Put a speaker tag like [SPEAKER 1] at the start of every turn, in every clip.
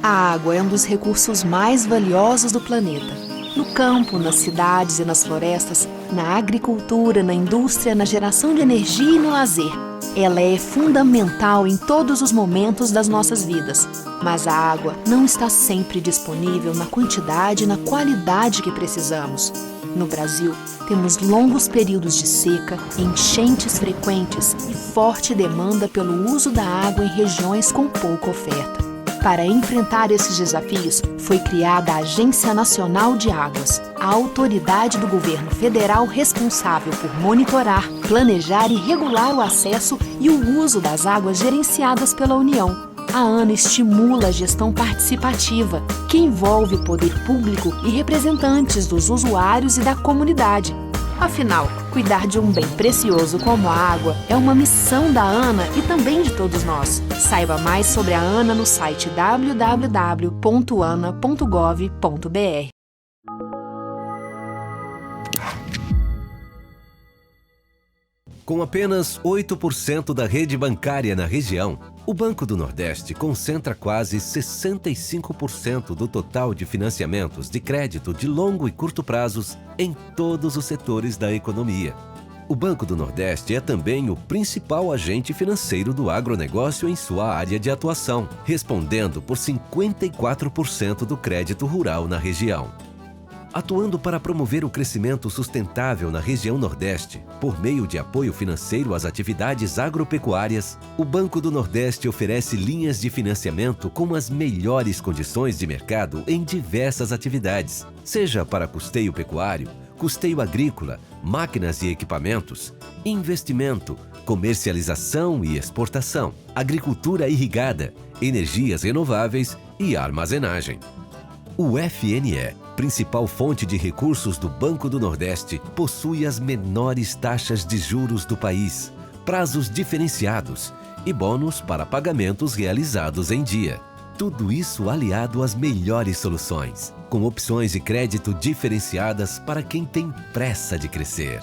[SPEAKER 1] A água é um dos recursos mais valiosos do planeta. No campo, nas cidades e nas florestas, na agricultura, na indústria, na geração de energia e no lazer. Ela é fundamental em todos os momentos das nossas vidas. Mas a água não está sempre disponível na quantidade e na qualidade que precisamos. No Brasil, temos longos períodos de seca, enchentes frequentes e forte demanda pelo uso da água em regiões com pouca oferta. Para enfrentar esses desafios, foi criada a Agência Nacional de Águas, a autoridade do governo federal responsável por monitorar, planejar e regular o acesso e o uso das águas gerenciadas pela União. A ANA estimula a gestão participativa, que envolve o poder público e representantes dos usuários e da comunidade. Afinal, cuidar de um bem precioso como a água é uma missão da ANA e também de todos nós. Saiba mais sobre a ANA no site www.ana.gov.br.
[SPEAKER 2] Com apenas 8% da rede bancária na região, o Banco do Nordeste concentra quase 65% do total de financiamentos de crédito de longo e curto prazos em todos os setores da economia. O Banco do Nordeste é também o principal agente financeiro do agronegócio em sua área de atuação, respondendo por 54% do crédito rural na região. Atuando para promover o crescimento sustentável na região Nordeste, por meio de apoio financeiro às atividades agropecuárias, o Banco do Nordeste oferece linhas de financiamento com as melhores condições de mercado em diversas atividades, seja para custeio pecuário, custeio agrícola, máquinas e equipamentos, investimento, comercialização e exportação, agricultura irrigada, energias renováveis e armazenagem. O FNE, principal fonte de recursos do Banco do Nordeste, possui as menores taxas de juros do país, prazos diferenciados e bônus para pagamentos realizados em dia. Tudo isso aliado às melhores soluções, com opções de crédito diferenciadas para quem tem pressa de crescer.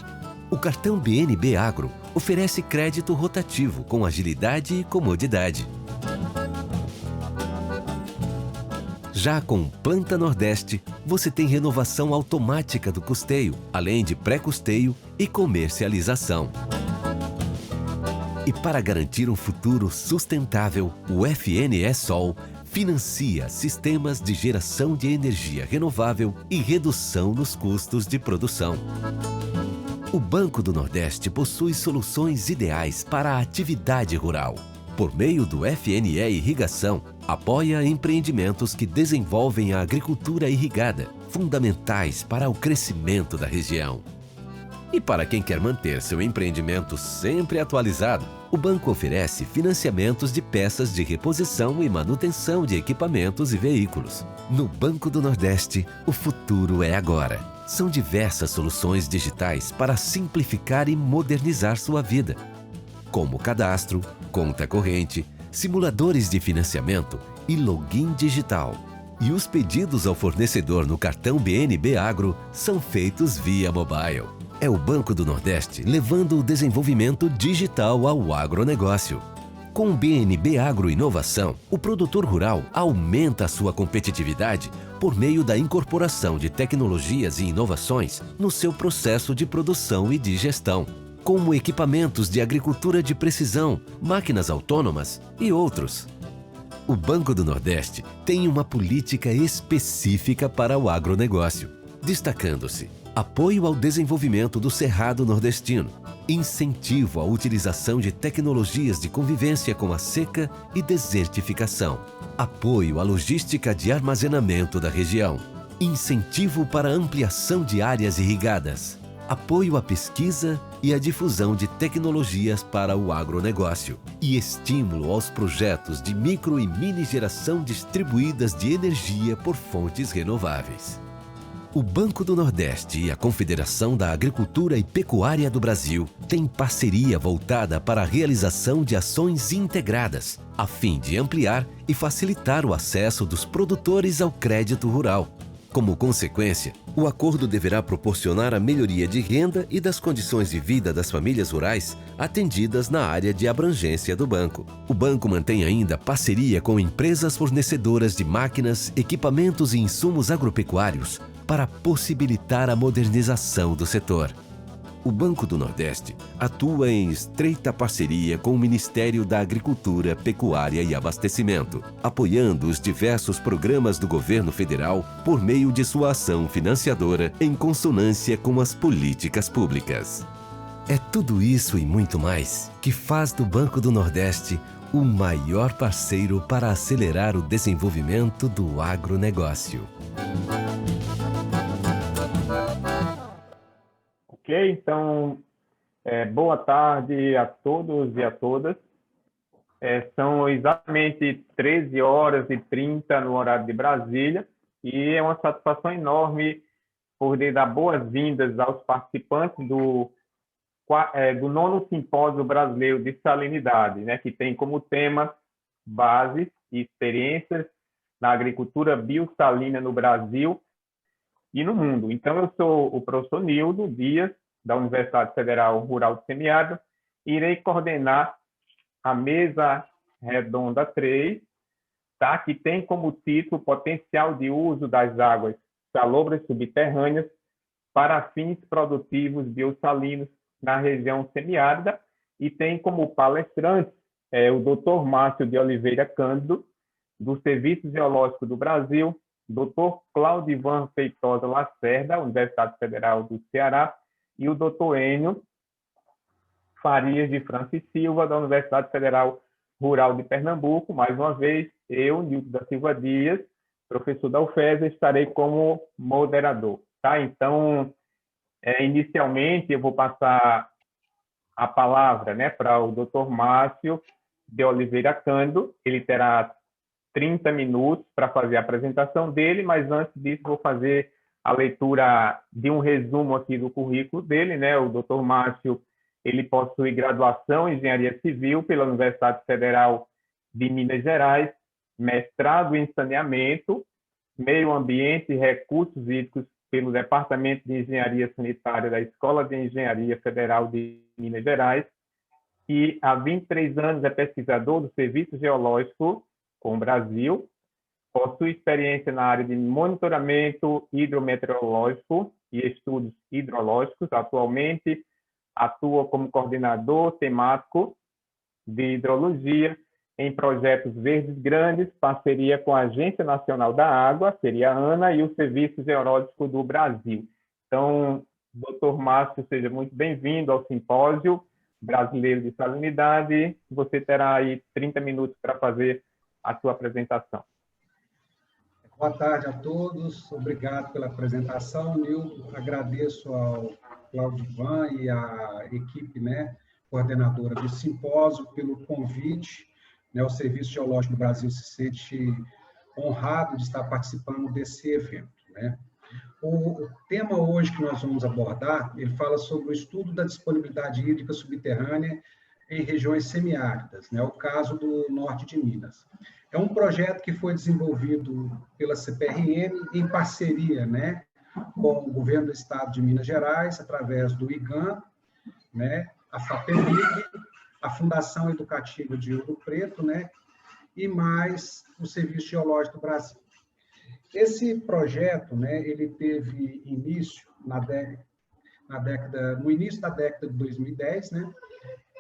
[SPEAKER 2] O cartão BNB Agro oferece crédito rotativo com agilidade e comodidade. Já com Planta Nordeste, você tem renovação automática do custeio, além de pré-custeio e comercialização. E para garantir um futuro sustentável, o FNE Sol financia sistemas de geração de energia renovável e redução nos custos de produção. O Banco do Nordeste possui soluções ideais para a atividade rural. Por meio do FNE Irrigação, apoia empreendimentos que desenvolvem a agricultura irrigada, fundamentais para o crescimento da região. E para quem quer manter seu empreendimento sempre atualizado, o banco oferece financiamentos de peças de reposição e manutenção de equipamentos e veículos. No Banco do Nordeste, o futuro é agora. São diversas soluções digitais para simplificar e modernizar sua vida, como cadastro, conta corrente, simuladores de financiamento e login digital. E os pedidos ao fornecedor no cartão BNB Agro são feitos via mobile. É o Banco do Nordeste levando o desenvolvimento digital ao agronegócio. Com o BNB Agro Inovação, o produtor rural aumenta a sua competitividade por meio da incorporação de tecnologias e inovações no seu processo de produção e de gestão, como equipamentos de agricultura de precisão, máquinas autônomas e outros. O Banco do Nordeste tem uma política específica para o agronegócio, destacando-se apoio ao desenvolvimento do Cerrado Nordestino, incentivo à utilização de tecnologias de convivência com a seca e desertificação, apoio à logística de armazenamento da região, incentivo para ampliação de áreas irrigadas, apoio à pesquisa e à difusão de tecnologias para o agronegócio e estímulo aos projetos de micro e mini geração distribuídas de energia por fontes renováveis. O Banco do Nordeste e a Confederação da Agricultura e Pecuária do Brasil têm parceria voltada para a realização de ações integradas, a fim de ampliar e facilitar o acesso dos produtores ao crédito rural, Como consequência, o acordo deverá proporcionar a melhoria de renda e das condições de vida das famílias rurais atendidas na área de abrangência do banco. O banco mantém ainda parceria com empresas fornecedoras de máquinas, equipamentos e insumos agropecuários para possibilitar a modernização do setor. O Banco do Nordeste atua em estreita parceria com o Ministério da Agricultura, Pecuária e Abastecimento, apoiando os diversos programas do governo federal por meio de sua ação financiadora em consonância com as políticas públicas. É tudo isso e muito mais que faz do Banco do Nordeste o maior parceiro para acelerar o desenvolvimento do agronegócio.
[SPEAKER 3] Ok, então, boa tarde a todos e a todas. São exatamente 13h30 no horário de Brasília e é uma satisfação enorme poder dar boas-vindas aos participantes do 9º Simpósio Brasileiro de Salinidade, né, que tem como tema Bases e Experiências na Agricultura Biossalina no Brasil e no mundo. Então, eu sou o professor Nildo Dias, da Universidade Federal Rural do Semiárido, e irei coordenar a mesa redonda 3, tá? Que tem como título Potencial de uso das águas salobras subterrâneas para fins produtivos biossalinos na região semiárida, e tem como palestrante o Dr. Márcio de Oliveira Cândido, do Serviço Geológico do Brasil, Dr. Claudivan Feitosa Lacerda, da Universidade Federal do Ceará, e o Dr. Enio Farias de França Silva, da Universidade Federal Rural de Pernambuco. Mais uma vez, eu, Nildo da Silva Dias, professor da UFES, estarei como moderador. Tá? Então, inicialmente, eu vou passar a palavra, né, para o Dr. Márcio de Oliveira Cândido. Ele terá 30 minutos para fazer a apresentação dele, mas antes disso vou fazer a leitura de um resumo aqui do currículo dele, né? O Dr. Márcio, ele possui graduação em Engenharia Civil pela Universidade Federal de Minas Gerais, mestrado em Saneamento, Meio Ambiente e Recursos Hídricos pelo Departamento de Engenharia Sanitária da Escola de Engenharia Federal de Minas Gerais, e há 23 anos é pesquisador do Serviço Geológico com o Brasil, possui experiência na área de monitoramento hidrometeorológico e estudos hidrológicos. Atualmente, atua como coordenador temático de hidrologia em projetos verdes grandes, parceria com a Agência Nacional da Água, seria a ANA, e o Serviço Geológico do Brasil. Então, doutor Márcio, seja muito bem-vindo ao Simpósio Brasileiro de Salinidade. Você terá aí 30 minutos para fazer a sua apresentação.
[SPEAKER 4] Boa tarde a todos, obrigado pela apresentação, Nildo. Agradeço ao Claudivan e à equipe, né, coordenadora do simpósio pelo convite. Né, o Serviço Geológico do Brasil se sente honrado de estar participando desse evento. Né? O tema hoje que nós vamos abordar, ele fala sobre o estudo da disponibilidade hídrica subterrânea em regiões semiáridas, né? O caso do norte de Minas. É um projeto que foi desenvolvido pela CPRM em parceria, né, com o governo do estado de Minas Gerais, através do IGAM, né, a FAPEMIG, a Fundação Educativa de Ouro Preto, né, e mais o Serviço Geológico do Brasil. Esse projeto, né, ele teve início no início da década de 2010, né,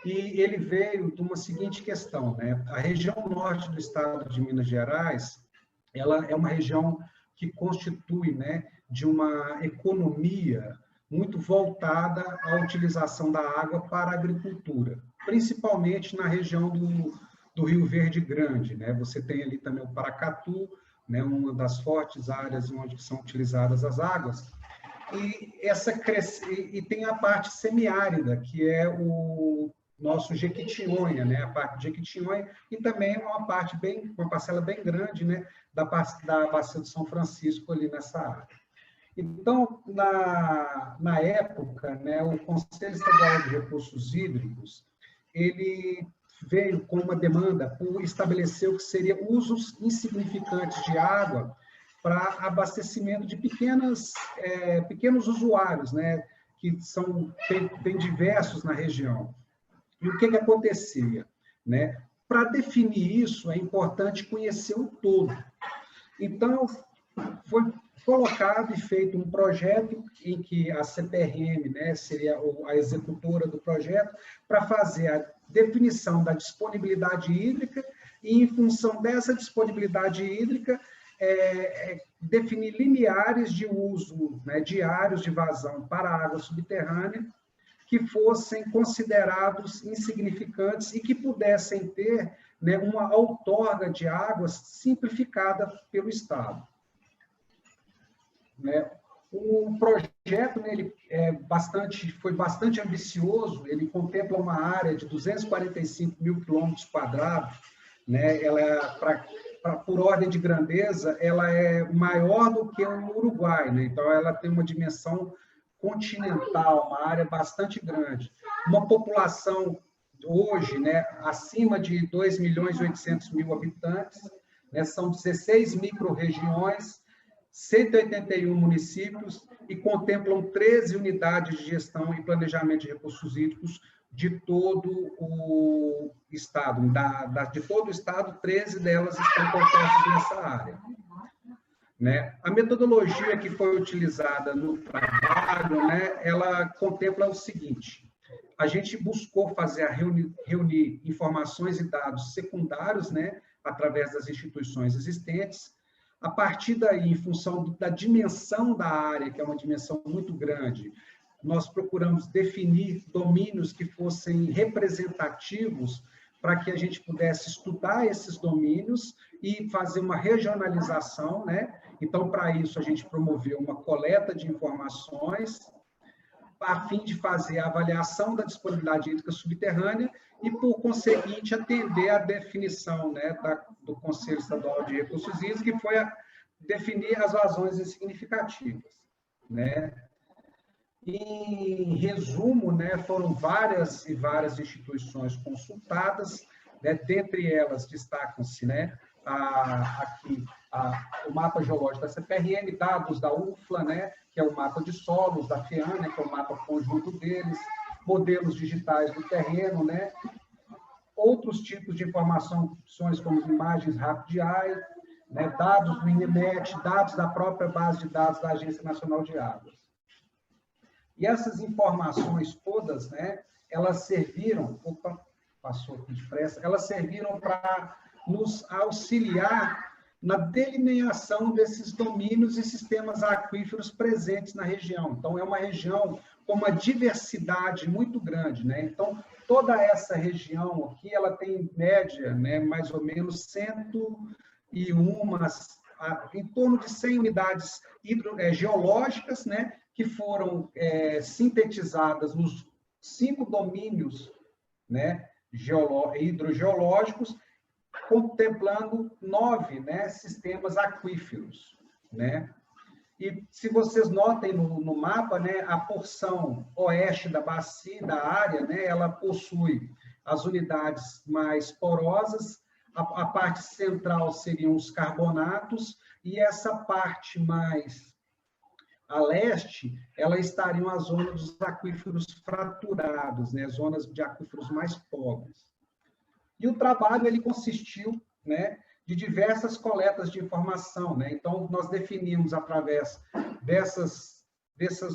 [SPEAKER 4] e ele veio de uma seguinte questão, né? A região norte do estado de Minas Gerais, ela é uma região que constitui, né, de uma economia muito voltada à utilização da água para a agricultura, principalmente na região do Rio Verde Grande, né? Você tem ali também o Paracatu, né, uma das fortes áreas onde são utilizadas as águas, e tem a parte semiárida, que é o nosso Jequitinhonha, né, a parte de Jequitinhonha, e também uma parcela bem grande, né, da Bacia de São Francisco ali nessa área. Então, na época, né, o Conselho Estadual de Recursos Hídricos, ele veio com uma demanda por estabelecer o que seria usos insignificantes de água para abastecimento de pequenos usuários, né, que tem diversos na região. E o que acontecia? Né? Para definir isso, é importante conhecer o todo. Então, foi colocado e feito um projeto em que a CPRM, né, seria a executora do projeto, para fazer a definição da disponibilidade hídrica e, em função dessa disponibilidade hídrica, definir limiares de uso, né, diários de vazão para a água subterrânea que fossem considerados insignificantes e que pudessem ter, né, uma outorga de águas simplificada pelo Estado. Né? O projeto, né, ele foi bastante ambicioso, ele contempla uma área de 245 mil quilômetros quadrados, né? Por ordem de grandeza, ela é maior do que o Uruguai, né? Então ela tem uma dimensão continental, uma área bastante grande. Uma população hoje, né, acima de 2.800.000 habitantes, né, são 16 micro-regiões, 181 municípios e contemplam 13 unidades de gestão e planejamento de recursos hídricos de todo o Estado. De todo o Estado, 13 delas estão compostas nessa área. Né? A metodologia que foi utilizada no trabalho, né, ela contempla o seguinte: a gente buscou reunir informações e dados secundários, né, através das instituições existentes. A partir daí, em função da dimensão da área, que é uma dimensão muito grande, nós procuramos definir domínios que fossem representativos para que a gente pudesse estudar esses domínios e fazer uma regionalização, né? Então, para isso, a gente promoveu uma coleta de informações a fim de fazer a avaliação da disponibilidade hídrica subterrânea e, por conseguinte, atender à definição, né, do Conselho Estadual de Recursos Hídricos, que foi definir as vazões insignificativas. Né? Em resumo, né, foram várias e várias instituições consultadas, né, dentre elas destacam-se, né, o mapa geológico da CPRM, dados da UFLA, né, que é o mapa de solos, da FEAM, né, que é o mapa conjunto deles, modelos digitais do terreno, né, outros tipos de informações como imagens RAPDI, né, dados do INEMET, dados da própria base de dados da Agência Nacional de Águas. E essas informações todas, né, elas serviram, passou aqui depressa, elas serviram para nos auxiliar na delineação desses domínios e sistemas aquíferos presentes na região. Então, é uma região com uma diversidade muito grande, né? Então, toda essa região aqui, ela tem, em média, né, mais ou menos 101, em torno de 100 unidades geológicas, né, que foram sintetizadas nos 5 domínios, né, hidrogeológicos, contemplando 9, né, sistemas aquíferos. Né? E se vocês notem no mapa, né, a porção oeste da bacia, da área, né, ela possui as unidades mais porosas, a parte central seriam os carbonatos, e essa parte mais a leste, ela estaria na zona dos aquíferos fraturados, né, zonas de aquíferos mais pobres. E o trabalho, ele consistiu, né, de diversas coletas de informação, né? Então, nós definimos, através dessas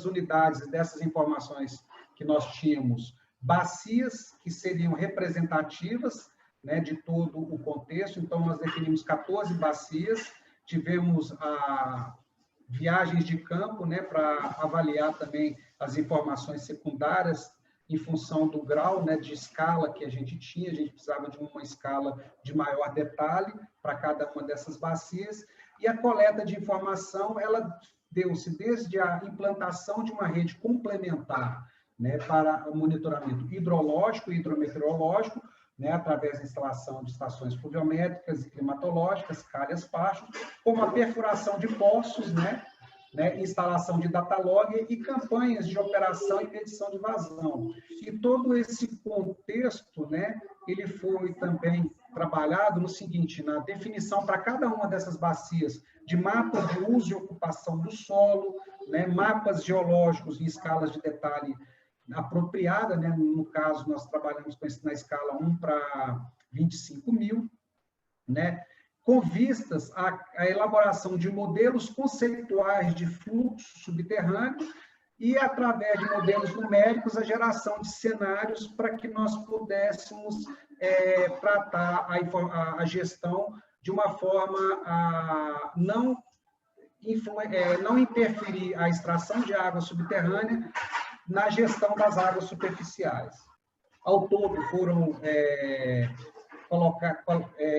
[SPEAKER 4] unidades, dessas informações que nós tínhamos, bacias que seriam representativas, né, de todo o contexto. Então, nós definimos 14 bacias, tivemos viagens de campo, né, para avaliar também as informações secundárias em função do grau, né, de escala que a gente tinha. A gente precisava de uma escala de maior detalhe para cada uma dessas bacias, e a coleta de informação, ela deu-se desde a implantação de uma rede complementar, né, para o monitoramento hidrológico e hidrometeorológico, né, através da instalação de estações pluviométricas e climatológicas, calhas pachos, como a perfuração de poços, né, instalação de datalog e campanhas de operação e medição de vazão. E todo esse contexto, né, ele foi também trabalhado no seguinte, na definição para cada uma dessas bacias de mapas de uso e ocupação do solo, né, mapas geológicos em escalas de detalhe apropriada, né, no caso, nós trabalhamos com isso na escala 1 para 25 mil, né, com vistas à elaboração de modelos conceituais de fluxo subterrâneo e, através de modelos numéricos, a geração de cenários para que nós pudéssemos tratar a gestão de uma forma a não interferir a extração de água subterrânea na gestão das águas superficiais. Ao todo, foram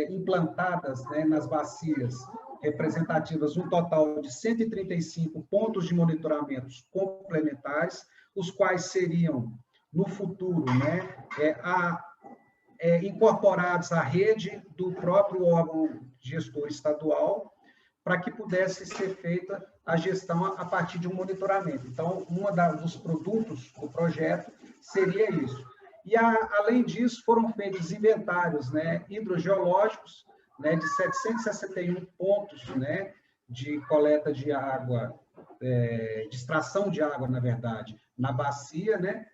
[SPEAKER 4] implantadas, né, nas bacias representativas um total de 135 pontos de monitoramentos complementares, os quais seriam, no futuro, né, incorporados à rede do próprio órgão gestor estadual, para que pudesse ser feita a gestão a partir de um monitoramento. Então, dos produtos do projeto seria isso. E, além disso, foram feitos inventários, né, hidrogeológicos, né, de 761 pontos, né, de coleta de água, de extração de água, na verdade, na bacia, né,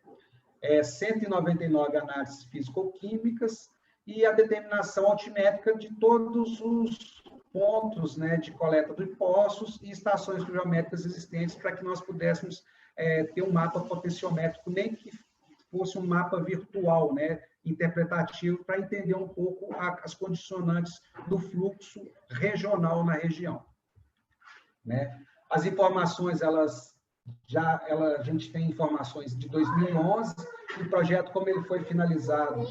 [SPEAKER 4] 199 análises físico-químicas e a determinação altimétrica de todos os pontos, né, de coleta de poços e estações pluviométricas existentes, para que nós pudéssemos ter um mapa potenciométrico, nem que fosse um mapa virtual, né, interpretativo, para entender um pouco as condicionantes do fluxo regional na região, né? As informações, a gente tem informações de 2011, o projeto, como ele foi finalizado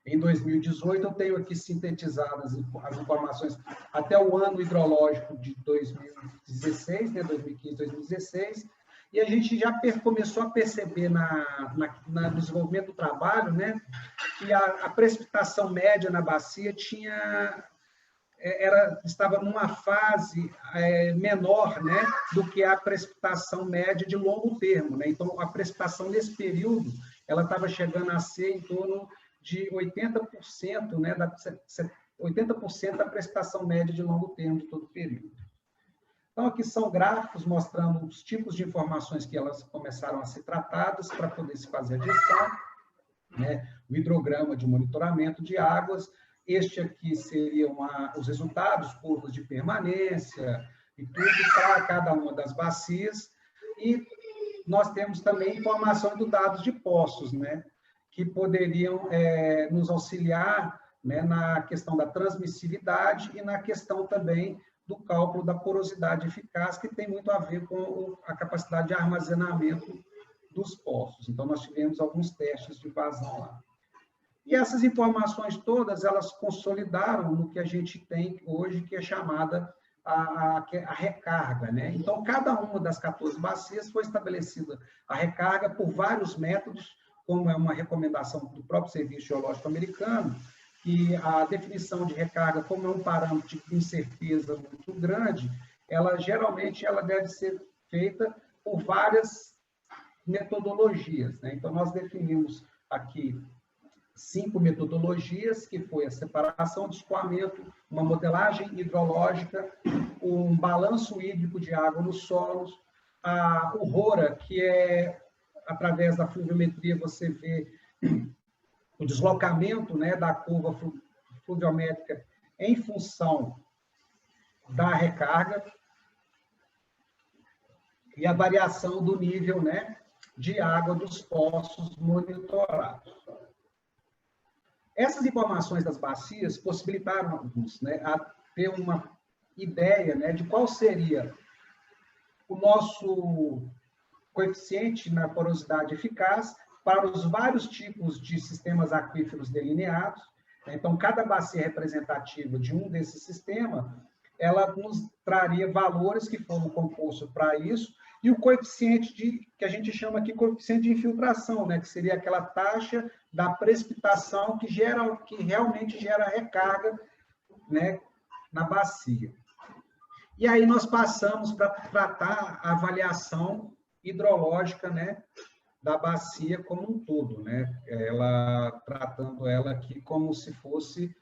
[SPEAKER 4] em 2018, eu tenho aqui sintetizadas as informações até o ano hidrológico de 2016, né, 2015, 2016, e a gente já começou a perceber no desenvolvimento do trabalho, né, que a precipitação média na bacia estava numa fase menor, né, do que a precipitação média de longo termo, né? Então, a precipitação nesse período, ela estava chegando a ser em torno de 80%, né, 80% da precipitação média de longo termo de todo o período. Então, aqui são gráficos mostrando os tipos de informações que elas começaram a ser tratadas para poder se fazer a gestão, né? O hidrograma de monitoramento de águas, este aqui seriam os resultados, curvas de permanência e tudo para cada uma das bacias. E nós temos também informação do dados de poços, né, que poderiam nos auxiliar, né, na questão da transmissividade e na questão também do cálculo da porosidade eficaz, que tem muito a ver com a capacidade de armazenamento dos poços. Então, nós tivemos alguns testes de vazão lá. E essas informações todas, elas consolidaram no que a gente tem hoje, que é chamada a recarga, né? Então, cada uma das 14 bacias foi estabelecida a recarga por vários métodos, como é uma recomendação do próprio Serviço Geológico Americano, que a definição de recarga, como é um parâmetro de incerteza muito grande, geralmente ela deve ser feita por várias metodologias, né? Então, nós definimos aqui 5 metodologias, que foi a separação de escoamento, uma modelagem hidrológica, um balanço hídrico de água nos solos, o RORA, que é, através da fluviometria, você vê o deslocamento, né, da curva fluviométrica em função da recarga e a variação do nível, né, de água dos poços monitorados. Essas informações das bacias possibilitaram-nos, né, a ter uma ideia, né, de qual seria o nosso coeficiente na porosidade eficaz para os vários tipos de sistemas aquíferos delineados. Então, cada bacia representativa de um desses sistemas, ela nos traria valores que foram compostos para isso, e o coeficiente que a gente chama aqui coeficiente de infiltração, né, que seria aquela taxa da precipitação que realmente gera recarga, né, na bacia. E aí nós passamos para tratar a avaliação hidrológica, né, da bacia como um todo, né? Tratando ela aqui como se fosse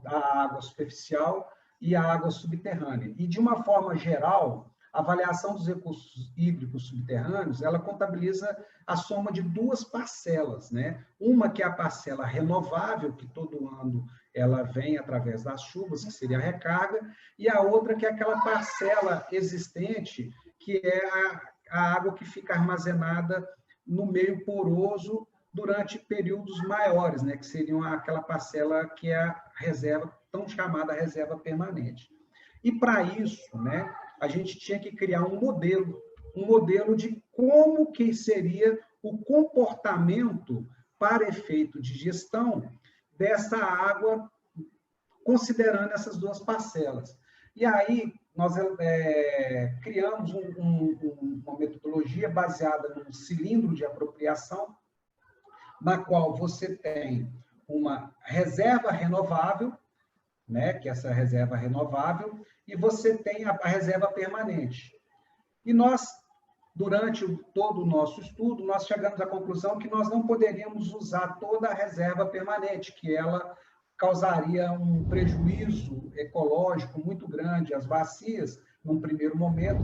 [SPEAKER 4] a água superficial e a água subterrânea. E, de uma forma geral, a avaliação dos recursos hídricos subterrâneos, ela contabiliza a soma de duas parcelas, né? Uma que é a parcela renovável, que todo ano ela vem através das chuvas, que seria a recarga, e a outra que é aquela parcela existente, que é a água que fica armazenada no meio poroso durante períodos maiores, né? Que seriam aquela parcela que é a reserva, tão chamada reserva permanente. E, para isso, né, a gente tinha que criar um modelo de como que seria o comportamento para efeito de gestão dessa água, considerando essas duas parcelas. E aí, nós criamos uma metodologia baseada num cilindro de apropriação, na qual você tem uma reserva renovável, né, que é essa reserva renovável, e você tem a reserva permanente. E nós, durante todo o nosso estudo, nós chegamos à conclusão que nós não poderíamos usar toda a reserva permanente, que ela causaria um prejuízo ecológico muito grande às bacias, num primeiro momento,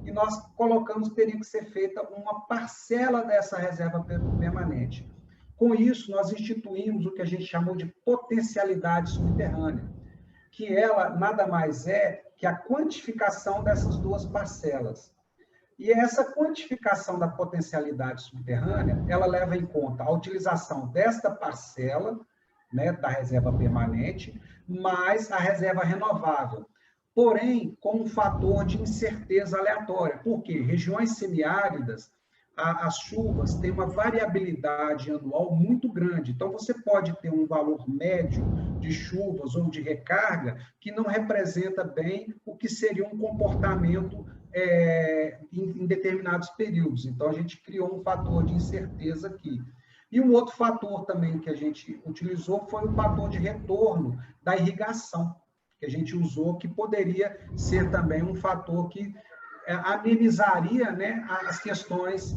[SPEAKER 4] e nós colocamos que teria que ser feita uma parcela dessa reserva permanente. Com isso, nós instituímos o que a gente chamou de potencialidade subterrânea, que ela nada mais é que a quantificação dessas duas parcelas. E essa quantificação da potencialidade subterrânea, ela leva em conta a utilização desta parcela, né, da reserva permanente, mais a reserva renovável, porém com um fator de incerteza aleatória. Por quê? Regiões semiáridas, as chuvas têm uma variabilidade anual muito grande. Então, você pode ter um valor médio de chuvas ou de recarga que não representa bem o que seria um comportamento em determinados períodos. Então, a gente criou um fator de incerteza aqui. E um outro fator também que a gente utilizou foi o fator de retorno da irrigação, que a gente usou, que poderia ser também um fator que amenizaria, né, as questões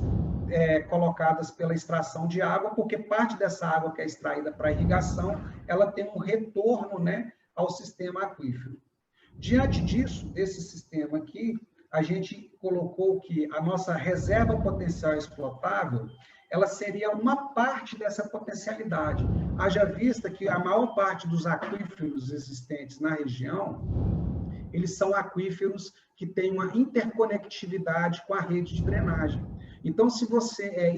[SPEAKER 4] colocadas pela extração de água, porque parte dessa água que é extraída para irrigação, ela tem um retorno, né, ao sistema aquífero. Diante disso, desse sistema aqui, a gente colocou que a nossa reserva potencial explotável, ela seria uma parte dessa potencialidade. Haja vista que a maior parte dos aquíferos existentes na região, eles são aquíferos que têm uma interconectividade com a rede de drenagem. Então, se você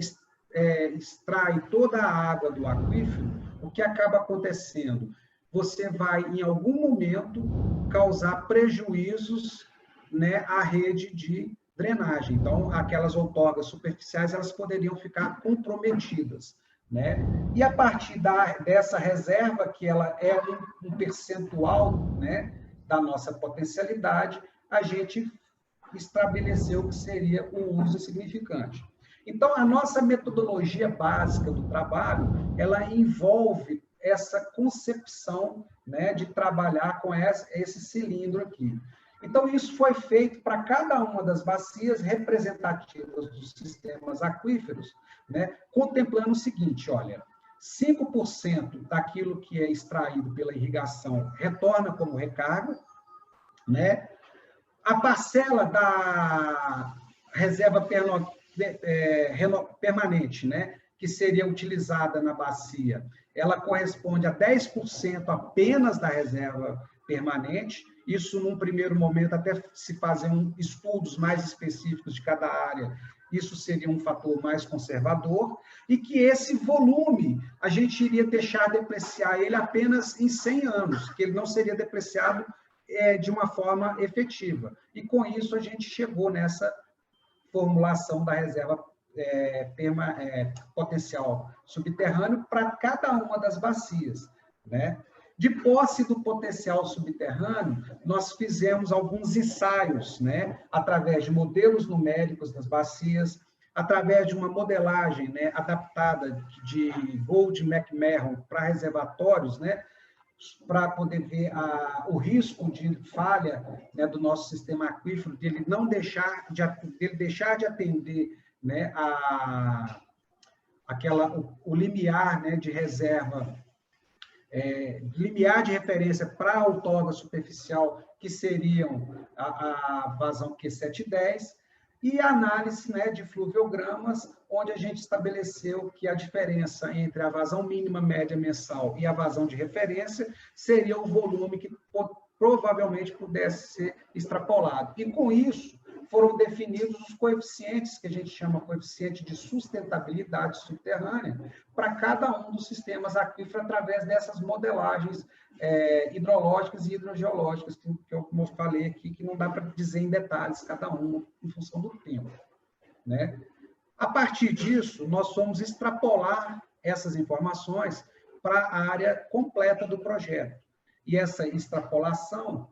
[SPEAKER 4] extrai toda a água do aquífero, o que acaba acontecendo? Você vai, em algum momento, causar prejuízos, né, à rede de drenagem. Então, aquelas outorgas superficiais, elas poderiam ficar comprometidas, né? E a partir dessa reserva, que ela é um percentual, né, da nossa potencialidade, a gente estabeleceu que seria o uso significante. Então, a nossa metodologia básica do trabalho, ela envolve essa concepção, né, de trabalhar com esse cilindro aqui. Então, isso foi feito para cada uma das bacias representativas dos sistemas aquíferos, né, contemplando o seguinte, olha, 5% daquilo que é extraído pela irrigação retorna como recarga, né? A parcela da reserva permanente, né, que seria utilizada na bacia, ela corresponde a 10% apenas da reserva permanente. Isso, num primeiro momento, até se fazer estudos mais específicos de cada área, isso seria um fator mais conservador, e que esse volume, a gente iria deixar depreciar ele apenas em 100 anos, que ele não seria depreciado de uma forma efetiva. E, com isso, a gente chegou nessa formulação da reserva potencial subterrâneo para cada uma das bacias, né? De posse do potencial subterrâneo, nós fizemos alguns ensaios, né, através de modelos numéricos das bacias, através de uma modelagem, né, adaptada de Gold e McMahon para reservatórios, né, para poder ver o risco de falha, né, do nosso sistema aquífero, dele deixar de atender, né, o limiar, né, de reserva, limiar de referência para a outorga superficial, que seriam a vazão Q710, e a análise, né, de fluviogramas, onde a gente estabeleceu que a diferença entre a vazão mínima média mensal e a vazão de referência seria o volume que provavelmente pudesse ser extrapolado. E com isso, foram definidos os coeficientes, que a gente chama coeficiente de sustentabilidade subterrânea, para cada um dos sistemas aquíferos, através dessas modelagens hidrológicas e hidrogeológicas, que eu, como eu falei aqui, que não dá para dizer em detalhes cada um, em função do tempo, né? A partir disso, nós fomos extrapolar essas informações para a área completa do projeto. E essa extrapolação,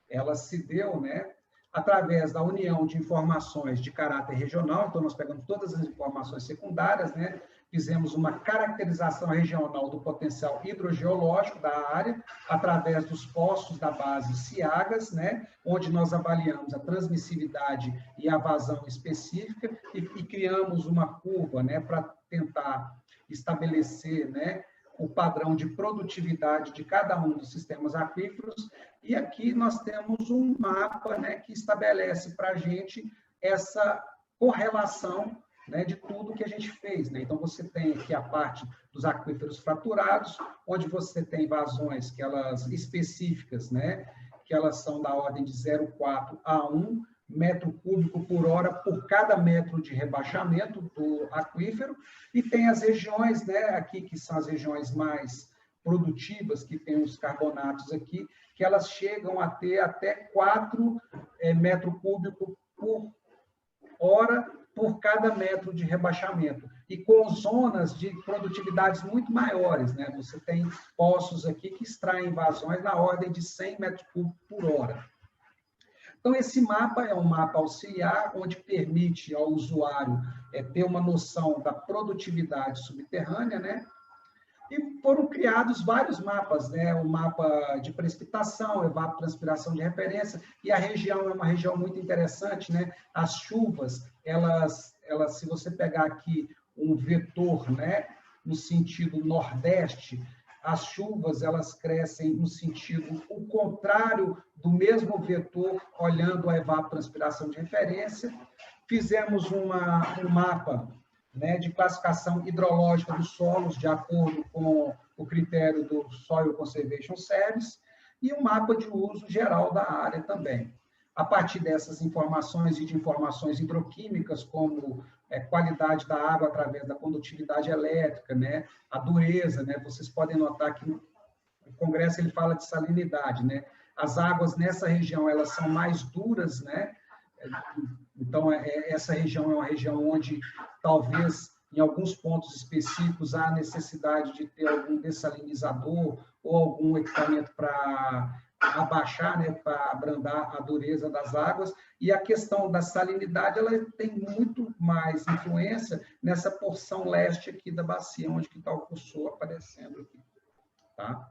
[SPEAKER 4] ela se deu, né, através da união de informações de caráter regional. Então, nós pegamos todas as informações secundárias, né, fizemos uma caracterização regional do potencial hidrogeológico da área, através dos poços da base Ciagas, né, onde nós avaliamos a transmissividade e a vazão específica, e criamos uma curva, né, para tentar estabelecer, né, o padrão de produtividade de cada um dos sistemas aquíferos. E aqui nós temos um mapa, né, que estabelece para a gente essa correlação, né, de tudo que a gente fez, né? Então, você tem aqui a parte dos aquíferos fraturados, onde você tem vazões que elas específicas, né, que elas são da ordem de 0,4 a 1 metro cúbico por hora por cada metro de rebaixamento do aquífero, e tem as regiões, né, aqui que são as regiões mais produtivas, que tem os carbonatos aqui, que elas chegam a ter até 4 metro cúbico por hora por cada metro de rebaixamento, e com zonas de produtividades muito maiores, né? Você tem poços aqui que extraem vazões na ordem de 100 metros cúbicos por hora. Então, esse mapa é um mapa auxiliar, onde permite ao usuário ter uma noção da produtividade subterrânea, né? E foram criados vários mapas, né? O mapa de precipitação, evapotranspiração de referência, e a região é uma região muito interessante, né? As chuvas, elas, se você pegar aqui um vetor, né, no sentido nordeste, as chuvas, elas crescem no sentido o contrário do mesmo vetor, olhando a evapotranspiração de referência. Fizemos um mapa, né, de classificação hidrológica dos solos, de acordo com o critério do Soil Conservation Service, e um mapa de uso geral da área também. A partir dessas informações e de informações hidroquímicas, como qualidade da água através da condutividade elétrica, né, a dureza, né, vocês podem notar que no Congresso ele fala de salinidade, né, as águas nessa região, elas são mais duras, né, então essa região é uma região onde talvez em alguns pontos específicos há necessidade de ter algum dessalinizador ou algum equipamento para abaixar, né, para abrandar a dureza das águas, e a questão da salinidade, ela tem muito mais influência nessa porção leste aqui da bacia, onde que está o cursor aparecendo aqui, tá?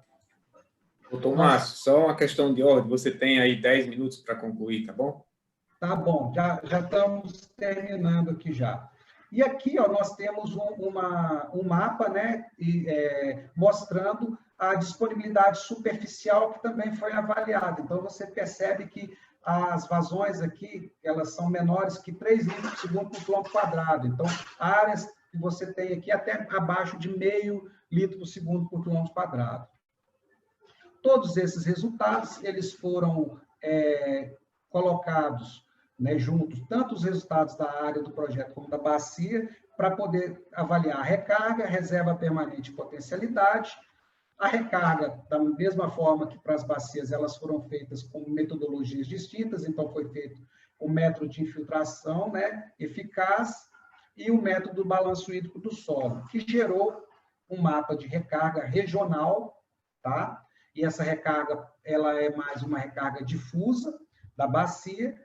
[SPEAKER 5] Doutor Márcio, só uma questão de ordem, você tem aí 10 minutos para concluir, tá bom?
[SPEAKER 4] Tá bom, já estamos terminando aqui já. E aqui, ó, nós temos um mapa, né, mostrando a disponibilidade superficial, que também foi avaliada. Então, você percebe que as vazões aqui, elas são menores que 3 litros por segundo por quilômetro quadrado. Então, áreas que você tem aqui até abaixo de 0,5 litro por segundo por quilômetro quadrado. Todos esses resultados, eles foram colocados, né, juntos, tanto os resultados da área do projeto como da bacia, para poder avaliar a recarga, reserva permanente e potencialidade. A recarga, da mesma forma que para as bacias, elas foram feitas com metodologias distintas, então foi feito o método de infiltração, né, eficaz, e o método do balanço hídrico do solo, que gerou um mapa de recarga regional, tá? E essa recarga, ela é mais uma recarga difusa da bacia,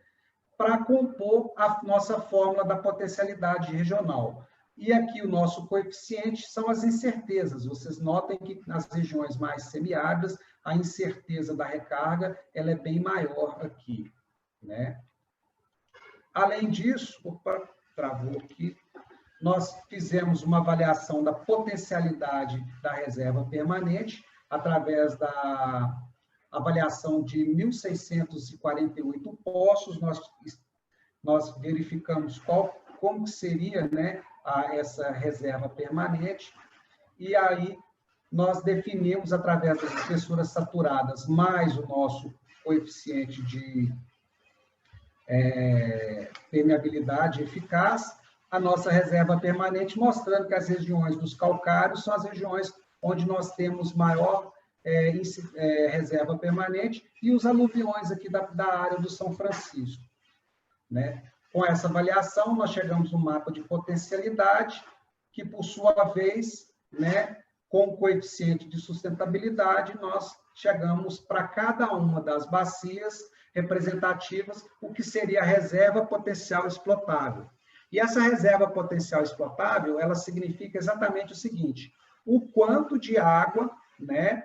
[SPEAKER 4] para compor a nossa fórmula da potencialidade regional. E aqui o nosso coeficiente são as incertezas. Vocês notem que nas regiões mais semiáridas, a incerteza da recarga ela é bem maior aqui, né? Além disso, opa, travou aqui, nós fizemos uma avaliação da potencialidade da reserva permanente através da avaliação de 1.648 poços. Nós verificamos como seria, né, essa reserva permanente, e aí nós definimos, através das espessuras saturadas, mais o nosso coeficiente de permeabilidade eficaz, a nossa reserva permanente, mostrando que as regiões dos calcários são as regiões onde nós temos maior reserva permanente, e os aluviões aqui da área do São Francisco, né? Com essa avaliação, nós chegamos no mapa de potencialidade, que, por sua vez, né, com o coeficiente de sustentabilidade, nós chegamos para cada uma das bacias representativas, o que seria a reserva potencial explotável. E essa reserva potencial explotável, ela significa exatamente o seguinte: o quanto de água, né,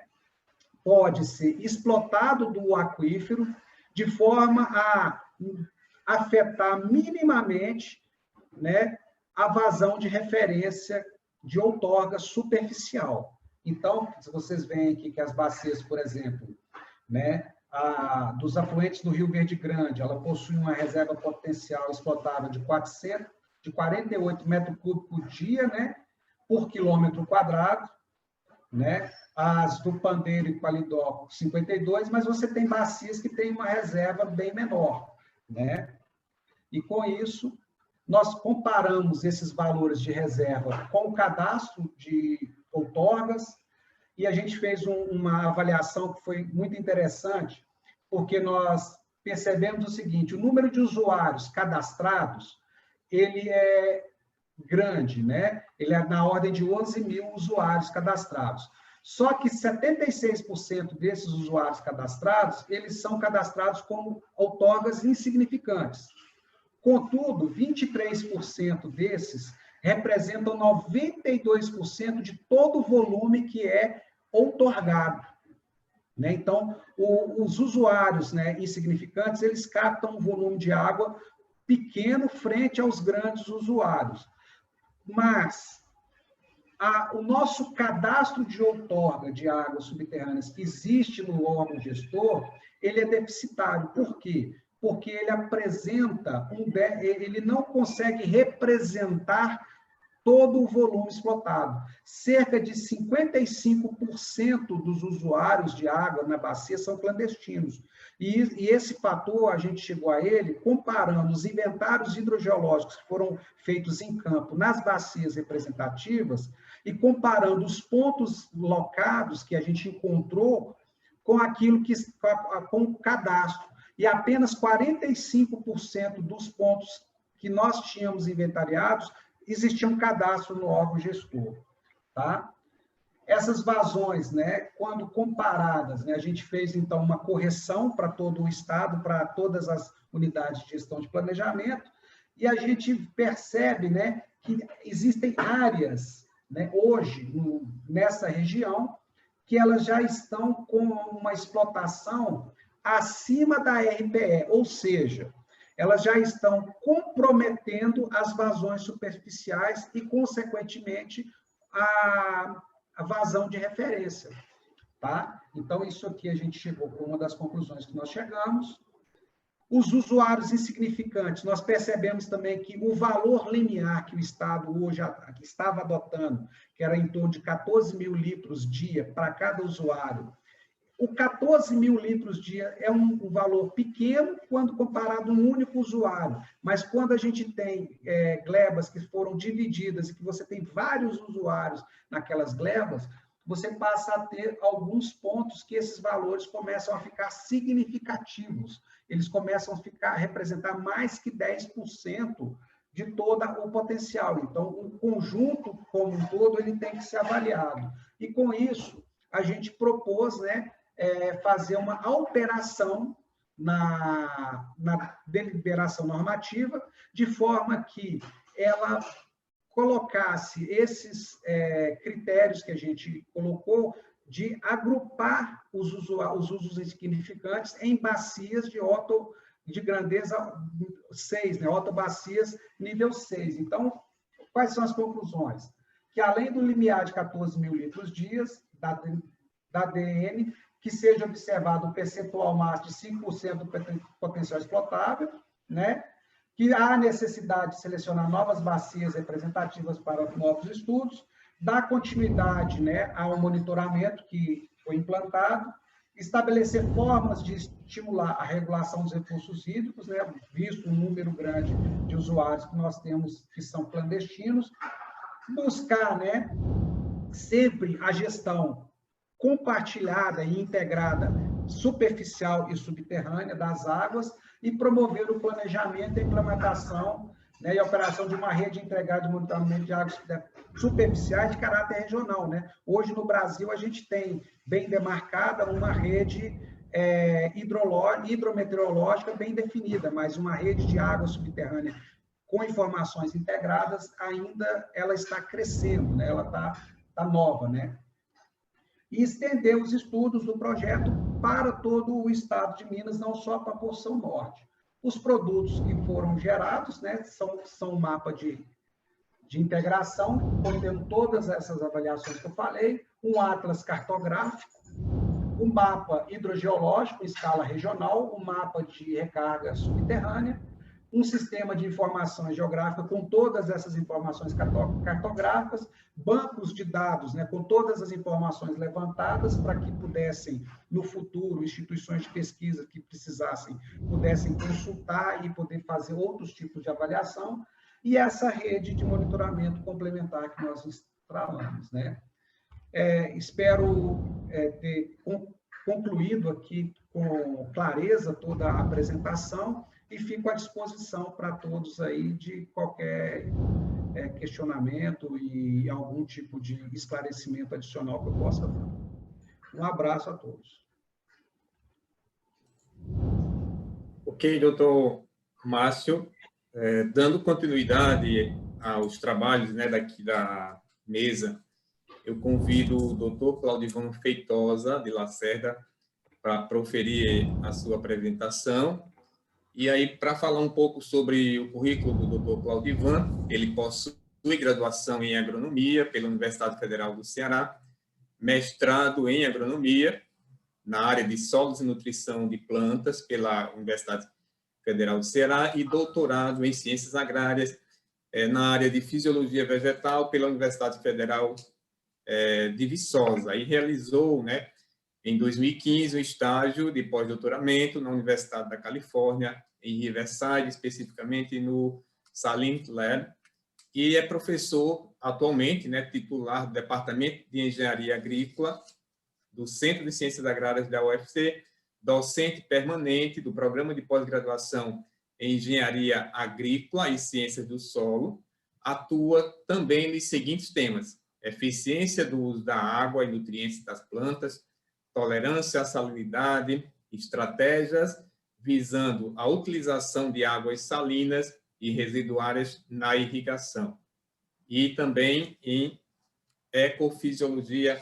[SPEAKER 4] pode ser explotado do aquífero de forma a afetar minimamente, né, a vazão de referência de outorga superficial. Então, se vocês veem aqui que as bacias, por exemplo, né, dos afluentes do Rio Verde Grande, ela possui uma reserva potencial explotável de 48 metros cúbicos por dia, né, por quilômetro quadrado, né? As do Pandeiro e Palidó, 52, mas você tem bacias que têm uma reserva bem menor, né? E com isso, nós comparamos esses valores de reserva com o cadastro de outorgas, e a gente fez uma avaliação que foi muito interessante, porque nós percebemos o seguinte: o número de usuários cadastrados, ele é grande, né? Ele é na ordem de 11 mil usuários cadastrados. Só que 76% desses usuários cadastrados, eles são cadastrados como outorgas insignificantes. Contudo, 23% desses representam 92% de todo o volume que é outorgado, né? Então, os usuários, né, insignificantes, eles captam um volume de água pequeno frente aos grandes usuários. Mas o nosso cadastro de outorga de águas subterrâneas que existe no órgão gestor, ele é deficitário. Por quê? Porque ele apresenta ele não consegue representar todo o volume explotado. Cerca de 55% dos usuários de água na bacia são clandestinos. E esse fator, a gente chegou a ele comparando os inventários hidrogeológicos que foram feitos em campo nas bacias representativas e comparando os pontos locados que a gente encontrou com aquilo com o cadastro. E apenas 45% dos pontos que nós tínhamos inventariados existia um cadastro no órgão gestor, tá? Essas vazões, né, quando comparadas, né, a gente fez, então, uma correção para todo o estado, para todas as unidades de gestão de planejamento, e a gente percebe, né, que existem áreas, né, hoje, nessa região, que elas já estão com uma explotação acima da RPE, ou seja, elas já estão comprometendo as vazões superficiais e, consequentemente, a vazão de referência, tá? Então, isso aqui a gente chegou com uma das conclusões que nós chegamos. Os usuários insignificantes, nós percebemos também que o valor limiar que o Estado hoje estava adotando, que era em torno de 14 mil litros dia para cada usuário, o 14 mil litros dia é um valor pequeno quando comparado a um único usuário, mas quando a gente tem glebas que foram divididas e que você tem vários usuários naquelas glebas, você passa a ter alguns pontos que esses valores começam a ficar significativos. Eles começam a representar mais que 10% de todo o potencial. Então, o conjunto como um todo, ele tem que ser avaliado. E, com isso, a gente propôs, né, fazer uma alteração na deliberação normativa, de forma que ela colocasse esses critérios que a gente colocou de agrupar os usos insignificantes em bacias de grandeza 6, né, otobacias nível 6. Então, Quais são as conclusões? Que além do limiar de 14 mil litros dias da DN, que seja observado um percentual máximo de 5% do potencial explotável, né? Que há necessidade de selecionar novas bacias representativas para novos estudos, dar continuidade, né, ao monitoramento que foi implantado, estabelecer formas de estimular a regulação dos recursos hídricos, né, visto o número grande de usuários que nós temos que são clandestinos, buscar, né, sempre a gestão compartilhada e integrada, superficial e subterrânea das águas e promover o planejamento e implementação, né, e a operação de uma rede integrada de monitoramento de águas superficiais de caráter regional, né? Hoje, no Brasil, a gente tem bem demarcada uma rede hidrometeorológica bem definida, mas uma rede de água subterrânea com informações integradas, ainda ela está crescendo, né? Ela está nova, né? E estender os estudos do projeto para todo o estado de Minas, não só para a porção norte. Os produtos que foram gerados, né, são um mapa de integração, contendo todas essas avaliações que eu falei, um atlas cartográfico, um mapa hidrogeológico em escala regional, um mapa de recarga subterrânea, um sistema de informações geográficas com todas essas informações cartográficas, bancos de dados, né, com todas as informações levantadas para que pudessem, no futuro, instituições de pesquisa que precisassem, pudessem consultar e poder fazer outros tipos de avaliação, e essa rede de monitoramento complementar que nós instalamos, né? Espero ter concluído aqui com clareza toda a apresentação e fico à disposição para todos aí de qualquer questionamento e algum tipo de esclarecimento adicional que eu possa dar. Um abraço a todos.
[SPEAKER 5] Ok, doutor Márcio. Dando continuidade aos trabalhos, né, daqui da mesa, eu convido o doutor Claudivan Feitosa, de Lacerda, para proferir a sua apresentação. E aí, para falar um pouco sobre o currículo do doutor Claudivan, ele possui graduação em agronomia pela Universidade Federal do Ceará, mestrado em agronomia na área de solos e nutrição de plantas pela Universidade Federal do Ceará e doutorado em ciências agrárias na área de fisiologia vegetal pela Universidade Federal de Viçosa. E realizou, né, em 2015, um estágio de pós-doutoramento na Universidade da Califórnia, em Riverside, especificamente no Salem Lab, e é professor atualmente, né, titular do Departamento de Engenharia Agrícola do Centro de Ciências Agrárias da UFC, docente permanente do Programa de Pós-Graduação em Engenharia Agrícola e Ciências do Solo, atua também nos seguintes temas: eficiência do uso da água e nutrientes das plantas, tolerância à salinidade, estratégias visando a utilização de águas salinas e residuárias na irrigação, e também em ecofisiologia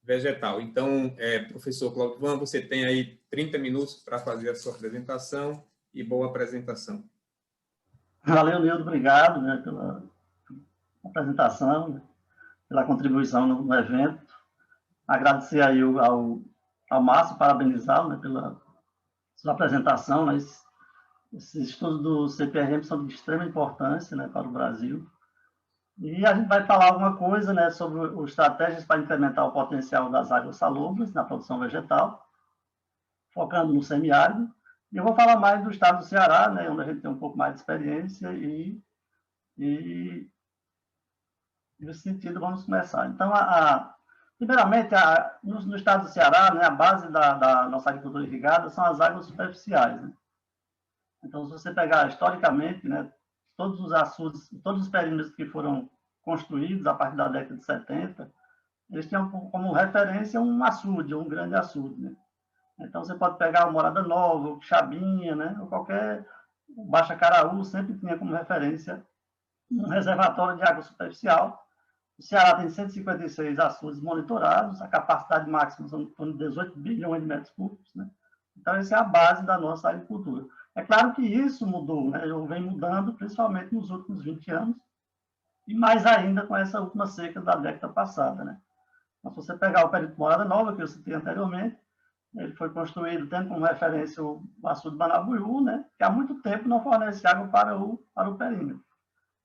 [SPEAKER 5] vegetal. Então, professor Claudivan, você tem aí 30 minutos para fazer a sua apresentação, e boa apresentação.
[SPEAKER 6] Valeu, Nildo, obrigado, né, pela apresentação, né, pela contribuição no evento. Agradecer aí ao Márcio, parabenizá-lo, né, pela sua apresentação. Né, esses estudos do CPRM são de extrema importância, né, para o Brasil. E a gente vai falar alguma coisa, né, sobre as estratégias para incrementar o potencial das águas salobras na produção vegetal, focando no semiárido. E eu vou falar mais do estado do Ceará, né, onde a gente tem um pouco mais de experiência e nesse sentido vamos começar. Então, primeiramente, no estado do Ceará, né, a base da nossa agricultura irrigada são as águas superficiais. Né? Então, se você pegar historicamente, né, todos os açudes, todos os perímetros que foram construídos a partir da década de 70, eles tinham como referência um açude, um grande açude. Né? Então, você pode pegar o Morada Nova, o Xabinha, né? Ou qualquer Baixa Caraú, sempre tinha como referência um reservatório de água superficial. O Ceará tem 156 açudes monitorados, a capacidade máxima são de 18 bilhões de metros cúbicos. Né? Então, essa é a base da nossa agricultura. É claro que isso mudou, né? Vem mudando, principalmente nos últimos 20 anos, e mais ainda com essa última seca da década passada, né? Então, se você pegar o perímetro Morada Nova, que eu citei anteriormente, ele foi construído tendo como referência o açude Banabuiú, né? Que há muito tempo não fornece água para o perímetro.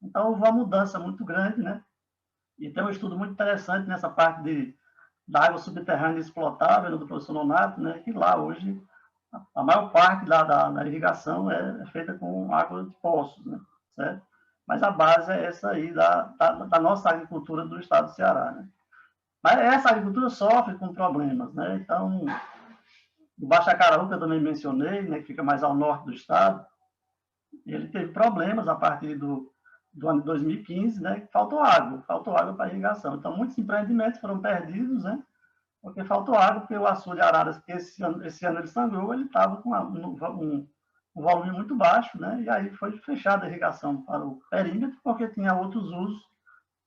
[SPEAKER 6] Então, houve uma mudança muito grande, né? E tem um estudo muito interessante nessa parte da água subterrânea explotável do professor Nonato, né? Que lá hoje a maior parte da irrigação é feita com água de poços, né? Certo? Mas a base é essa aí da nossa agricultura do estado do Ceará, né? Mas essa agricultura sofre com problemas, né? Então, o Baixo Acaraú, que eu também mencionei, né, que fica mais ao norte do estado, ele teve problemas a partir do ano de 2015, né, que faltou água para irrigação. Então, muitos empreendimentos foram perdidos, né, porque faltou água, porque o açude Araras, que esse ano ele sangrou, ele estava com um volume muito baixo, né, e aí foi fechada a irrigação para o perímetro, porque tinha outros usos,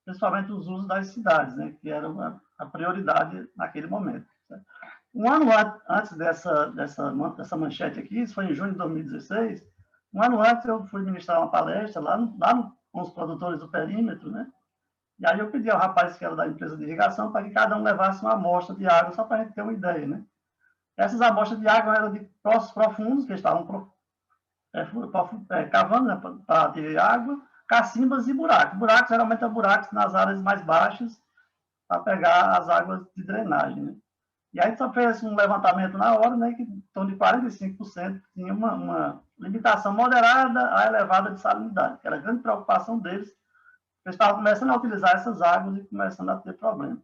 [SPEAKER 6] principalmente os usos das cidades, né, que era a prioridade naquele momento. Certo? Um ano antes dessa manchete aqui, isso foi em junho de 2016, um ano antes eu fui ministrar uma palestra com os produtores do perímetro, né? E aí eu pedi ao rapaz que era da empresa de irrigação para que cada um levasse uma amostra de água, só para a gente ter uma ideia, né? Essas amostras de água eram de poços profundos, que estavam cavando, né, para ter água, cacimbas e buracos. Buracos geralmente são buracos nas áreas mais baixas, para pegar as águas de drenagem, né? E aí só fez um levantamento na hora, né, que em torno de 45% tinha uma limitação moderada a elevada de salinidade, que era a grande preocupação deles. Eles estavam começando a utilizar essas águas e começando a ter problemas.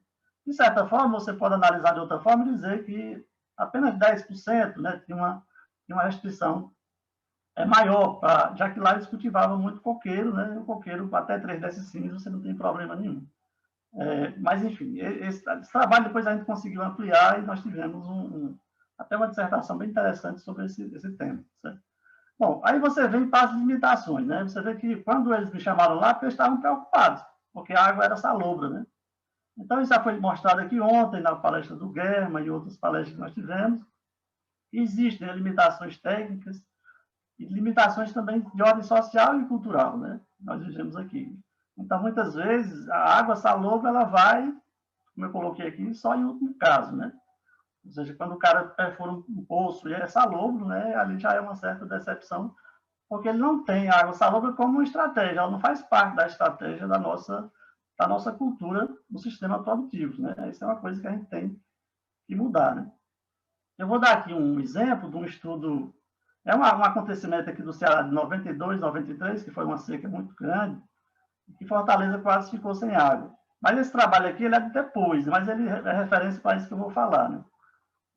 [SPEAKER 6] De certa forma, você pode analisar de outra forma e dizer que apenas 10%, né, tinha uma restrição maior, já que lá eles cultivavam muito coqueiro, né, o coqueiro até 3 decicílios você não tem problema nenhum. Mas, enfim, esse trabalho depois a gente conseguiu ampliar e nós tivemos até uma dissertação bem interessante sobre esse tema. Certo? Bom, aí você vem para as limitações, né? Você vê que quando eles me chamaram lá, porque eles estavam preocupados, porque a água era salobra, né? Então, isso já foi mostrado aqui ontem, na palestra do Guerma e outras palestras que nós tivemos. Existem limitações técnicas e limitações também de ordem social e cultural, né? Nós vivemos aqui. Então, muitas vezes, a água salobra, ela vai, como eu coloquei aqui, só em último caso, né? Ou seja, quando o cara perfura um poço e é salobro, né? Ali já é uma certa decepção, porque ele não tem a água salobra como uma estratégia, ela não faz parte da estratégia da nossa cultura no sistema produtivo, né? Isso é uma coisa que a gente tem que mudar, né? Eu vou dar aqui um exemplo de um estudo, um acontecimento aqui do Ceará de 92, 93, que foi uma seca muito grande, que Fortaleza quase ficou sem água. Mas esse trabalho aqui ele é de depois, mas ele é referência para isso que eu vou falar, né?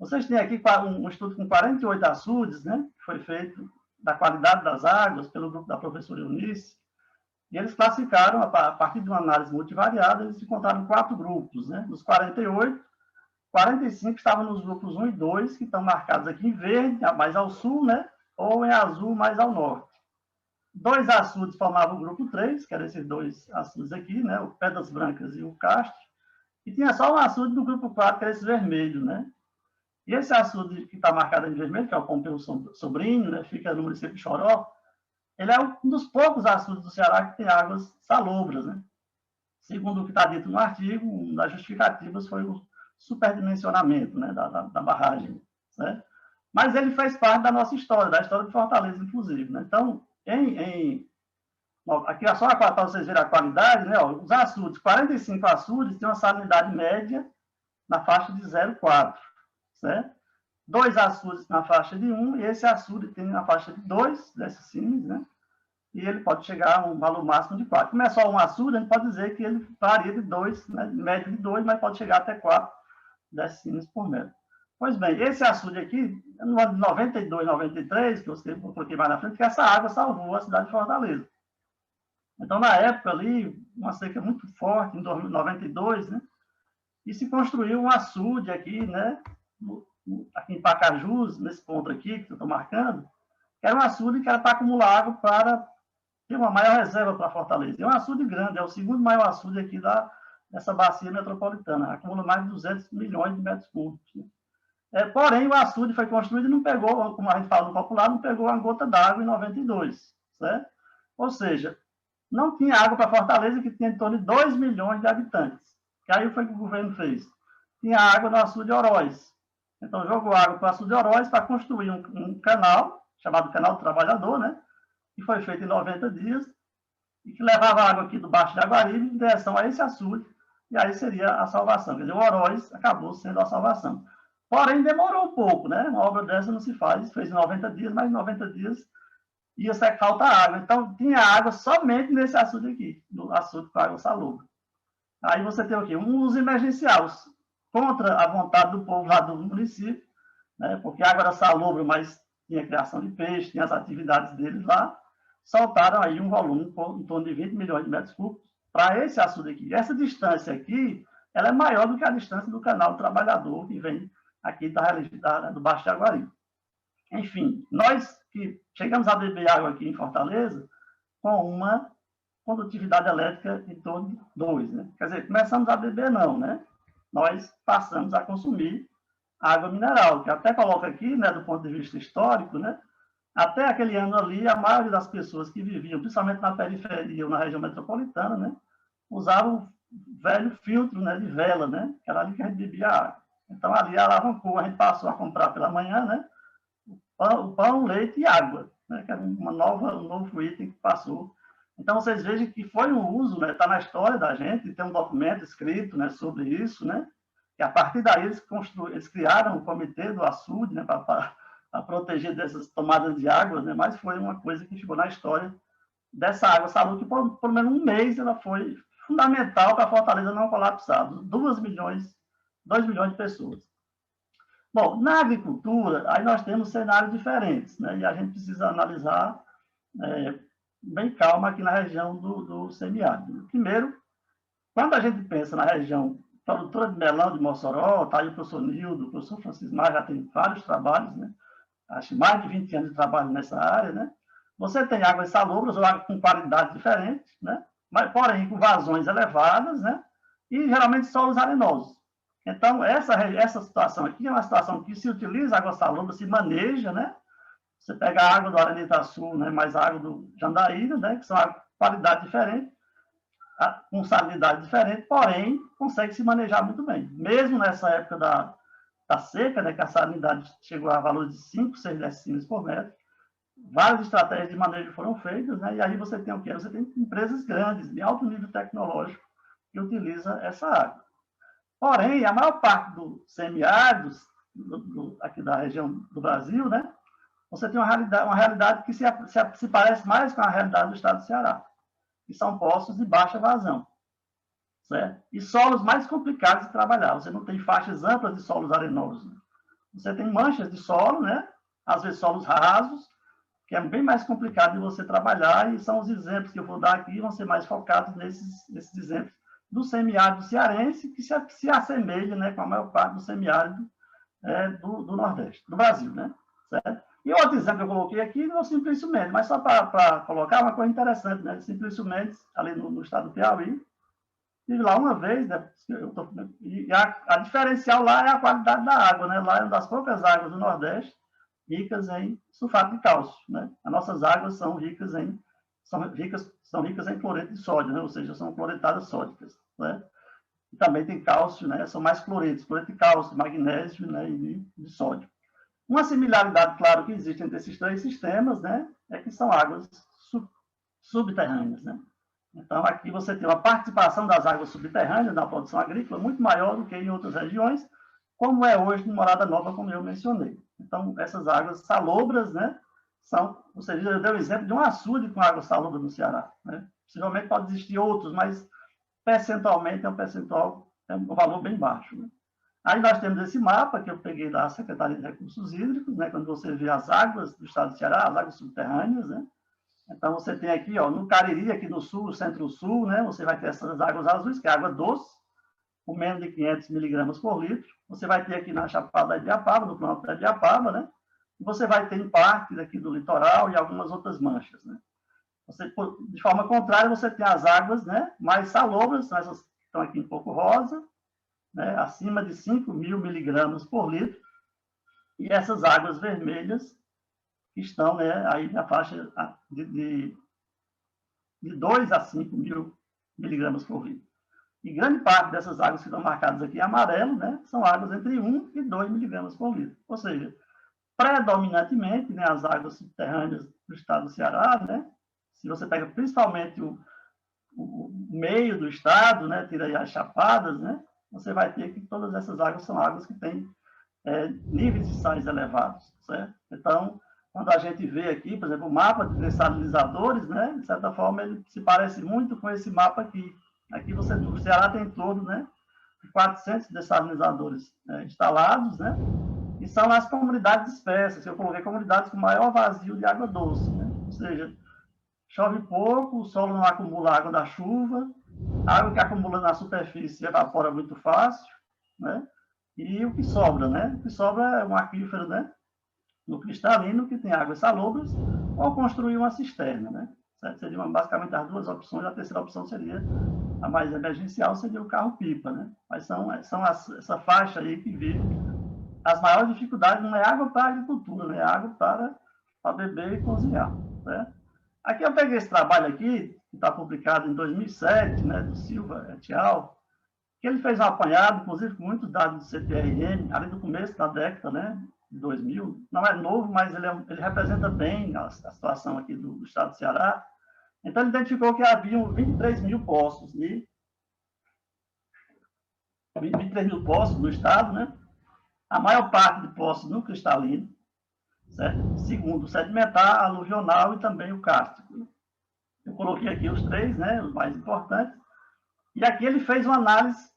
[SPEAKER 6] Vocês têm aqui um estudo com 48 açudes, né? Que foi feito da qualidade das águas pelo grupo da professora Eunice, e eles classificaram, a partir de uma análise multivariada, eles encontraram 4 grupos, né? Dos 48, 45 estavam nos grupos 1 e 2, que estão marcados aqui em verde, mais ao sul, né? Ou em azul, mais ao norte. 2 açudes formavam o grupo 3, que eram esses 2 açudes aqui, né? O Pedras Brancas e o Castro. E tinha só um açude do grupo 4, que era esse vermelho, né? E esse açude que está marcado em vermelho, que é o Pompeu Sobrinho, né? Fica no município de Choró, ele é um dos poucos açudes do Ceará que tem águas salobras, né? Segundo o que está dito no artigo, uma das justificativas foi o superdimensionamento, né? da barragem, certo? Mas ele faz parte da nossa história, da história de Fortaleza, inclusive, né? Então, aqui é só para vocês verem a qualidade, né? Os açudes, 45 açudes têm uma salinidade média na faixa de 0,4, certo? 2 açudes na faixa de 1, e esse açude tem na faixa de 2 decicílios, né? E ele pode chegar a um valor máximo de 4. Como é só um açude, a gente pode dizer que ele varia de 2, né? Média de 2, mas pode chegar até 4 decicílios por metro. Pois bem, esse açude aqui, no ano de 92, 93, que eu coloquei mais na frente, que essa água salvou a cidade de Fortaleza. Então, na época ali, uma seca muito forte, em 92, né? E se construiu um açude aqui, né? Aqui em Pacajus, nesse ponto aqui, que eu estou marcando, que era um açude que era para acumular água para ter uma maior reserva para Fortaleza. É um açude grande, é o segundo maior açude aqui dessa bacia metropolitana. Acumula mais de 200 milhões de metros cúbicos. Né? Porém, o açude foi construído e não pegou, como a gente fala no popular, não pegou uma gota d'água em 92, certo? Ou seja, não tinha água para Fortaleza, que tinha em torno de 2 milhões de habitantes. Que aí foi o que o governo fez. Tinha água no açude de Oroz. Então, jogou água para o açude de Oroz para construir um canal, chamado Canal do Trabalhador, né? Que foi feito em 90 dias, e que levava água aqui do Baixo de Jaguaribe em direção a esse açude, e aí seria a salvação. Quer dizer, o Oroz acabou sendo a salvação. Porém, demorou um pouco, né? Uma obra dessa não se faz, fez em 90 dias, mas em 90 dias ia faltar água. Então, tinha água somente nesse açude aqui, no açude com água salobra. Aí você tem o quê? Um uso emergencial, contra a vontade do povo lá do município, né? Porque a água era salobra, mas tinha criação de peixe, tinha as atividades deles lá, soltaram aí um volume em torno de 20 milhões de metros cúbicos para esse açude aqui. Essa distância aqui, ela é maior do que a distância do Canal do Trabalhador, que vem aqui do Baixo de Jaguaribe. Enfim, nós que chegamos a beber água aqui em Fortaleza com uma condutividade elétrica em torno de 2, né? Quer dizer, começamos a beber não, né? Nós passamos a consumir água mineral, que até coloca aqui, né, do ponto de vista histórico, né? Até aquele ano ali, a maioria das pessoas que viviam, principalmente na periferia ou na região metropolitana, né, usavam velho filtro, né, de vela, né? Que era ali que a gente bebia água. Então, ali alavancou, a gente passou a comprar pela manhã, né? O pão, leite e água, né? Que era um novo item que passou. Então, vocês vejam que foi um uso, né? Está na história da gente, tem um documento escrito, né, sobre isso, né? E a partir daí eles criaram o comitê do açude, né, para proteger dessas tomadas de água, né? Mas foi uma coisa que ficou na história dessa água salubre, que por pelo menos um mês ela foi fundamental para a Fortaleza não colapsar. 2 milhões de pessoas. Bom, na agricultura, aí nós temos cenários diferentes, né? E a gente precisa analisar bem calma aqui na região do semiárido. Primeiro, quando a gente pensa na região produtora de melão de Mossoró, está aí o professor Nildo, o professor Francisco Mar, já tem vários trabalhos, né? Acho mais de 20 anos de trabalho nessa área, né? Você tem águas salobras ou água com qualidade diferente, né? Mas, porém, com vazões elevadas, né? E geralmente solos arenosos. Então, essa situação aqui é uma situação que se utiliza a água salobra, se maneja, né? Você pega a água do Aranitaçu, né? Mais a água do Jandaíra, né? Que são água de qualidade diferente, com salinidade diferente, porém, consegue se manejar muito bem. Mesmo nessa época da seca, né? Que a salinidade chegou a valores de 5, 6 decímetros por metro, várias estratégias de manejo foram feitas, né? E aí você tem o quê? Você tem empresas grandes, de alto nível tecnológico, que utilizam essa água. Porém, a maior parte dos semiáridos, aqui da região do Brasil, né? Você tem uma realidade que se parece mais com a realidade do estado do Ceará, que são poços de baixa vazão, certo? E solos mais complicados de trabalhar. Você não tem faixas amplas de solos arenosos. Né? Você tem manchas de solo, né? Às vezes solos rasos, que é bem mais complicado de você trabalhar, e são os exemplos que eu vou dar aqui, vão ser mais focados nesses exemplos do semiárido cearense, que se assemelha, né, com a maior parte do semiárido do Nordeste, do Brasil, né? Certo? E outro exemplo que eu coloquei aqui é o Simplício Mendes, mas só para colocar uma coisa interessante, né? Simplício Mendes, ali no estado do Piauí, estive lá uma vez, né? E a diferencial lá é a qualidade da água, né? Lá é uma das poucas águas do Nordeste ricas em sulfato de cálcio, né? As nossas águas são ricas em cloreto de sódio, né? Ou seja, são cloretadas sódicas, né? E também tem cálcio, né? São mais cloretos, cloreto de cálcio, magnésio, né? E de sódio. Uma similaridade, claro, que existe entre esses três sistemas, né? É que são águas subterrâneas, né? Então, aqui você tem uma participação das águas subterrâneas na produção agrícola muito maior do que em outras regiões, como é hoje em Morada Nova, como eu mencionei. Então, essas águas salobras, né? Ou seja, eu dei o exemplo de um açude com água salobra no Ceará, né? Possivelmente pode existir outros, mas percentualmente é um valor bem baixo, né? Aí nós temos esse mapa que eu peguei da Secretaria de Recursos Hídricos, né? Quando você vê as águas do estado do Ceará, as águas subterrâneas, né? Então, você tem aqui, ó, no Cariri, aqui no sul, centro-sul, né? Você vai ter essas águas azuis, que é água doce, com menos de 500 miligramas por litro. Você vai ter aqui na Chapada da Ibiapaba, no Planalto da Ibiapaba, né? E você vai ter em partes aqui do litoral e algumas outras manchas, né? De forma contrária, você tem as águas, né, mais salobras, essas que estão aqui um pouco rosa, né, acima de 5.000 miligramas por litro, e essas águas vermelhas que estão, né, aí na faixa de de 2 a 5 mil miligramas por litro. E grande parte dessas águas que estão marcadas aqui em amarelo, né, são águas entre 1 e 2 miligramas por litro. Ou seja, predominantemente, né, as águas subterrâneas do estado do Ceará, né, se você pega principalmente o meio do estado, né, tira aí as chapadas, né, você vai ter que todas essas águas são águas que têm níveis de sais elevados, certo? Então, quando a gente vê aqui, por exemplo, o mapa de dessalinizadores, né, de certa forma, ele se parece muito com esse mapa aqui. Aqui o Ceará tem em torno, né, de 400 dessalinizadores instalados, né, e são nas comunidades dispersas. Eu coloquei comunidades com maior vazio de água doce, né, ou seja, chove pouco, o solo não acumula água da chuva, a água que acumula na superfície evapora muito fácil, né, e o que sobra, né, o que sobra é um aquífero, né, no cristalino, que tem águas salobras, ou construir uma cisterna, né, certo? Seriam basicamente as duas opções. A terceira opção seria a mais emergencial, seria o carro-pipa, né? Mas são essa faixa aí que vive as maiores dificuldades. Não é água para a agricultura, né? É água para beber e cozinhar, né? Aqui eu peguei esse trabalho aqui, que está publicado em 2007, né, do Silva et al., que ele fez um apanhado, inclusive com muitos dados do CPRM, ali do começo da década, né, de 2000. Não é novo, mas ele representa bem a situação aqui do estado do Ceará. Então, ele identificou que haviam 23 mil poços, 23 mil poços no estado, né? A maior parte de poços no cristalino, certo? Segundo, o sedimentar, aluvional e também o kárstico. Eu coloquei aqui os três, né, os mais importantes. E aqui ele fez uma análise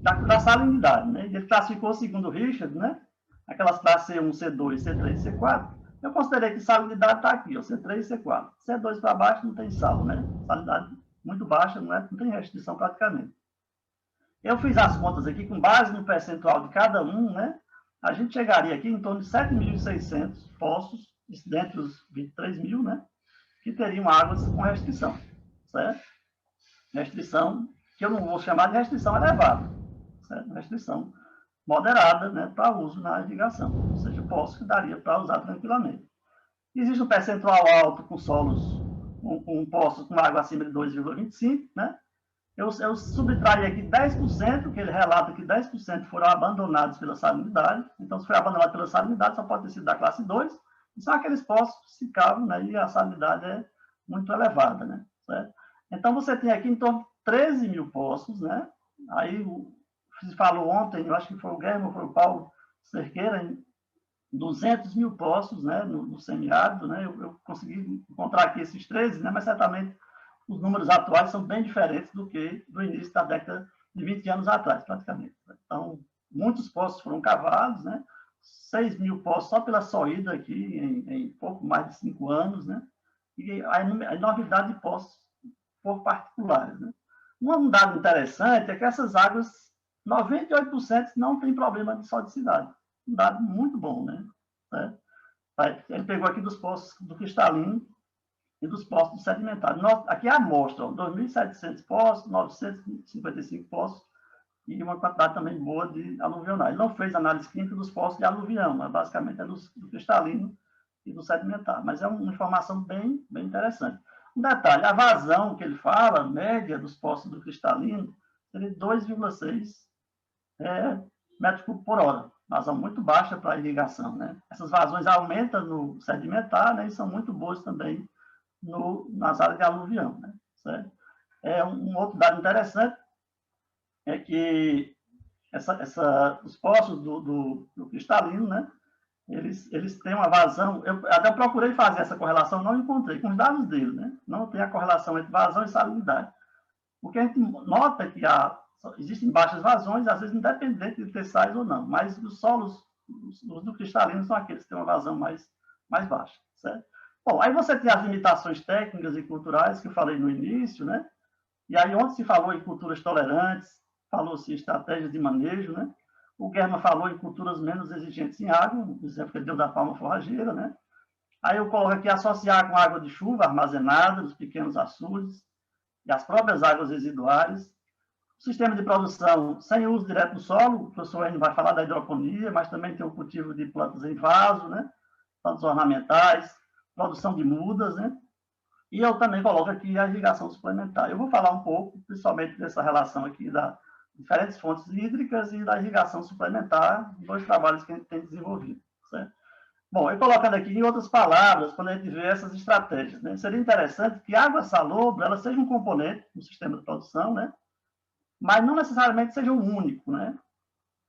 [SPEAKER 6] da salinidade, né? Ele classificou, segundo o Richard, né, aquelas classes C1, C2, C3, C4. Eu considerei que salinidade está aqui, ó, C3 e C4. C2 para baixo não tem sal, né? Salinidade muito baixa, não tem restrição praticamente. Eu fiz as contas aqui, com base no percentual de cada um, né? A gente chegaria aqui em torno de 7.600 poços, dentre os 23 mil, né? Que teriam águas com restrição, certo? Restrição, que eu não vou chamar de restrição elevada, certo? Restrição moderada, né, para uso na irrigação, ou seja, poço que daria para usar tranquilamente. Existe um percentual alto com solos, com poços com água acima de 2,25, né? Eu subtraí aqui 10%, que ele relata que 10% foram abandonados pela salinidade. Então, se foi abandonado pela salinidade, só pode ter sido da classe 2, e são aqueles poços que se cavam, né, e a salinidade é muito elevada, né, certo? Então, você tem aqui em torno de 13 mil poços, né? Aí, se falou ontem, eu acho que foi o Guilherme, foi o Paulo Cerqueira, em 200 mil poços, né, no semiárido, né? Eu consegui encontrar aqui esses 13, né, mas certamente os números atuais são bem diferentes do que do início da década de 20 anos atrás, praticamente. Então, muitos poços foram cavados, né? 6 mil poços só pela Soída aqui, em pouco mais de 5 anos, né? E a enormidade de poços por particulares, né? Um dado interessante é que essas águas, 98% não tem problema de sodicidade. Um dado muito bom, né? Certo? Ele pegou aqui dos poços do cristalino e dos poços do sedimentar. Aqui é a amostra, 2.700 poços, 955 poços e uma quantidade também boa de aluvionais. Ele não fez análise clínica dos poços de aluvião, mas basicamente é do cristalino e do sedimentar. Mas é uma informação bem interessante. Um detalhe, a vazão que ele fala, a média dos poços do cristalino, seria 2,6 metros cúbicos por hora. Vazão muito baixa para a irrigação, né? Essas vazões aumentam no sedimentar, né, e são muito boas também nas áreas de aluvião, né? Certo? Um outro dado interessante é que os poços do cristalino, né, eles têm uma vazão. Eu até procurei fazer essa correlação, não encontrei com os dados dele, né? Não tem a correlação entre vazão e salinidade. Porque a gente nota que existem baixas vazões, às vezes independente de ter sais ou não, mas os solos do cristalino são aqueles que têm uma vazão mais baixa, certo? Bom, aí você tem as limitações técnicas e culturais que eu falei no início, né? E aí, onde se falou em culturas tolerantes, falou-se em estratégias de manejo, né? O Guerma falou em culturas menos exigentes em água, o exemplo que ele deu da palma forrageira, né? Aí eu coloco aqui associar com água de chuva armazenada nos pequenos açudes e as próprias águas residuárias. Sistema de produção sem uso direto do solo, o professor Enio vai falar da hidroponia, mas também tem o cultivo de plantas em vaso, né? Plantas ornamentais, produção de mudas, né? E eu também coloco aqui a irrigação suplementar. Eu vou falar um pouco, principalmente dessa relação aqui das diferentes fontes hídricas e da irrigação suplementar, dois trabalhos que a gente tem desenvolvido, certo? Bom, eu colocando aqui em outras palavras, quando a gente vê essas estratégias, né, seria interessante que a água salobra ela seja um componente no sistema de produção, né, mas não necessariamente seja o único, né?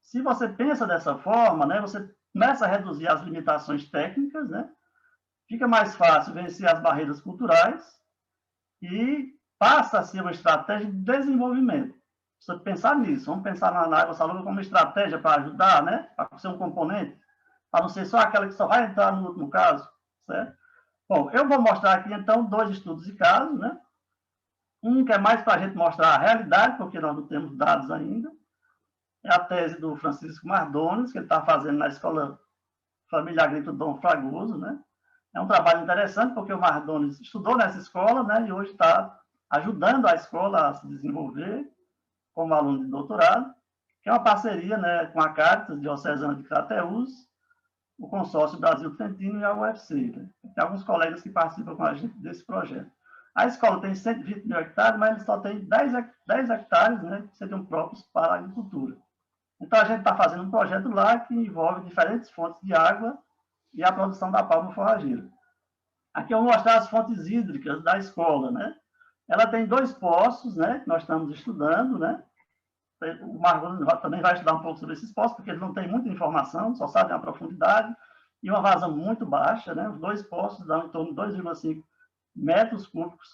[SPEAKER 6] Se você pensa dessa forma, né, você começa a reduzir as limitações técnicas, né, fica mais fácil vencer as barreiras culturais e passa a ser uma estratégia de desenvolvimento. Você pensar nisso, vamos pensar na água salobra como uma estratégia para ajudar, né, para ser um componente, para não ser só aquela que só vai entrar no último caso, certo? Bom, eu vou mostrar aqui, então, 2 estudos de caso, né? Um que é mais para a gente mostrar a realidade, porque nós não temos dados ainda. É a tese do Francisco Mardones, que ele está fazendo na Escola Família Agrícola Dom Fragoso, né? É um trabalho interessante, porque o Mardones estudou nessa escola, né? E hoje está ajudando a escola a se desenvolver como aluno de doutorado, que é uma parceria, né, com a Caritas Diocesana de Crateús, o Consórcio Brasil Trentino e a UFC. Né? Tem alguns colegas que participam com a gente desse projeto. A escola tem 120 mil hectares, mas eles só têm 10 hectares, né, que seriam próprios para a agricultura. Então, a gente está fazendo um projeto lá que envolve diferentes fontes de água e a produção da palma forrageira. Aqui eu vou mostrar as fontes hídricas da escola. Né? Ela tem 2 poços, né, que nós estamos estudando, né? O Margones também vai estudar um pouco sobre esses poços, porque ele não tem muita informação, só sabe a profundidade, e uma vazão muito baixa, né? Os 2 poços dão em torno de 2,5 metros cúbicos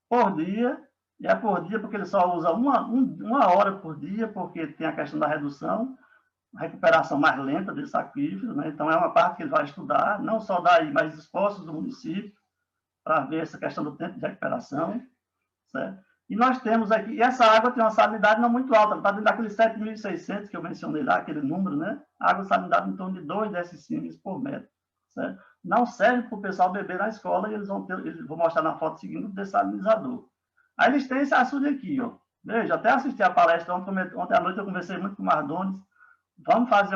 [SPEAKER 6] por dia, e é por dia porque ele só usa uma hora por dia, porque tem a questão da redução, a recuperação mais lenta desse aquífero, né? Então é uma parte que ele vai estudar, não só daí, mas dos poços do município, para ver essa questão do tempo de recuperação, certo? E nós temos aqui, e essa água tem uma salinidade não muito alta, está dentro daqueles 7.600 que eu mencionei lá, aquele número, né? A água salinidade em torno de 2 decímetros por metro, certo? Não serve para o pessoal beber na escola, e eles vão mostrar na foto seguinte o dessalinizador. Aí eles têm esse açude aqui, ó. Veja, até assisti a palestra ontem à noite, eu conversei muito com o Mardones, vamos fazer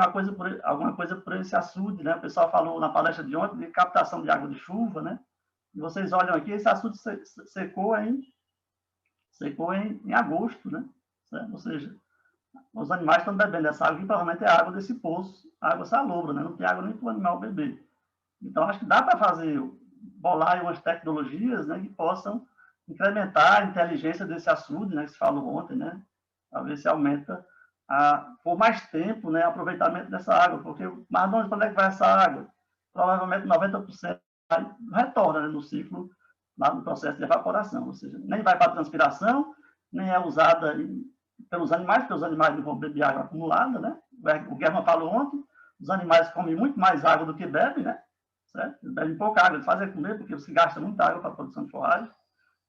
[SPEAKER 6] alguma coisa por esse açude, né? O pessoal falou na palestra de ontem de captação de água de chuva, né? E vocês olham aqui, esse açude secou em agosto, né? Certo? Ou seja, os animais estão bebendo essa água, que provavelmente é a água desse poço, água salobra, né? Não tem água nem para o animal beber. Então, acho que dá para bolar umas tecnologias, né, que possam incrementar a inteligência desse açude, né, que se falou ontem, né? Para ver se aumenta por mais tempo, né, o aproveitamento dessa água, porque mas onde é que vai essa água? Provavelmente 90% retorna, né, no ciclo, lá no processo de evaporação, ou seja, nem vai para a transpiração, nem é usada pelos animais, porque os animais não vão beber água acumulada, né? O Guerra falou ontem, os animais comem muito mais água do que bebem, né? Certo? Eles bebem pouca água, eles fazem comer, porque você gasta muita água para a produção de forragem.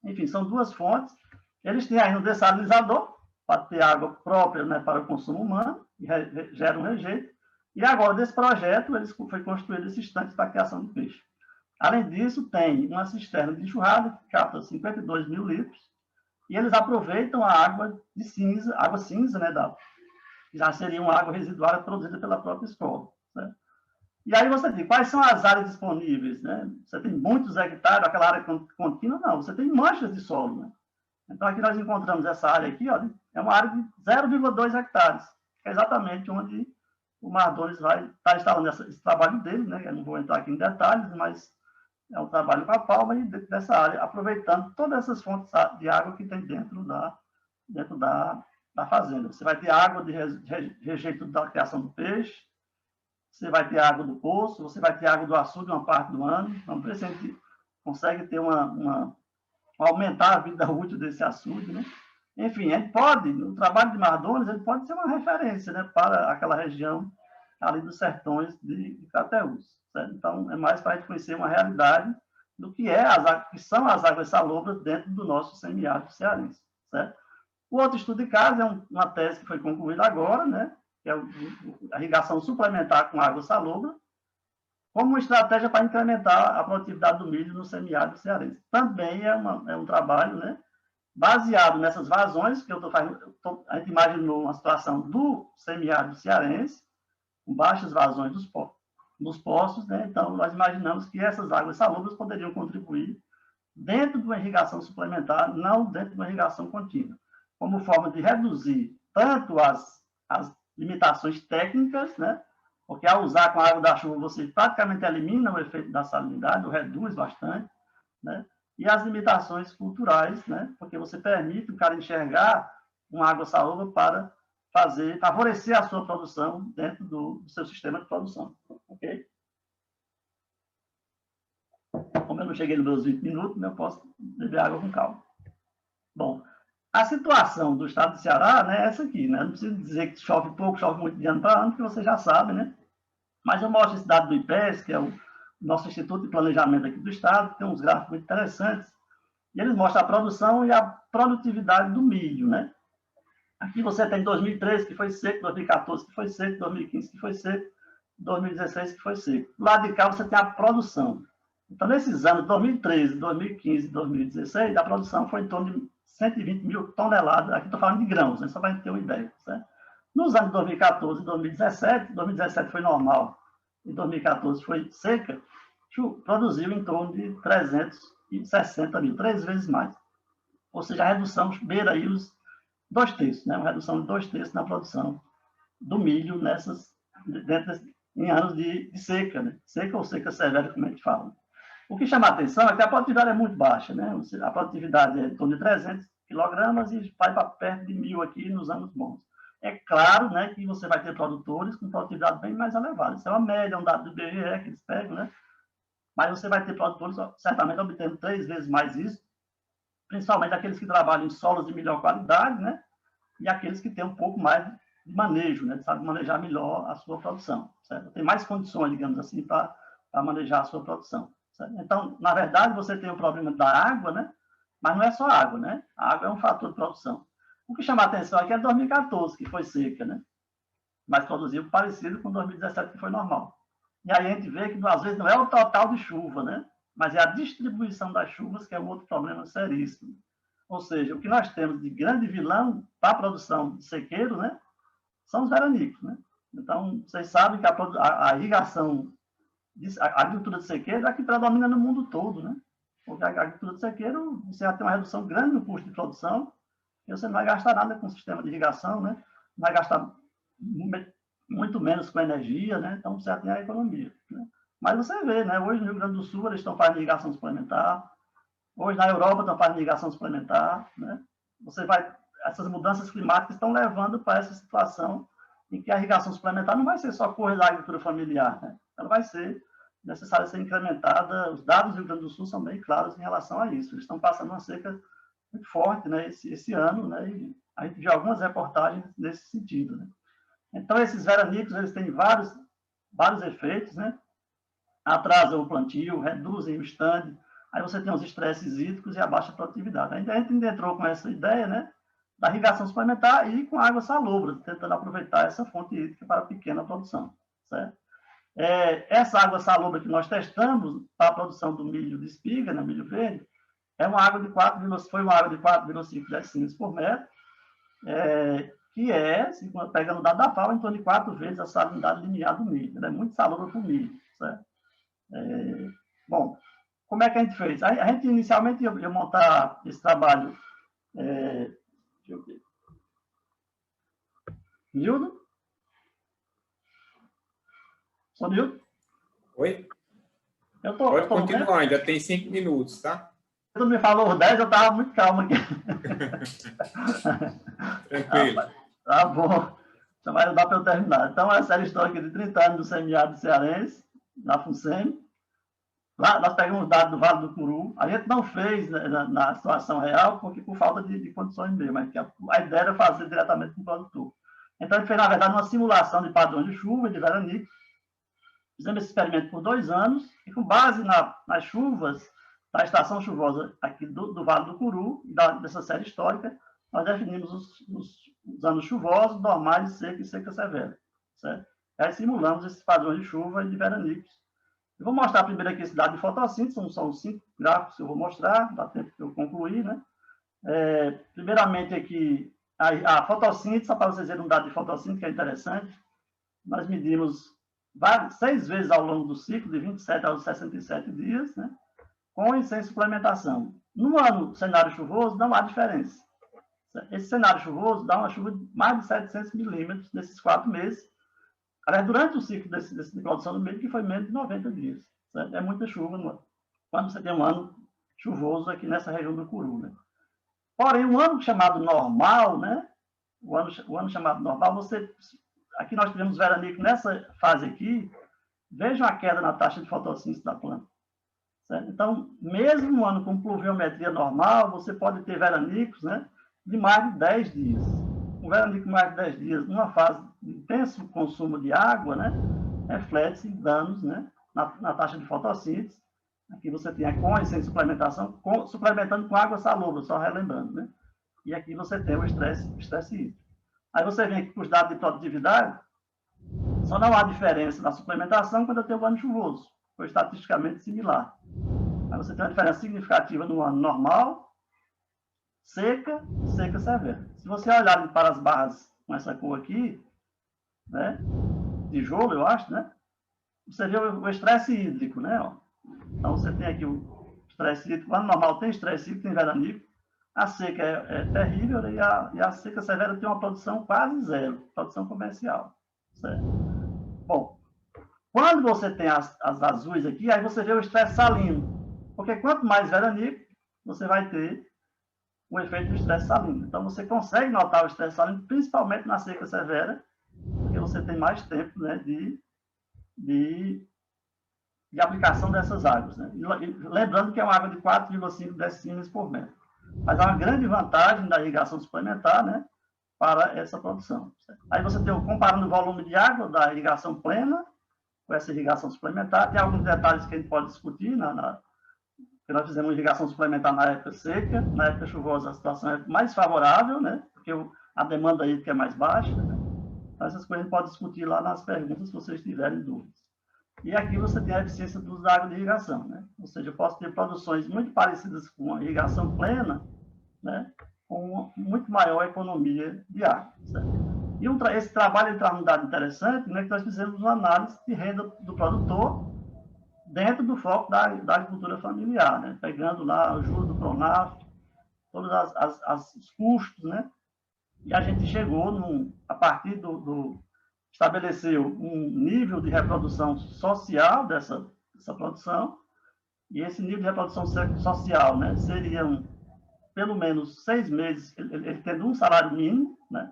[SPEAKER 6] Enfim, são 2 fontes. Eles têm aí um dessalinizador, para ter água própria, né, para o consumo humano, e gera um rejeito. E agora, desse projeto, foi construído esse estanque para a criação de peixe. Além disso, tem uma cisterna de enxurrada, que capta 52 mil litros, e eles aproveitam a água cinza, né, que já seria uma água residual produzida pela própria escola. Né? E aí você diz, quais são as áreas disponíveis? Né? Você tem muitos hectares, aquela área contínua? Não, você tem manchas de solo. Né? Então, aqui nós encontramos essa área aqui, ó, é uma área de 0,2 hectares, que é exatamente onde o Mardones vai estar instalando esse trabalho dele, né? Eu não vou entrar aqui em detalhes, mas é um trabalho com a palma e dessa área, aproveitando todas essas fontes de água que tem dentro da fazenda. Você vai ter água de rejeito da criação do peixe, você vai ter água do poço, você vai ter água do açude uma parte do ano. Vamos ver se a gente consegue ter aumentar a vida útil desse açude, né? Enfim, a gente pode, no trabalho de Mardones, ele pode ser uma referência, né, para aquela região ali dos sertões de Crateús. Certo? Então, é mais para a gente conhecer uma realidade do que são as águas salobras dentro do nosso semiárido cearense. Certo? O outro estudo de caso é uma tese que foi concluída agora, né, que é a irrigação suplementar com água salobra, como uma estratégia para incrementar a produtividade do milho no semiárido cearense. Também é um trabalho, né, baseado nessas vazões que eu estou fazendo. A gente imaginou uma situação do semiárido cearense, com baixas vazões dos poços, né? Então, nós imaginamos que essas águas salobras poderiam contribuir dentro de uma irrigação suplementar, não dentro de uma irrigação contínua, como forma de reduzir tanto as limitações técnicas, né? Porque ao usar com a água da chuva, você praticamente elimina o efeito da salinidade, ou reduz bastante, né? E as limitações culturais, né? Porque você permite o cara enxergar uma água salobra para favorecer a sua produção dentro do seu sistema de produção, ok? Como eu não cheguei nos meus 20 minutos, eu posso beber água com calma. Bom, a situação do estado do Ceará, né, é essa aqui, né? Não preciso dizer que chove pouco, chove muito de ano para ano, que você já sabe, né? Mas eu mostro esse dado do IPES, que é o nosso Instituto de Planejamento aqui do Estado, que tem uns gráficos muito interessantes, e eles mostram a produção e a produtividade do milho, né? Aqui você tem 2013, que foi seco, 2014, que foi seco, 2015, que foi seco, 2016, que foi seco. Do lado de cá você tem a produção. Então, nesses anos, 2013, 2015 e 2016, a produção foi em torno de 120 mil toneladas. Aqui estou falando de grãos, né? Só para a gente ter uma ideia. Certo? Nos anos 2014 e 2017 foi normal, e 2014 foi seca, produziu em torno de 360 mil, 3 vezes mais. Ou seja, a redução beira aí os 2/3, né? Uma redução de 2/3 na produção do milho em anos de seca, né? Seca ou seca severa, como a gente fala. O que chama a atenção é que a produtividade é muito baixa, né? A produtividade é em torno de 300 quilogramas e vai para perto de 1.000 aqui nos anos bons. É claro, né, que você vai ter produtores com produtividade bem mais elevada. Isso é uma média, um dado do IBGE que eles pegam, né? Mas você vai ter produtores certamente obtendo 3 vezes mais isso, principalmente aqueles que trabalham em solos de melhor qualidade, né? E aqueles que têm um pouco mais de manejo, né? Sabe manejar melhor a sua produção, certo? Tem mais condições, digamos assim, para manejar a sua produção. Certo? Então, na verdade, você tem o problema da água, né? Mas não é só água, né? A água é um fator de produção. O que chama a atenção aqui é 2014, que foi seca, né? Mas produziu parecido com 2017, que foi normal. E aí a gente vê que, às vezes, não é o total de chuva, né? Mas é a distribuição das chuvas, que é um outro problema seríssimo. Ou seja, o que nós temos de grande vilão para a produção de sequeiro, né? São os veranicos, né? Então, vocês sabem que a irrigação, a agricultura de sequeiro é a que predomina no mundo todo, né? Porque a agricultura de sequeiro, você já tem uma redução grande no custo de produção, e você não vai gastar nada com o sistema de irrigação, né? Não vai gastar muito menos com energia, né? Então, você já tem a economia, né? Mas você vê, né? Hoje no Rio Grande do Sul, eles estão fazendo irrigação suplementar, hoje na Europa estão fazendo irrigação suplementar, né? Essas mudanças climáticas estão levando para essa situação em que a irrigação suplementar não vai ser só coisa da agricultura familiar, né? Ela vai ser necessária ser incrementada. Os dados do Rio Grande do Sul são bem claros em relação a isso. Eles estão passando uma seca muito forte, né, esse ano, né, e a gente viu algumas reportagens nesse sentido, né. Então, esses veranicos, eles têm vários efeitos, né, atrasam o plantio, reduzem o stand, aí você tem os estresses hídricos e a baixa produtividade. Ainda a gente entrou com essa ideia, né, da irrigação suplementar e com água salobra, tentando aproveitar essa fonte hídrica para a pequena produção, certo? Essa água salobra que nós testamos para a produção do milho de espiga, né, milho verde, foi uma água de 4,5 decímetros por metro, que pegando o dado da FAO, em torno de 4 vezes a salinidade limiar do milho. Ela é muito salobra para o milho, certo? Bom, como é que a gente fez? A gente inicialmente ia montar esse trabalho. Deixa eu ver. Nildo? Sou Nildo?
[SPEAKER 5] Oi? Pode continuar, ainda tem 5 minutos, tá?
[SPEAKER 6] Quando me falou os 10, eu estava muito calmo aqui.
[SPEAKER 5] Tranquilo.
[SPEAKER 6] Tá bom. Então vai dar para eu terminar. Então, a série histórica de 30 anos do semiárido cearense, na FUNSEMI. Lá nós pegamos dados do Vale do Curu. A gente não fez, né, na situação real, porque por falta de condições mesmo, mas que a ideia era fazer diretamente com o produtor. Então, a gente fez, na verdade, uma simulação de padrões de chuva e de veranico. Fizemos esse experimento por 2 anos, e com base nas chuvas da estação chuvosa aqui do Vale do Curu, dessa série histórica, nós definimos os anos chuvosos, normais, seca e seca severa. Certo? Aí simulamos esses padrões de chuva e de veranicos. Eu vou mostrar primeiro aqui esse dado de fotossíntese, são 5 gráficos que eu vou mostrar, dá tempo de eu concluir, né? Primeiramente aqui, a fotossíntese, só para vocês verem um dado de fotossíntese que é interessante, nós medimos 6 vezes ao longo do ciclo, de 27 aos 67 dias, né? com e sem suplementação. No ano cenário chuvoso, não há diferença. Esse cenário chuvoso dá uma chuva de mais de 700 milímetros nesses 4 meses. Aliás, durante o ciclo de produção do milho, que foi menos de 90 dias. Certo? É muita chuva quando você tem um ano chuvoso aqui nessa região do Curu. Né? Porém, o ano chamado normal, né? O ano chamado normal, aqui nós tivemos veranico nessa fase aqui, vejam a queda na taxa de fotossíntese da planta. Certo? Então, mesmo no ano com pluviometria normal, você pode ter veranicos, né, de mais de 10 dias. Um veranico de mais de 10 dias, numa fase de intenso consumo de água, né, reflete-se danos, né, na taxa de fotossíntese. Aqui você tem a com e sem suplementação, suplementando com água salobra, só relembrando. Né? E aqui você tem o estresse hídrico. Aí você vem aqui com os dados de produtividade, só não há diferença na suplementação quando eu tenho o ano chuvoso. Foi estatisticamente similar. Aí você tem uma diferença significativa no ano normal, seca e seca severa. Se você olhar para as barras com essa cor aqui, né, tijolo, eu acho, né, você vê o estresse hídrico, né? Ó. Então, você tem aqui o estresse hídrico. O ano normal tem estresse hídrico, tem veranico. A seca é terrível, né, e a seca severa tem uma produção quase zero, produção comercial. Certo? Bom, quando você tem as azuis aqui, aí você vê o estresse salino. Porque quanto mais veranico, você vai ter o efeito do estresse salino. Então, você consegue notar o estresse salino, principalmente na seca severa, porque você tem mais tempo, né, de aplicação dessas águas. Né? E lembrando que é uma água de 4,5 decímetros por metro. Mas há uma grande vantagem da irrigação suplementar, né, para essa produção. Certo? Aí você tem, comparando o volume de água da irrigação plena com essa irrigação suplementar, tem alguns detalhes que a gente pode discutir, porque nós fizemos irrigação suplementar na época seca, na época chuvosa a situação é mais favorável, né, porque a demanda hídrica é mais baixa. Né? Então, essas coisas a gente pode discutir lá nas perguntas, se vocês tiverem dúvidas. E aqui você tem a eficiência do uso da água de irrigação. Né? Ou seja, eu posso ter produções muito parecidas com a irrigação plena, né? Com uma muito maior economia de água. Certo? E esse trabalho traz um dado interessante, né? Que nós fizemos uma análise de renda do produtor dentro do foco da agricultura familiar, né? Pegando lá o juros do Pronaf, todos os custos, né? E a gente chegou, a partir estabeleceu um nível de reprodução social dessa produção, e esse nível de reprodução social, né, seriam pelo menos 6 meses, ele tendo um salário mínimo, né,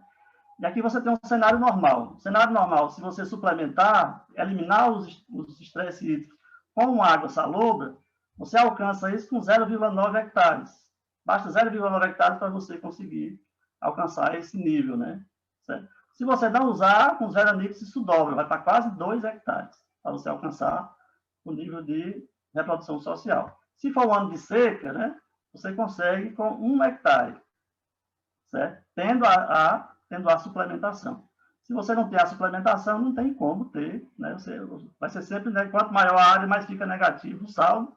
[SPEAKER 6] e aqui você tem um cenário normal. Cenário normal, se você suplementar, eliminar os estresses hídricos com água salobra, você alcança isso com 0,9 hectares. Basta 0,9 hectares para você conseguir alcançar esse nível, né, certo? Se você não usar, com os veranicos isso dobra, vai para quase 2 hectares, para você alcançar o nível de reprodução social. Se for um ano de seca, né, você consegue com 1 hectare, certo? Tendo a suplementação. Se você não tem a suplementação, não tem como ter, né? Vai ser sempre, né, quanto maior a área, mais fica negativo o saldo,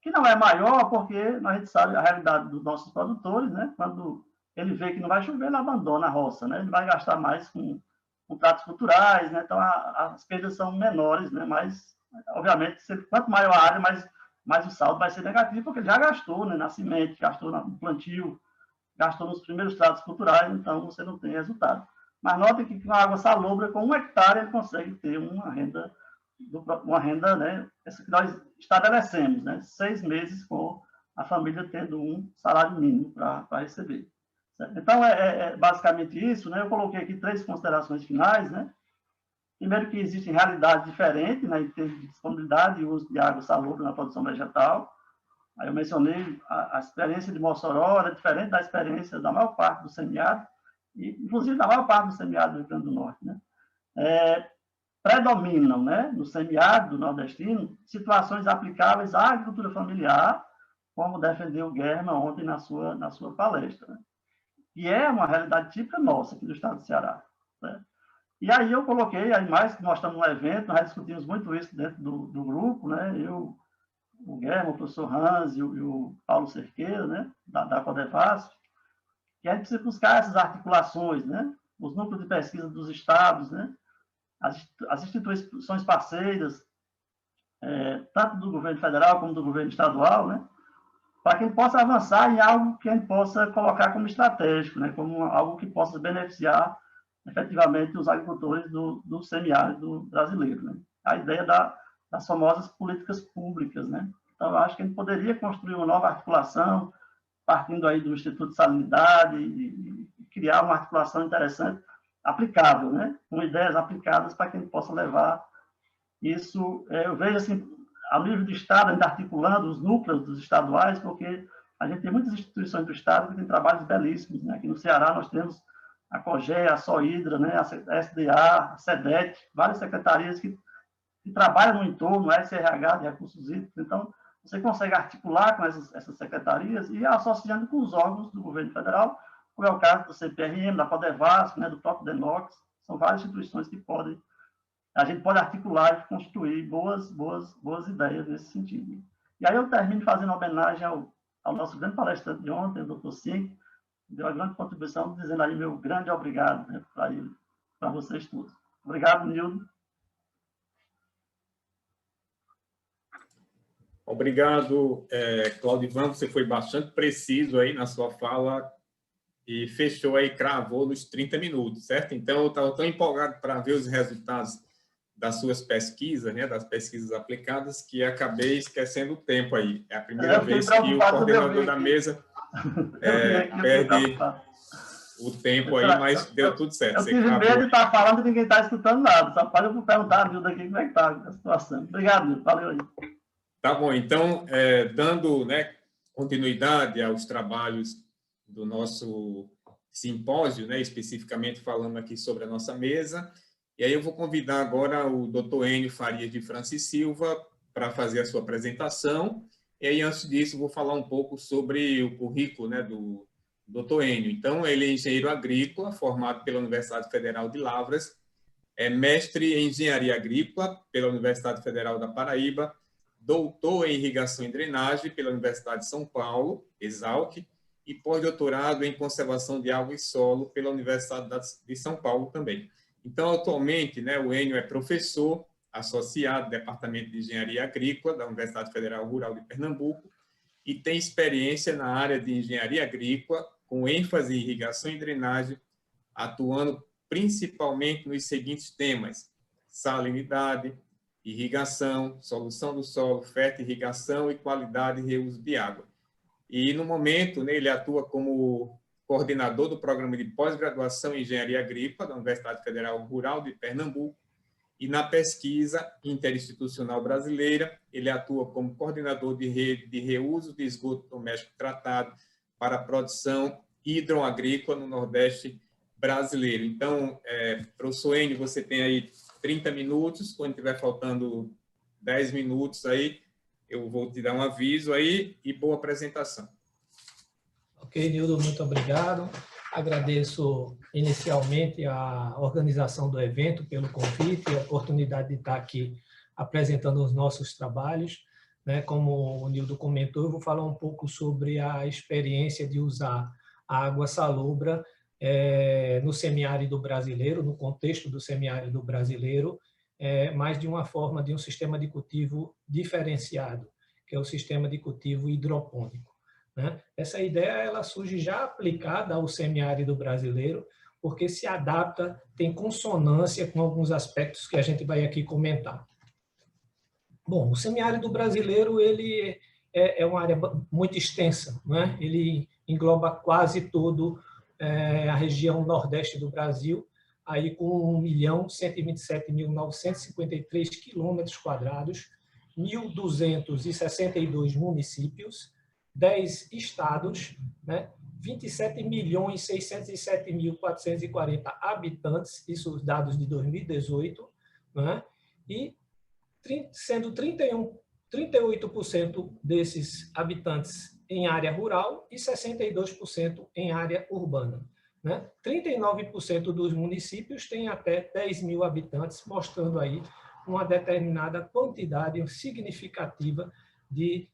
[SPEAKER 6] que não é maior, porque a gente sabe a realidade dos nossos produtores, né? Quando ele vê que não vai chover, ele abandona a roça, né? Ele vai gastar mais com contratos culturais, né? Então as perdas são menores, né? Mas, obviamente, quanto maior a área, mais o saldo vai ser negativo, porque ele já gastou, né, na semente, gastou no plantio, gastou nos primeiros tratos culturais, então você não tem resultado. Mas notem que com a água salobra, com 1 hectare, ele consegue ter uma renda, né? Essa que nós estabelecemos, né? 6 meses com a família tendo um salário mínimo para receber. Certo? Então, é basicamente isso, né? Eu coloquei aqui 3 considerações finais, né? Primeiro que existem realidades diferentes, né, em termos de disponibilidade e uso de água salobra na produção vegetal. Aí eu mencionei a experiência de Mossoró era diferente da experiência da maior parte do semiárido, e inclusive da maior parte do semiárido do Rio Grande do Norte. Né? Predominam, né, no semiárido nordestino situações aplicáveis à agricultura familiar, como defendeu o Guerra ontem na sua palestra. Né? E é uma realidade típica nossa aqui do estado do Ceará. Né? E aí eu coloquei, aí mais que nós estamos no evento, nós discutimos muito isso dentro do grupo, né? Eu, o Guerra, o professor Hans e o Paulo Cerqueira, né? da Codevasf, que a gente precisa buscar essas articulações, né? Os núcleos de pesquisa dos estados, né? As instituições parceiras, tanto do governo federal como do governo estadual, né? para que a gente possa avançar em algo que a gente possa colocar como estratégico, né? Como algo que possa beneficiar efetivamente os agricultores do semiárido brasileiro, né? A ideia das famosas políticas públicas, né? Então, eu acho que a gente poderia construir uma nova articulação, partindo aí do Instituto de Salinidade, e criar uma articulação interessante, aplicável, né? Com ideias aplicadas para que a gente possa levar isso. Eu vejo assim, ao nível do Estado, ainda articulando os núcleos dos estaduais, porque a gente tem muitas instituições do Estado que têm trabalhos belíssimos, né? Aqui no Ceará nós temos a COGÉ, a SOIDRA, né? A SDA, a SEDET, várias secretarias que trabalham no entorno, a SRH de recursos hídricos. Então, você consegue articular com essas secretarias e associando com os órgãos do governo federal, como é o caso do CPRM, da Codevasf, né? Do próprio DENOX. São várias instituições que a gente pode articular e construir boas ideias nesse sentido. E aí eu termino fazendo homenagem ao nosso grande palestrante de ontem, o doutor Cinco, que deu uma grande contribuição, dizendo aí meu grande obrigado, né, para vocês todos. Obrigado, Nildo.
[SPEAKER 5] Obrigado, Claudivan, você foi bastante preciso aí na sua fala e fechou aí, cravou nos 30 minutos, certo? Então, eu estava tão empolgado para ver os resultados das suas pesquisas, né, das pesquisas aplicadas, que acabei esquecendo o tempo aí. É a primeira vez que o coordenador da mesa perde o tempo aí, mas deu tudo certo.
[SPEAKER 6] Eu tive medo de estar falando e ninguém está escutando nada. Só pode eu perguntar a Nildo aqui como é que está a situação. Obrigado, Nildo. Valeu aí.
[SPEAKER 5] Tá bom, então, dando, né, continuidade aos trabalhos do nosso simpósio, né, especificamente falando aqui sobre a nossa mesa, e aí eu vou convidar agora o Dr. Enio Farias de Francis Silva para fazer a sua apresentação, e aí, antes disso, vou falar um pouco sobre o currículo, né, do Dr. Enio. Então, ele é engenheiro agrícola, formado pela Universidade Federal de Lavras, é mestre em engenharia agrícola pela Universidade Federal da Paraíba, doutor em irrigação e drenagem pela Universidade de São Paulo, Exalc, e pós-doutorado em conservação de água e solo pela Universidade de São Paulo também. Então, atualmente, né, o Enio é professor associado do Departamento de Engenharia Agrícola da Universidade Federal Rural de Pernambuco e tem experiência na área de engenharia agrícola, com ênfase em irrigação e drenagem, atuando principalmente nos seguintes temas: salinidade, irrigação, solução do solo, fertirrigação e qualidade e reuso de água. E, no momento, né, ele atua como coordenador do Programa de Pós-Graduação em Engenharia Agrícola da Universidade Federal Rural de Pernambuco, e na pesquisa interinstitucional brasileira, ele atua como coordenador de rede de reuso de esgoto doméstico tratado para a produção hidroagrícola no Nordeste brasileiro. Então, professor Enio, você tem aí 30 minutos, quando tiver faltando 10 minutos aí, eu vou te dar um aviso aí e boa apresentação.
[SPEAKER 7] Ok, Nildo, muito obrigado. Agradeço inicialmente a organização do evento pelo convite e a oportunidade de estar aqui apresentando os nossos trabalhos. Né? Como o Nildo comentou, eu vou falar um pouco sobre a experiência de usar a água salobra no semiárido brasileiro, no contexto do semiárido brasileiro, mas de uma forma de um sistema de cultivo diferenciado, que é o sistema de cultivo hidropônico. Né? Essa ideia ela surge já aplicada ao semiárido brasileiro, porque se adapta, tem consonância com alguns aspectos que a gente vai aqui comentar. Bom, o semiárido brasileiro ele é uma área muito extensa, né? Ele engloba quase todo a região nordeste do Brasil, aí com 1.127.953 quilômetros quadrados, 1.262 municípios, 10 estados, né? 27.607.440 habitantes, isso os dados de 2018, né? E sendo 38% desses habitantes em área rural e 62% em área urbana. Né? 39% dos municípios têm até 10 mil habitantes, mostrando aí uma determinada quantidade significativa de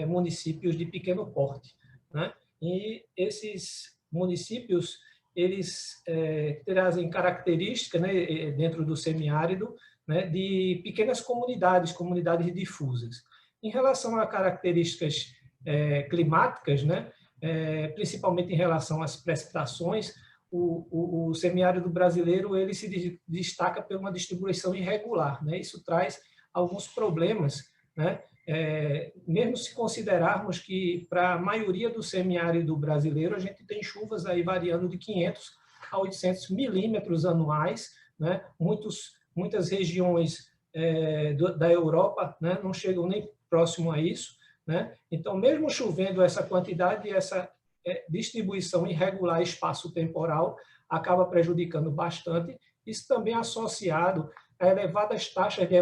[SPEAKER 7] municípios de pequeno porte. Né? E esses municípios, eles trazem características, né, dentro do semiárido, né, de pequenas comunidades difusas. Em relação a características climáticas, né? Principalmente em relação às precipitações, o semiárido brasileiro ele se destaca por uma distribuição irregular, né? Isso traz alguns problemas, né? Mesmo se considerarmos que para a maioria do semiárido brasileiro a gente tem chuvas aí variando de 500 a 800 milímetros anuais, né? Muitas regiões da Europa, né, não chegam nem próximo a isso, né? Então, mesmo chovendo essa quantidade, essa distribuição irregular espaço-temporal acaba prejudicando bastante, isso também associado a elevadas taxas de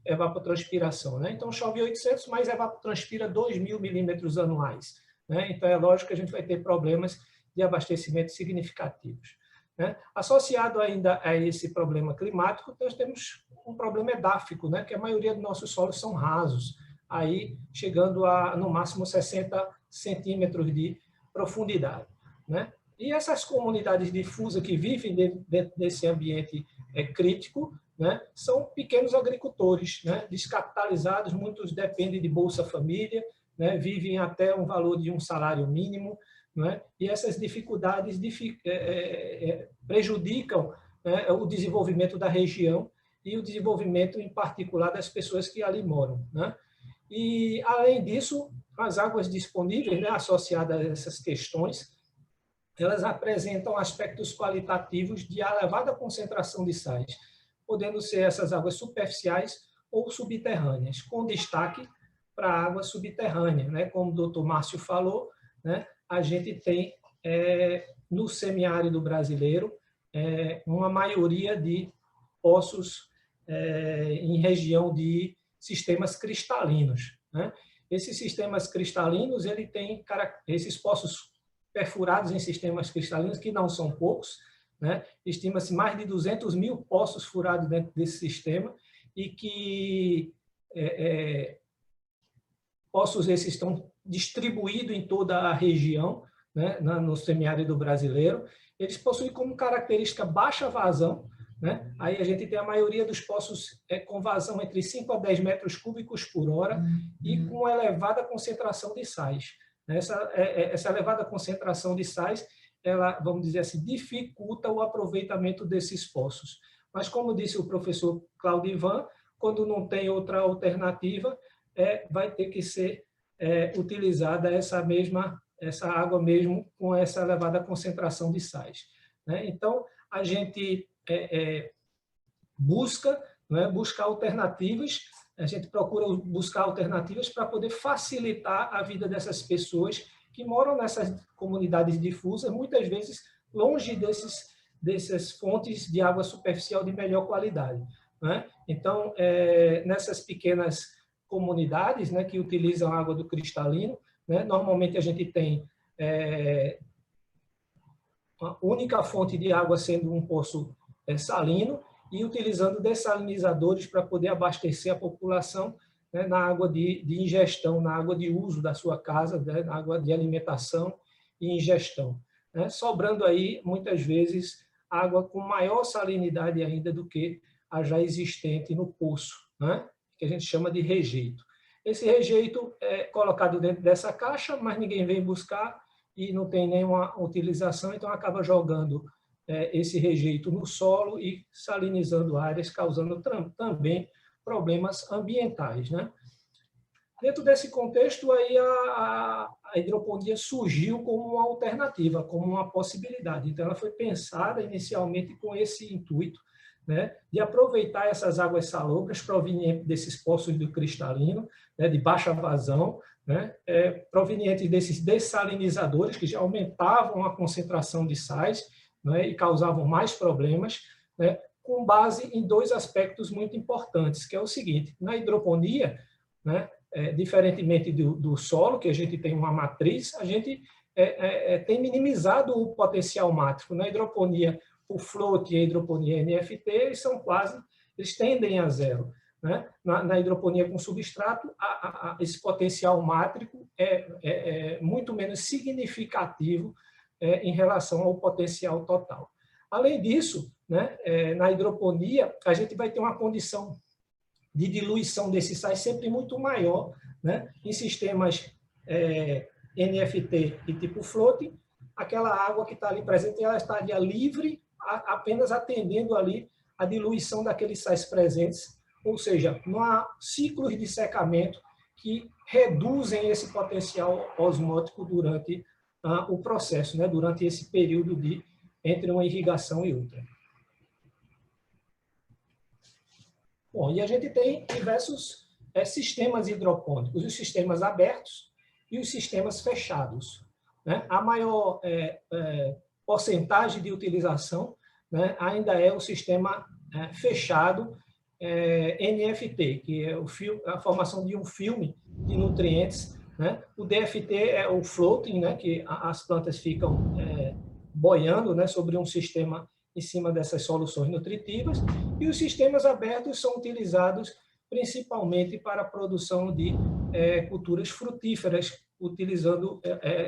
[SPEAKER 7] evapotranspiração, né? Então, chove 800, mas evapotranspira 2.000 milímetros anuais, né? Então, é lógico que a gente vai ter problemas de abastecimento significativos, né? Associado ainda a esse problema climático, nós temos um problema edáfico, né? Que a maioria dos nossos solos são rasos, aí chegando a, no máximo, 60 centímetros de profundidade, né? E essas comunidades difusas que vivem dentro desse ambiente crítico, né, são pequenos agricultores, né, descapitalizados, muitos dependem de Bolsa Família, né, vivem até um valor de um salário mínimo, né, e essas dificuldades prejudicam, né, o desenvolvimento da região e o desenvolvimento, em particular, das pessoas que ali moram, né? E, além disso, as águas disponíveis, né, associadas a essas questões, elas apresentam aspectos qualitativos de elevada concentração de sais, podendo ser essas águas superficiais ou subterrâneas, com destaque para a água subterrânea, né? Como o doutor Márcio falou, né, a gente tem no semiárido brasileiro uma maioria de poços em região de sistemas cristalinos, né? Esses sistemas cristalinos, ele tem esses poços perfurados em sistemas cristalinos, que não são poucos, né? Estima-se mais de 200 mil poços furados dentro desse sistema, e que poços esses estão distribuídos em toda a região, né, no semiárido brasileiro. Eles possuem como característica baixa vazão, né? Aí a gente tem a maioria dos poços com vazão entre 5 a 10 metros cúbicos por hora e com elevada concentração de sais. Essa elevada concentração de sais, ela, vamos dizer assim, dificulta o aproveitamento desses poços. Mas, como disse o professor Claudivan, quando não tem outra alternativa, vai ter que ser utilizada essa água mesmo com essa elevada concentração de sais, né? Então, a gente busca alternativas, a gente procura buscar alternativas para poder facilitar a vida dessas pessoas que moram nessas comunidades difusas, muitas vezes longe dessas fontes de água superficial de melhor qualidade, né? Então, nessas pequenas comunidades, né, que utilizam a água do cristalino, né, normalmente a gente tem a única fonte de água sendo um poço salino, e utilizando dessalinizadores para poder abastecer a população, né, na água de ingestão, na água de uso da sua casa, né, na água de alimentação e ingestão, né, sobrando aí, muitas vezes, água com maior salinidade ainda do que a já existente no poço, né, que a gente chama de rejeito. Esse rejeito é colocado dentro dessa caixa, mas ninguém vem buscar e não tem nenhuma utilização, então acaba jogando esse rejeito no solo e salinizando áreas, causando também problemas ambientais, né? Dentro desse contexto, aí a hidroponia surgiu como uma alternativa, como uma possibilidade. Então, ela foi pensada inicialmente com esse intuito, né, de aproveitar essas águas salobras provenientes desses poços do cristalino, né, de baixa vazão, né, provenientes desses dessalinizadores que já aumentavam a concentração de sais, né, e causavam mais problemas, né, com base em dois aspectos muito importantes, que é o seguinte: na hidroponia, né, diferentemente do solo, que a gente tem uma matriz, a gente tem minimizado o potencial mátrico. Na hidroponia, o float e a hidroponia NFT, eles tendem a zero, né? Na hidroponia com substrato, esse potencial mátrico é muito menos significativo em relação ao potencial total. Além disso, né, na hidroponia, a gente vai ter uma condição de diluição desses sais sempre muito maior, né, em sistemas NFT e tipo floating, aquela água que está ali presente, ela estaria livre, apenas atendendo ali a diluição daqueles sais presentes, ou seja, não há ciclos de secamento que reduzem esse potencial osmótico durante o processo, né, durante esse período entre uma irrigação e outra. Bom, e a gente tem diversos sistemas hidropônicos, os sistemas abertos e os sistemas fechados, né? A maior porcentagem de utilização, né, ainda é o sistema fechado NFT, que é a formação de um filme de nutrientes, né? O DFT é o floating, né, que as plantas ficam boiando, né, sobre um sistema em cima dessas soluções nutritivas, e os sistemas abertos são utilizados principalmente para a produção de culturas frutíferas, utilizando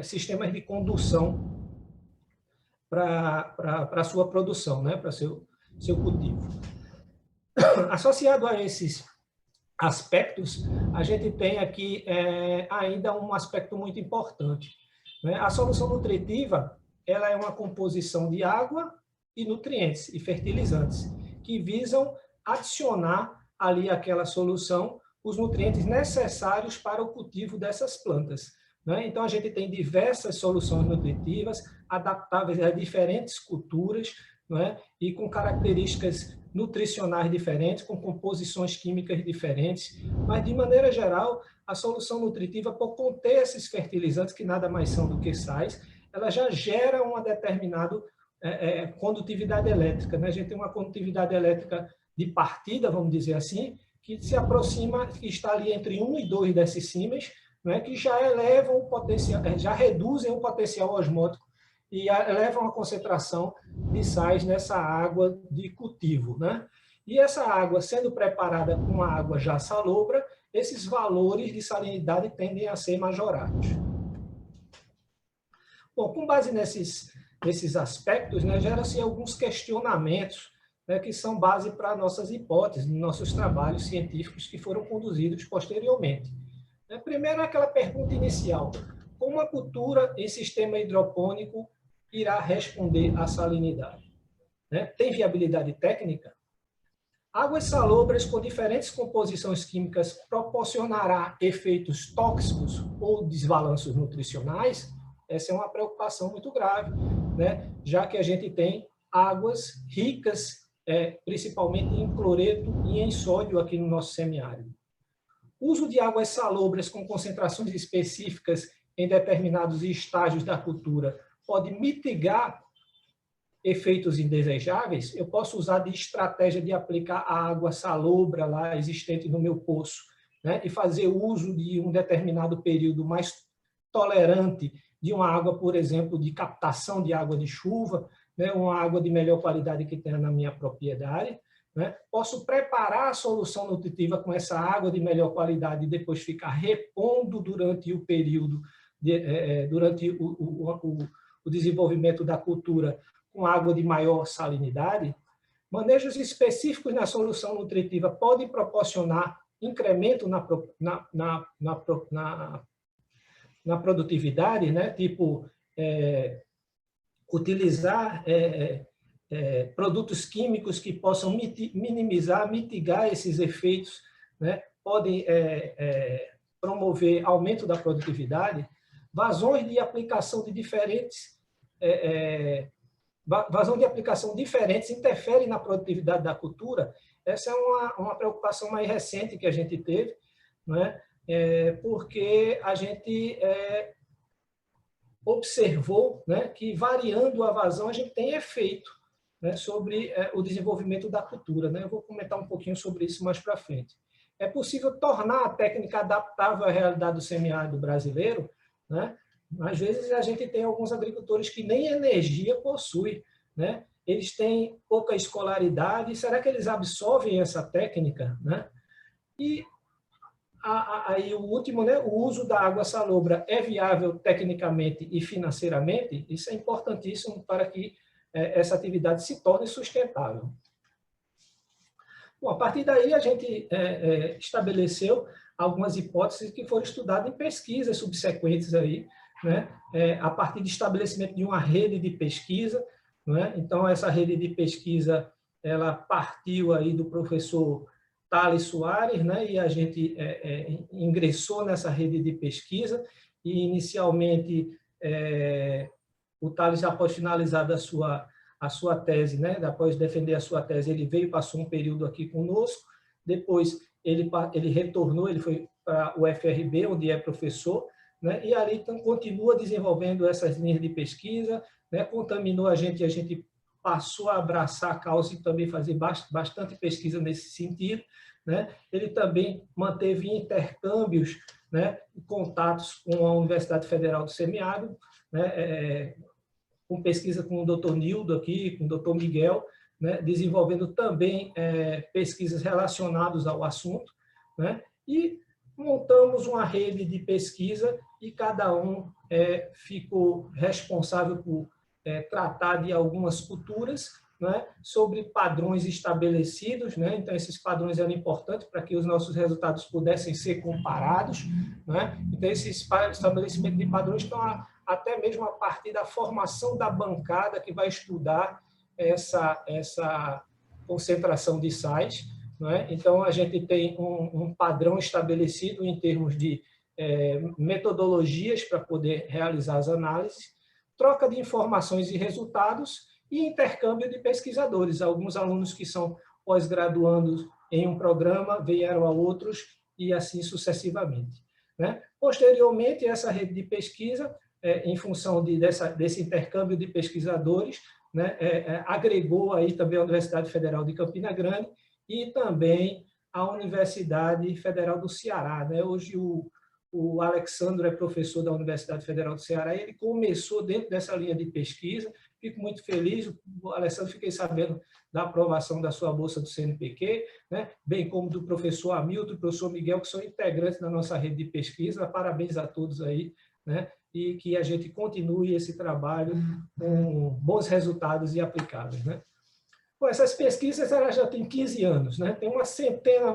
[SPEAKER 7] sistemas de condução para a sua produção, né, para seu cultivo. Associado a esses aspectos, a gente tem aqui ainda um aspecto muito importante, né? A solução nutritiva, ela é uma composição de água e nutrientes e fertilizantes que visam adicionar ali àquela solução os nutrientes necessários para o cultivo dessas plantas, né? Então, a gente tem diversas soluções nutritivas adaptáveis a diferentes culturas, né? E com características nutricionais diferentes, com composições químicas diferentes, mas, de maneira geral, a solução nutritiva, por conter esses fertilizantes, que nada mais são do que sais, ela já gera uma determinada condutividade elétrica, né? A gente tem uma condutividade elétrica de partida, vamos dizer assim, que se aproxima, que está ali entre 1 e 2 decicímenes, né? Que já elevam o potencial, já reduzem o potencial osmótico e elevam a concentração de sais nessa água de cultivo, né? E essa água, sendo preparada com a água já salobra, esses valores de salinidade tendem a ser majorados. Bom, com base nesses aspectos, né, gera-se alguns questionamentos, né, que são base para nossas hipóteses, nossos trabalhos científicos que foram conduzidos posteriormente. Primeiro, aquela pergunta inicial: como a cultura em sistema hidropônico irá responder à salinidade? Tem viabilidade técnica? Águas salobras com diferentes composições químicas proporcionará efeitos tóxicos ou desbalanços nutricionais? Essa é uma preocupação muito grave, né? Já que a gente tem águas ricas, principalmente em cloreto e em sódio aqui no nosso semiárido. O uso de águas salobras com concentrações específicas em determinados estágios da cultura pode mitigar efeitos indesejáveis. Eu posso usar de estratégia de aplicar a água salobra lá existente no meu poço, né, e fazer uso de um determinado período mais tolerante de uma água, por exemplo, de captação de água de chuva, né, uma água de melhor qualidade que tenha na minha propriedade, né? Posso preparar a solução nutritiva com essa água de melhor qualidade e depois ficar repondo durante o período, durante o desenvolvimento da cultura com água de maior salinidade. Manejos específicos na solução nutritiva podem proporcionar incremento na produtividade, né? Tipo, utilizar produtos químicos que possam mitigar esses efeitos, né? Podem promover aumento da produtividade. Vazões de aplicação de diferentes interferem na produtividade da cultura. Essa é uma preocupação mais recente que a gente teve, né? Porque a gente observou, né, que variando a vazão a gente tem efeito, né, sobre o desenvolvimento da cultura, né? Eu vou comentar um pouquinho sobre isso mais para frente. É possível tornar a técnica adaptável à realidade do semiárido brasileiro, né? Às vezes a gente tem alguns agricultores que nem energia possuem, né? Eles têm pouca escolaridade. Será que eles absorvem essa técnica, né? E aí o último, né? O uso da água salobra é viável tecnicamente e financeiramente? Isso é importantíssimo para que essa atividade se torne sustentável. Bom, a partir daí a gente estabeleceu algumas hipóteses que foram estudadas em pesquisas subsequentes aí, né, a partir de estabelecimento de uma rede de pesquisa, né? Então, essa rede de pesquisa, ela partiu aí do professor Thales Soares, né, e a gente ingressou nessa rede de pesquisa, e inicialmente o Thales, após finalizar a sua tese, né, após defender a sua tese, ele veio e passou um período aqui conosco, depois ele retornou, ele foi para o UFRB, onde é professor, né, e ali então, continua desenvolvendo essas linhas de pesquisa, né, contaminou a gente passou a abraçar a causa e também fazer bastante pesquisa nesse sentido, né? Ele também manteve intercâmbios, né, contatos com a Universidade Federal do Semiárido, né, com pesquisa com o Dr. Nildo aqui, com o Dr. Miguel, né, desenvolvendo também pesquisas relacionadas ao assunto, né, e montamos uma rede de pesquisa e cada um ficou responsável por tratar de algumas culturas, né, sobre padrões estabelecidos, né? Então, esses padrões eram importantes para que os nossos resultados pudessem ser comparados, né? Então, esse estabelecimento de padrões estão até mesmo a partir da formação da bancada que vai estudar essa concentração de sais, né? Então, a gente tem um padrão estabelecido em termos de metodologias para poder realizar as análises, troca de informações e resultados e intercâmbio de pesquisadores. Alguns alunos que são pós-graduandos em um programa vieram a outros e assim sucessivamente, né? Posteriormente, essa rede de pesquisa, em função desse intercâmbio de pesquisadores, né, agregou aí também a Universidade Federal de Campina Grande e também a Universidade Federal do Ceará, né? Hoje o Alexandre é professor da Universidade Federal do Ceará e ele começou dentro dessa linha de pesquisa. Fico muito feliz, o Alexandre, fiquei sabendo da aprovação da sua bolsa do CNPq, né, bem como do professor Hamilton, do professor Miguel, que são integrantes da nossa rede de pesquisa. Parabéns a todos aí, né, e que a gente continue esse trabalho com bons resultados e aplicáveis, né. Bom, essas pesquisas elas já têm 15 anos, né, tem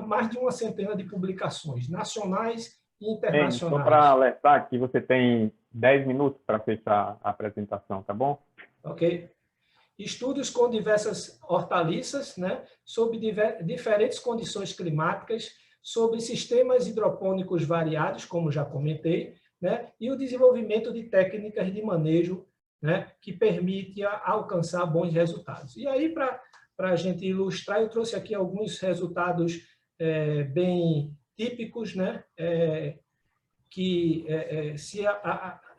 [SPEAKER 7] mais de uma centena de publicações nacionais e internacionais.
[SPEAKER 3] Só para alertar que você tem 10 minutos para fechar a apresentação, tá bom?
[SPEAKER 7] Ok. Estudos com diversas hortaliças, né, sob diferentes condições climáticas, sobre sistemas hidropônicos variados, como já comentei, né, e o desenvolvimento de técnicas de manejo, né, que permite alcançar bons resultados. E aí, para a gente ilustrar, eu trouxe aqui alguns resultados bem típicos, né, que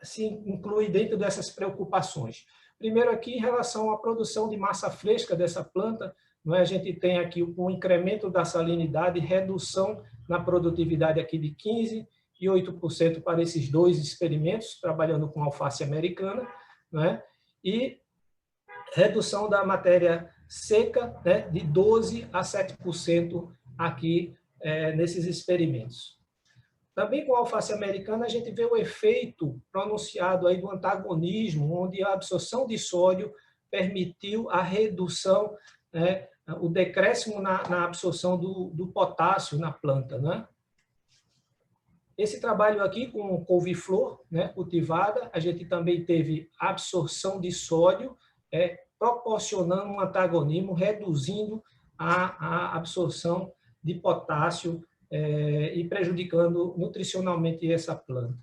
[SPEAKER 7] se inclui dentro dessas preocupações. Primeiro aqui, em relação à produção de massa fresca dessa planta, a gente tem aqui o incremento da salinidade, redução na produtividade aqui de 15% e 8% para esses dois experimentos, trabalhando com alface americana, né? E redução da matéria seca, né, de 12% a 7% aqui nesses experimentos. Também com a alface americana, a gente vê o efeito pronunciado aí do antagonismo, onde a absorção de sódio permitiu a redução, né, o decréscimo na absorção do potássio na planta, né? Esse trabalho aqui com couve-flor, né, cultivada, a gente também teve absorção de sódio, proporcionando um antagonismo, reduzindo a absorção de potássio e prejudicando nutricionalmente essa planta.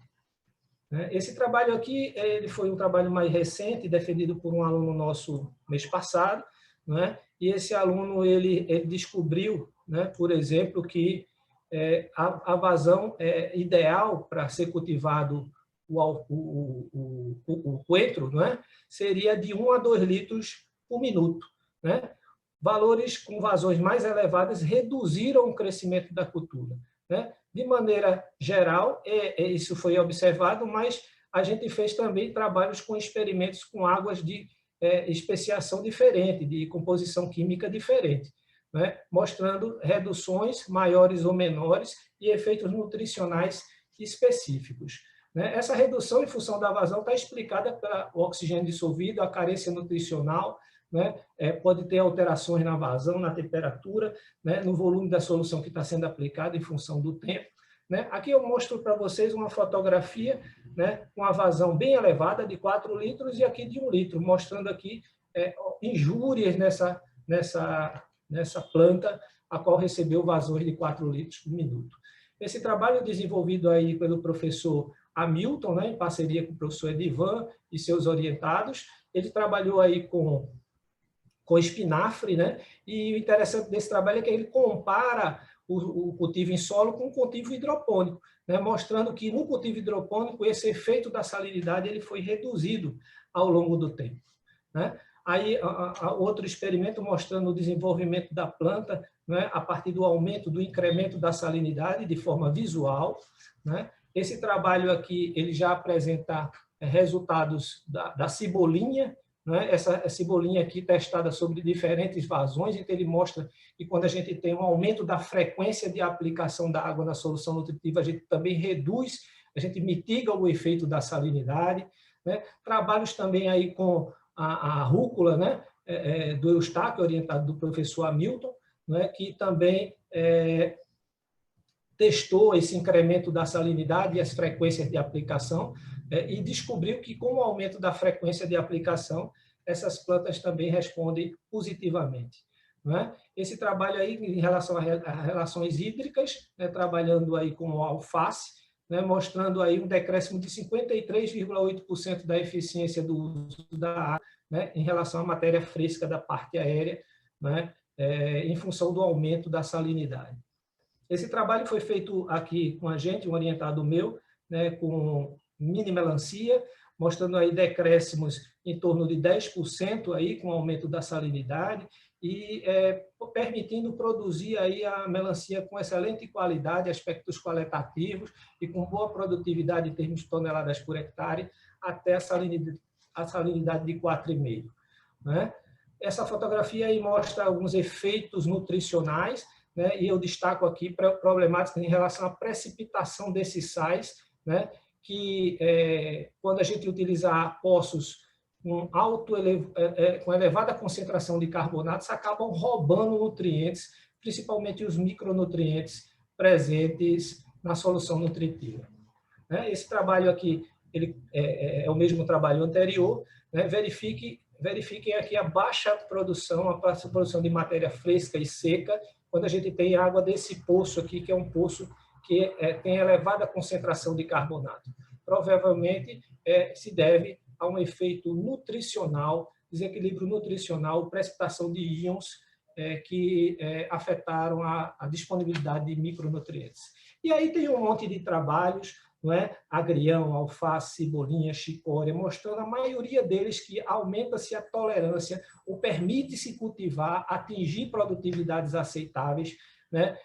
[SPEAKER 7] Esse trabalho aqui ele foi um trabalho mais recente, defendido por um aluno nosso mês passado, né? E esse aluno ele descobriu, né, por exemplo, que a vazão ideal para ser cultivado o coentro, né, seria de 1 a 2 litros por minuto, né? Valores com vazões mais elevadas reduziram o crescimento da cultura, né? De maneira geral, isso foi observado, mas a gente fez também trabalhos com experimentos com águas de especiação diferente, de composição química diferente, né? Mostrando reduções maiores ou menores e efeitos nutricionais específicos, né? Essa redução em função da vazão está explicada pelo oxigênio dissolvido, a carência nutricional, né? Pode ter alterações na vazão, na temperatura, né? No volume da solução que está sendo aplicada em função do tempo, né? Aqui eu mostro para vocês uma fotografia, né, com a vazão bem elevada, de 4 litros, e aqui de 1 litro, mostrando aqui injúrias nessa planta, a qual recebeu vazões de 4 litros por minuto. Esse trabalho desenvolvido aí pelo professor Hamilton, né, em parceria com o professor Edivan e seus orientados, ele trabalhou aí com espinafre, né, e o interessante desse trabalho é que ele compara o cultivo em solo com o cultivo hidropônico, né, mostrando que no cultivo hidropônico esse efeito da salinidade ele foi reduzido ao longo do tempo, né? Aí, outro experimento mostrando o desenvolvimento da planta, né, a partir do aumento, do incremento da salinidade de forma visual, né? Esse trabalho aqui ele já apresenta resultados da cebolinha, né? Essa cebolinha aqui testada sobre diferentes vazões, então ele mostra que quando a gente tem um aumento da frequência de aplicação da água na solução nutritiva, a gente também reduz, a gente mitiga o efeito da salinidade, né? Trabalhos também aí com a rúcula, né, do Eustáquio, orientado do professor Hamilton, né, que também testou esse incremento da salinidade e as frequências de aplicação, e descobriu que, com o aumento da frequência de aplicação, essas plantas também respondem positivamente, né? Esse trabalho aí, em relação a relações hídricas, né, trabalhando aí com o alface, né, mostrando aí um decréscimo de 53,8% da eficiência do uso da água, né, em relação à matéria fresca da parte aérea, né, em função do aumento da salinidade. Esse trabalho foi feito aqui com a gente, um orientado meu, né, com mini melancia, mostrando aí decréscimos em torno de 10% aí, com o aumento da salinidade, e permitindo produzir aí a melancia com excelente qualidade, aspectos qualitativos e com boa produtividade em termos de toneladas por hectare, até a salinidade de 4,5, né? Essa fotografia aí mostra alguns efeitos nutricionais, né? E eu destaco aqui problemáticas em relação à precipitação desses sais, né? Que quando a gente utilizar poços com elevada concentração de carbonatos, acabam roubando nutrientes, principalmente os micronutrientes presentes na solução nutritiva, né? Esse trabalho aqui ele é o mesmo trabalho anterior, né? Verifiquem aqui a baixa produção, a produção de matéria fresca e seca, quando a gente tem água desse poço aqui, que é um poço que tem elevada concentração de carbonato. Provavelmente se deve a um efeito nutricional, desequilíbrio nutricional, precipitação de íons que afetaram a disponibilidade de micronutrientes. E aí tem um monte de trabalhos, não é? Agrião, alface, cebolinha, chicória, mostrando a maioria deles que aumenta-se a tolerância ou permite-se cultivar, atingir produtividades aceitáveis, né?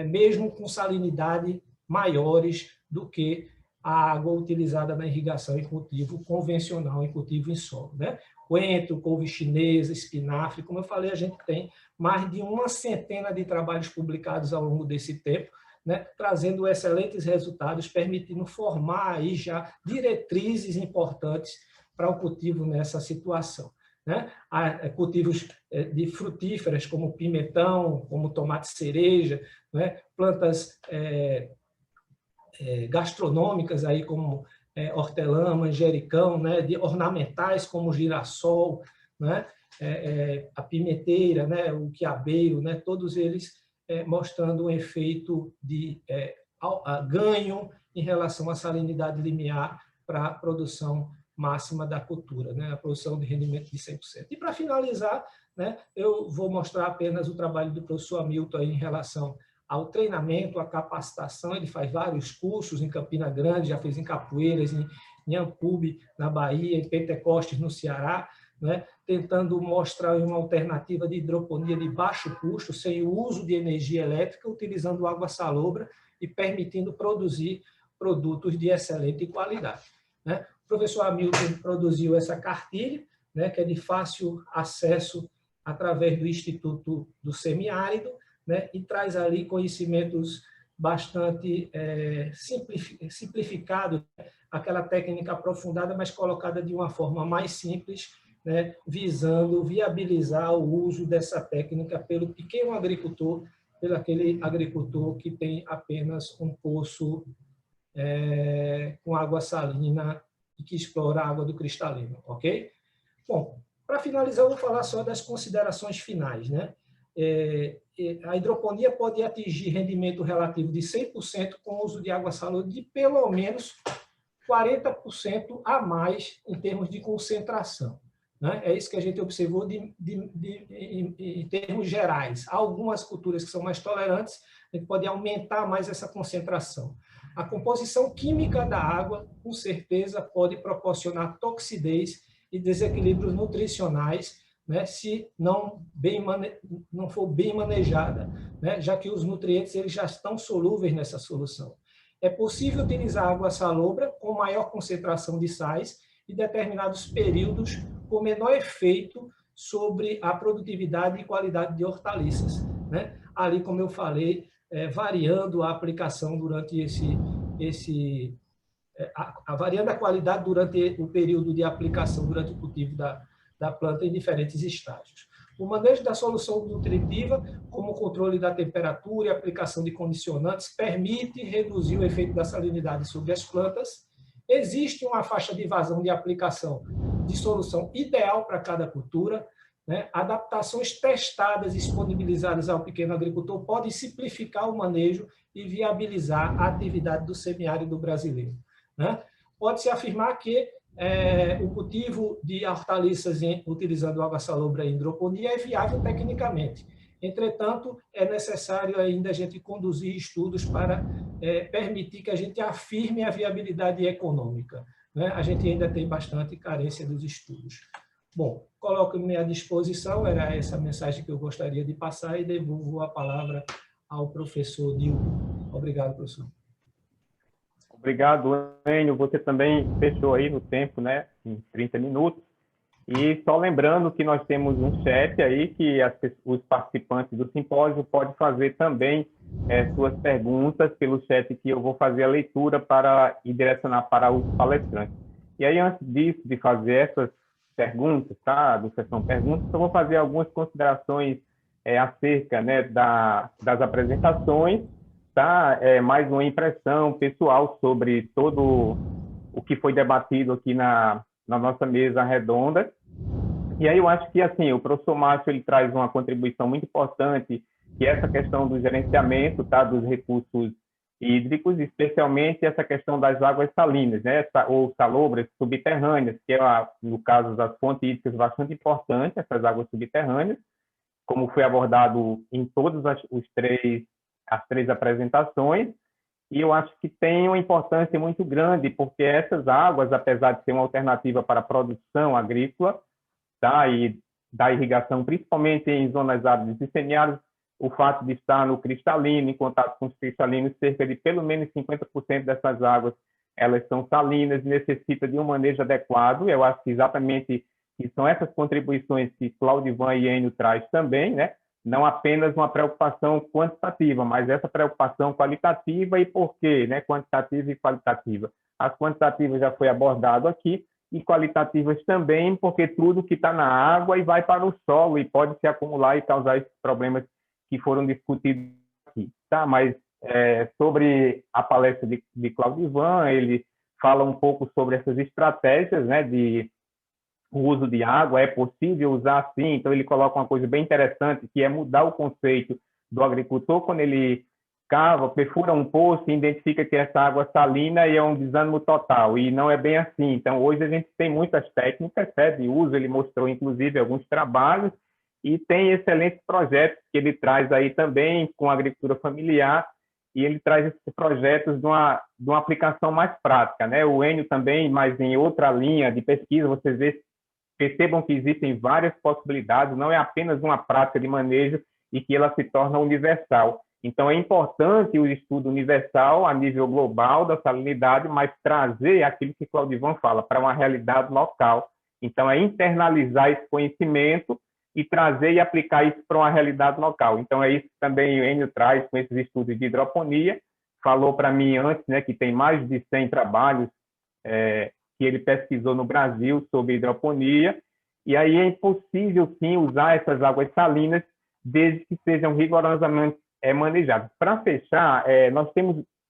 [SPEAKER 7] Mesmo com salinidade maiores do que a água utilizada na irrigação em cultivo convencional, em cultivo em solo, né? Coentro, couve chinesa, espinafre, como eu falei, a gente tem mais de uma centena de trabalhos publicados ao longo desse tempo, né, trazendo excelentes resultados, permitindo formar aí já diretrizes importantes para o cultivo nessa situação, né? Há cultivos de frutíferas, como pimentão, como tomate cereja, né? Plantas gastronômicas, aí, como hortelã, manjericão, né? De ornamentais, como girassol, né? A pimenteira, né? O quiabeiro, né? Todos eles mostrando um efeito de ganho em relação à salinidade limiar para a produção máxima da cultura, né? A produção de rendimento de 100%. E, para finalizar, né, eu vou mostrar apenas o trabalho do professor Hamilton aí em relação ao treinamento, à capacitação. Ele faz vários cursos em Campina Grande, já fez em Capoeiras, em Ancube, na Bahia, em Pentecostes, no Ceará, né, tentando mostrar uma alternativa de hidroponia de baixo custo, sem o uso de energia elétrica, utilizando água salobra e permitindo produzir produtos de excelente qualidade, né? O professor Hamilton produziu essa cartilha, né, que é de fácil acesso através do Instituto do Semiárido, né, e traz ali conhecimentos bastante simplificados, aquela técnica aprofundada, mas colocada de uma forma mais simples, né, visando viabilizar o uso dessa técnica pelo pequeno agricultor pelo aquele agricultor que tem apenas um poço com água salina e que explora a água do cristalino, ok? Bom, para finalizar, eu vou falar só das considerações finais, né? A hidroponia pode atingir rendimento relativo de 100% com o uso de água salobra de pelo menos 40% a mais em termos de concentração, né? É isso que a gente observou em termos gerais. Há algumas culturas que são mais tolerantes, a gente pode aumentar mais essa concentração. A composição química da água, com certeza, pode proporcionar toxidez e desequilíbrios nutricionais, né, se não for bem manejada, né, já que os nutrientes eles já estão solúveis nessa solução. É possível utilizar água salobra com maior concentração de sais em determinados períodos com menor efeito sobre a produtividade e qualidade de hortaliças, né? Ali, como eu falei, variando a aplicação durante variando a qualidade durante o período de aplicação, durante o cultivo da planta em diferentes estágios. O manejo da solução nutritiva, como o controle da temperatura e aplicação de condicionantes, permite reduzir o efeito da salinidade sobre as plantas. Existe uma faixa de vazão de aplicação de solução ideal para cada cultura, né? Adaptações testadas e disponibilizadas ao pequeno agricultor podem simplificar o manejo e viabilizar a atividade do semiárido brasileiro, né? Pode-se afirmar que o cultivo de hortaliças utilizando água salobra e hidroponia é viável tecnicamente. Entretanto, é necessário ainda a gente conduzir estudos para permitir que a gente afirme a viabilidade econômica, né? A gente ainda tem bastante carência dos estudos. Bom, coloco-me à disposição, era essa a mensagem que eu gostaria de passar e devolvo a palavra ao professor Nildo. Obrigado, professor.
[SPEAKER 3] Obrigado, Enio. Você também fechou aí no tempo, né, em 30 minutos. E só lembrando que nós temos um chat aí que os participantes do simpósio podem fazer também suas perguntas pelo chat, que eu vou fazer a leitura e direcionar para os palestrantes. E aí, antes disso, de fazer essas perguntas, tá, do sessão perguntas, eu vou fazer algumas considerações acerca, né, das apresentações, tá? Mais uma impressão pessoal sobre todo o que foi debatido aqui na nossa mesa redonda. E aí eu acho que, assim, o professor Márcio ele traz uma contribuição muito importante, que é essa questão do gerenciamento, tá, dos recursos hídricos, especialmente essa questão das águas salinas, né, ou salobras subterrâneas, que é, no caso das fontes hídricas, bastante importante, essas águas subterrâneas, como foi abordado em todas as três apresentações. E eu acho que tem uma importância muito grande, porque essas águas, apesar de ser uma alternativa para a produção agrícola, tá, e da irrigação, principalmente em zonas áridas e semiáridas, o fato de estar no cristalino, em contato com os cristalinos, cerca de pelo menos 50% dessas águas, elas são salinas, necessita de um manejo adequado. Eu acho que exatamente que são essas contribuições que Claudivan e Enio traz também, né? Não apenas uma preocupação quantitativa, mas essa preocupação qualitativa. E por quê, né? Quantitativa e qualitativa. As quantitativas já foi abordado aqui, e qualitativas também, porque tudo que está na água e vai para o solo e pode se acumular e causar esses problemas que foram discutidos aqui, tá? Mas sobre a palestra de Claudivan, ele fala um pouco sobre essas estratégias, né, de uso de água. É possível usar sim, então ele coloca uma coisa bem interessante, que é mudar o conceito do agricultor quando ele cava, perfura um poço e identifica que essa água salina e é um desânimo total, e não é bem assim. Então, hoje a gente tem muitas técnicas, né, de uso, ele mostrou inclusive alguns trabalhos, e tem excelentes projetos que ele traz aí também com a agricultura familiar, e ele traz esses projetos de uma aplicação mais prática, né? O Enio também, mas em outra linha de pesquisa, vocês percebam que existem várias possibilidades, não é apenas uma prática de manejo e que ela se torna universal. Então, é importante o estudo universal a nível global da salinidade, mas trazer aquilo que Claudivan fala para uma realidade local. Então, é internalizar esse conhecimento e trazer e aplicar isso para uma realidade local. Então, é isso que também o Enio traz com esses estudos de hidroponia. Falou para mim antes, né, que tem mais de 100 trabalhos que ele pesquisou no Brasil sobre hidroponia, e aí é impossível, sim, usar essas águas salinas, desde que sejam rigorosamente manejadas. Para fechar,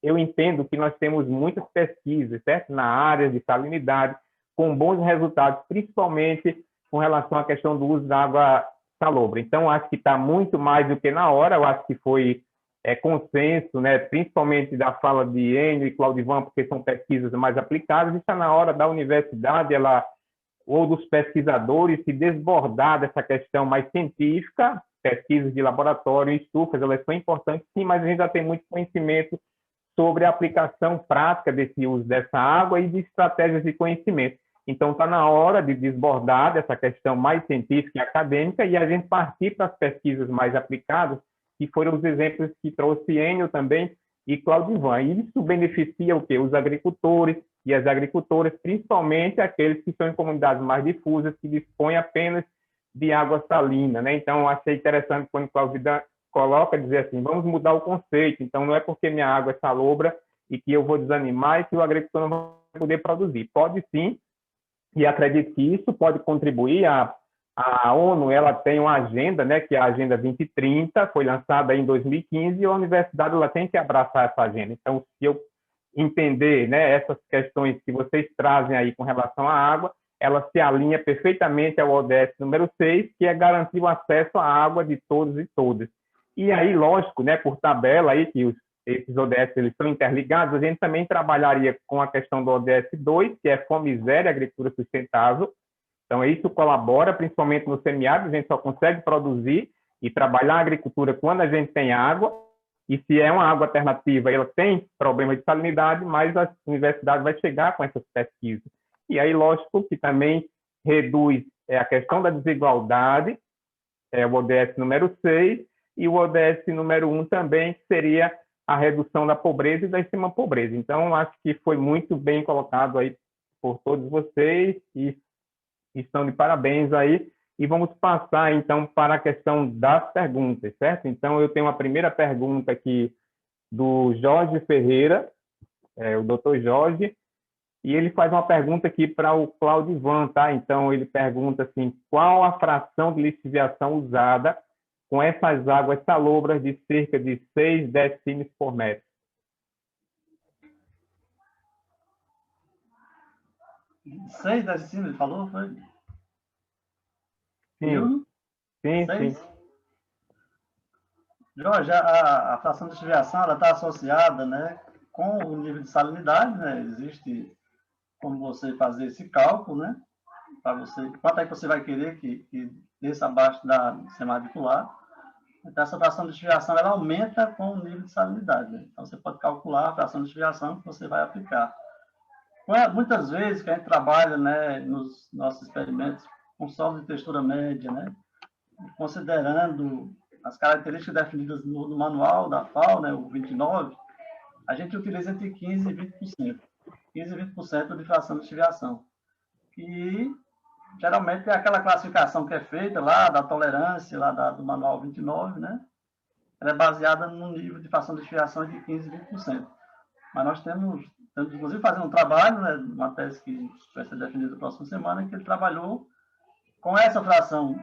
[SPEAKER 3] eu entendo que nós temos muitas pesquisas, certo? Na área de salinidade, com bons resultados, principalmente com relação à questão do uso da água salobra. Então, acho que está muito mais do que na hora, eu acho que foi consenso, né, principalmente da fala de Enio e Claudivan, porque são pesquisas mais aplicadas, e está na hora da universidade, ou dos pesquisadores, se desbordar dessa questão mais científica. Pesquisas de laboratório, estufas, elas são importantes, sim, mas a gente já tem muito conhecimento sobre a aplicação prática desse uso dessa água e de estratégias de conhecimento. Então, está na hora de desbordar dessa questão mais científica e acadêmica e a gente partir para as pesquisas mais aplicadas, que foram os exemplos que trouxe Enio também e Claudivan. E isso beneficia o quê? Os agricultores e as agricultoras, principalmente aqueles que estão em comunidades mais difusas, que dispõem apenas de água salina, né? Então, achei interessante quando Claudivan coloca, dizer assim, vamos mudar o conceito. Então, não é porque minha água é salobra e que eu vou desanimar e que o agricultor não vai poder produzir. Pode sim, e acredito que isso pode contribuir. A ONU, ela tem uma agenda, né, que é a Agenda 2030, foi lançada em 2015, e a universidade ela tem que abraçar essa agenda. Então, se eu entender, né, essas questões que vocês trazem aí com relação à água, ela se alinha perfeitamente ao ODS número 6, que é garantir o acesso à água de todos e todas. E aí, lógico, né, por tabela, aí, que esses ODS eles estão interligados, a gente também trabalharia com a questão do ODS 2, que é fome zero e agricultura sustentável. Então, isso colabora, principalmente no semiárido, a gente só consegue produzir e trabalhar a agricultura quando a gente tem água, e se é uma água alternativa, ela tem problema de salinidade, mas a universidade vai chegar com essas pesquisas. E aí, lógico, que também reduz a questão da desigualdade, o ODS número 6, e o ODS número 1 também, que seria a redução da pobreza e da extrema pobreza. Então, acho que foi muito bem colocado aí por todos vocês, e estão de parabéns aí. E vamos passar, então, para a questão das perguntas, certo? Então, eu tenho uma primeira pergunta aqui do Jorge Ferreira, o doutor Jorge, e ele faz uma pergunta aqui para o Claudivan, tá? Então, ele pergunta assim, qual a fração de lixiviação usada com essas águas salobras de cerca de 6 decímetros por metro?
[SPEAKER 6] Seis decímetros, falou? Foi?
[SPEAKER 3] Sim, sim,
[SPEAKER 6] Seis?
[SPEAKER 3] sim.
[SPEAKER 6] Jorge, a fração de lixiviação está associada, né, com o nível de salinidade, né? Existe como você fazer esse cálculo, né? Para você, quanto é que você vai querer que desça abaixo da semiadicular. Então, essa fração de lixiviação ela aumenta com o nível de salinidade, né? Então, você pode calcular a fração de lixiviação que você vai aplicar. Muitas vezes que a gente trabalha, né, nos nossos experimentos com solo de textura média, né, considerando as características definidas no manual da FAO, né, o 29, a gente utiliza entre 15% e 20%. 15% e 20% de fração de lixiviação. E, geralmente, é aquela classificação que é feita lá, da tolerância, lá do manual 29, né, ela é baseada no nível de fração de lixiviação de 15% e 20%. Mas nós temos inclusive, fazendo um trabalho, né, uma tese que vai ser definida na próxima semana, que ele trabalhou com essa fração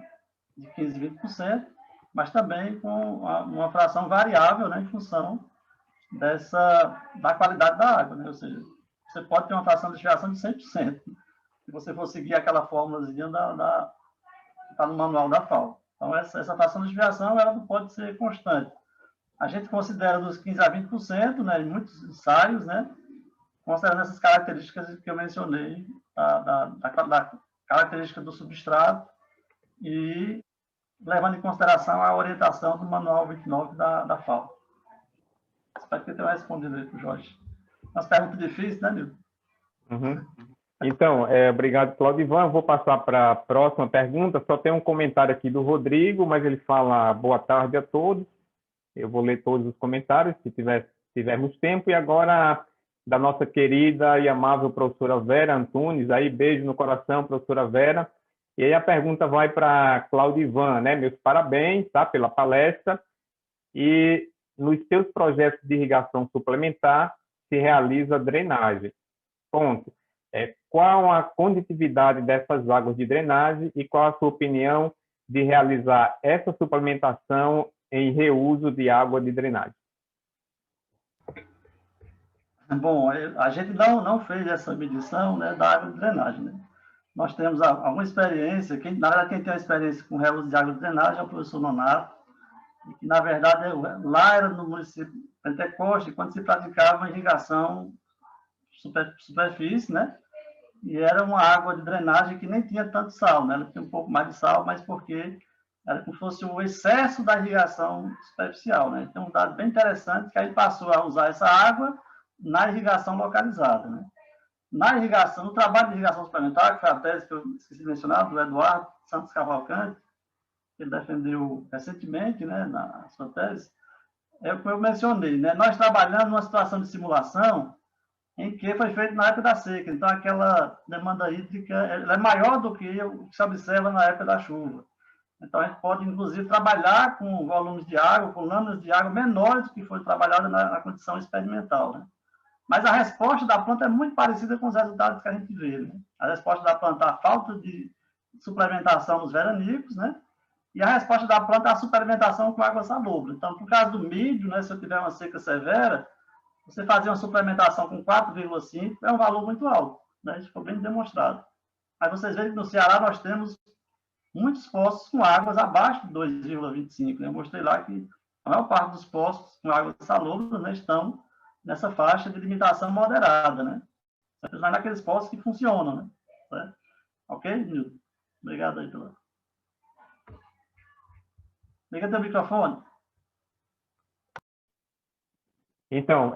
[SPEAKER 6] de 15% e 20%, mas também com uma fração variável, né, em função da qualidade da água, né? Ou seja, você pode ter uma fração de lixiviação de 100%, se você for seguir aquela fórmulazinha que está no manual da FAO. Então, essa fração de lixiviação ela não pode ser constante. A gente considera dos 15% a 20%, né, em muitos ensaios, né, considerando essas características que eu mencionei, da característica do substrato e levando em consideração a orientação do manual 29 da FAO. Espero que eu tenha respondido aí para o Jorge. Umas perguntas difíceis, né, Nilton?
[SPEAKER 3] Uhum. Então, obrigado, Claudivan. Eu vou passar para a próxima pergunta. Só tem um comentário aqui do Rodrigo, mas ele fala boa tarde a todos. Eu vou ler todos os comentários, se tivermos tempo. E agora, da nossa querida e amável professora Vera Antunes. Aí, beijo no coração, professora Vera. E aí a pergunta vai para Claudivan, né? Meus parabéns, tá, pela palestra. E nos seus projetos de irrigação suplementar se realiza drenagem. Ponto. Qual a condutividade dessas águas de drenagem e qual a sua opinião de realizar essa suplementação em reuso de água de drenagem?
[SPEAKER 6] Bom, a gente não fez essa medição, né, da água de drenagem, né? Nós temos alguma experiência, na verdade, quem tem uma experiência com reuso de água de drenagem é o professor Nonato, que, na verdade, lá era no município de Pentecoste, quando se praticava uma irrigação superfície, né? E era uma água de drenagem que nem tinha tanto sal, né? Ela tinha um pouco mais de sal, mas porque era como se fosse o excesso da irrigação superficial, né? Então, um dado bem interessante que aí passou a usar essa água na irrigação localizada, né? Na irrigação, no trabalho de irrigação suplementar, que foi a tese que eu esqueci de mencionar, do Eduardo Santos Cavalcante, que ele defendeu recentemente, né, na sua tese, é o que eu mencionei, né? Nós trabalhamos numa situação de simulação em que foi feito na época da seca, então aquela demanda hídrica ela é maior do que o que se observa na época da chuva. Então, a gente pode, inclusive, trabalhar com volumes de água, com lâminas de água menores do que foi trabalhado na condição experimental, né? Mas a resposta da planta é muito parecida com os resultados que a gente vê, né? A resposta da planta é a falta de suplementação nos veranicos, né? E a resposta da planta é a suplementação com água salobre. Então, no caso do milho, né, se eu tiver uma seca severa, você fazer uma suplementação com 4,5 é um valor muito alto, né? Isso foi bem demonstrado. Aí vocês veem que no Ceará nós temos muitos poços com águas abaixo de 2,25. Né? Eu mostrei lá que a maior parte dos poços com água salobra, né, estão nessa faixa de limitação moderada, né? Mas naqueles poços que funcionam, né? Certo? Ok, Nilton? Obrigado aí pela... Liga teu microfone.
[SPEAKER 3] Então,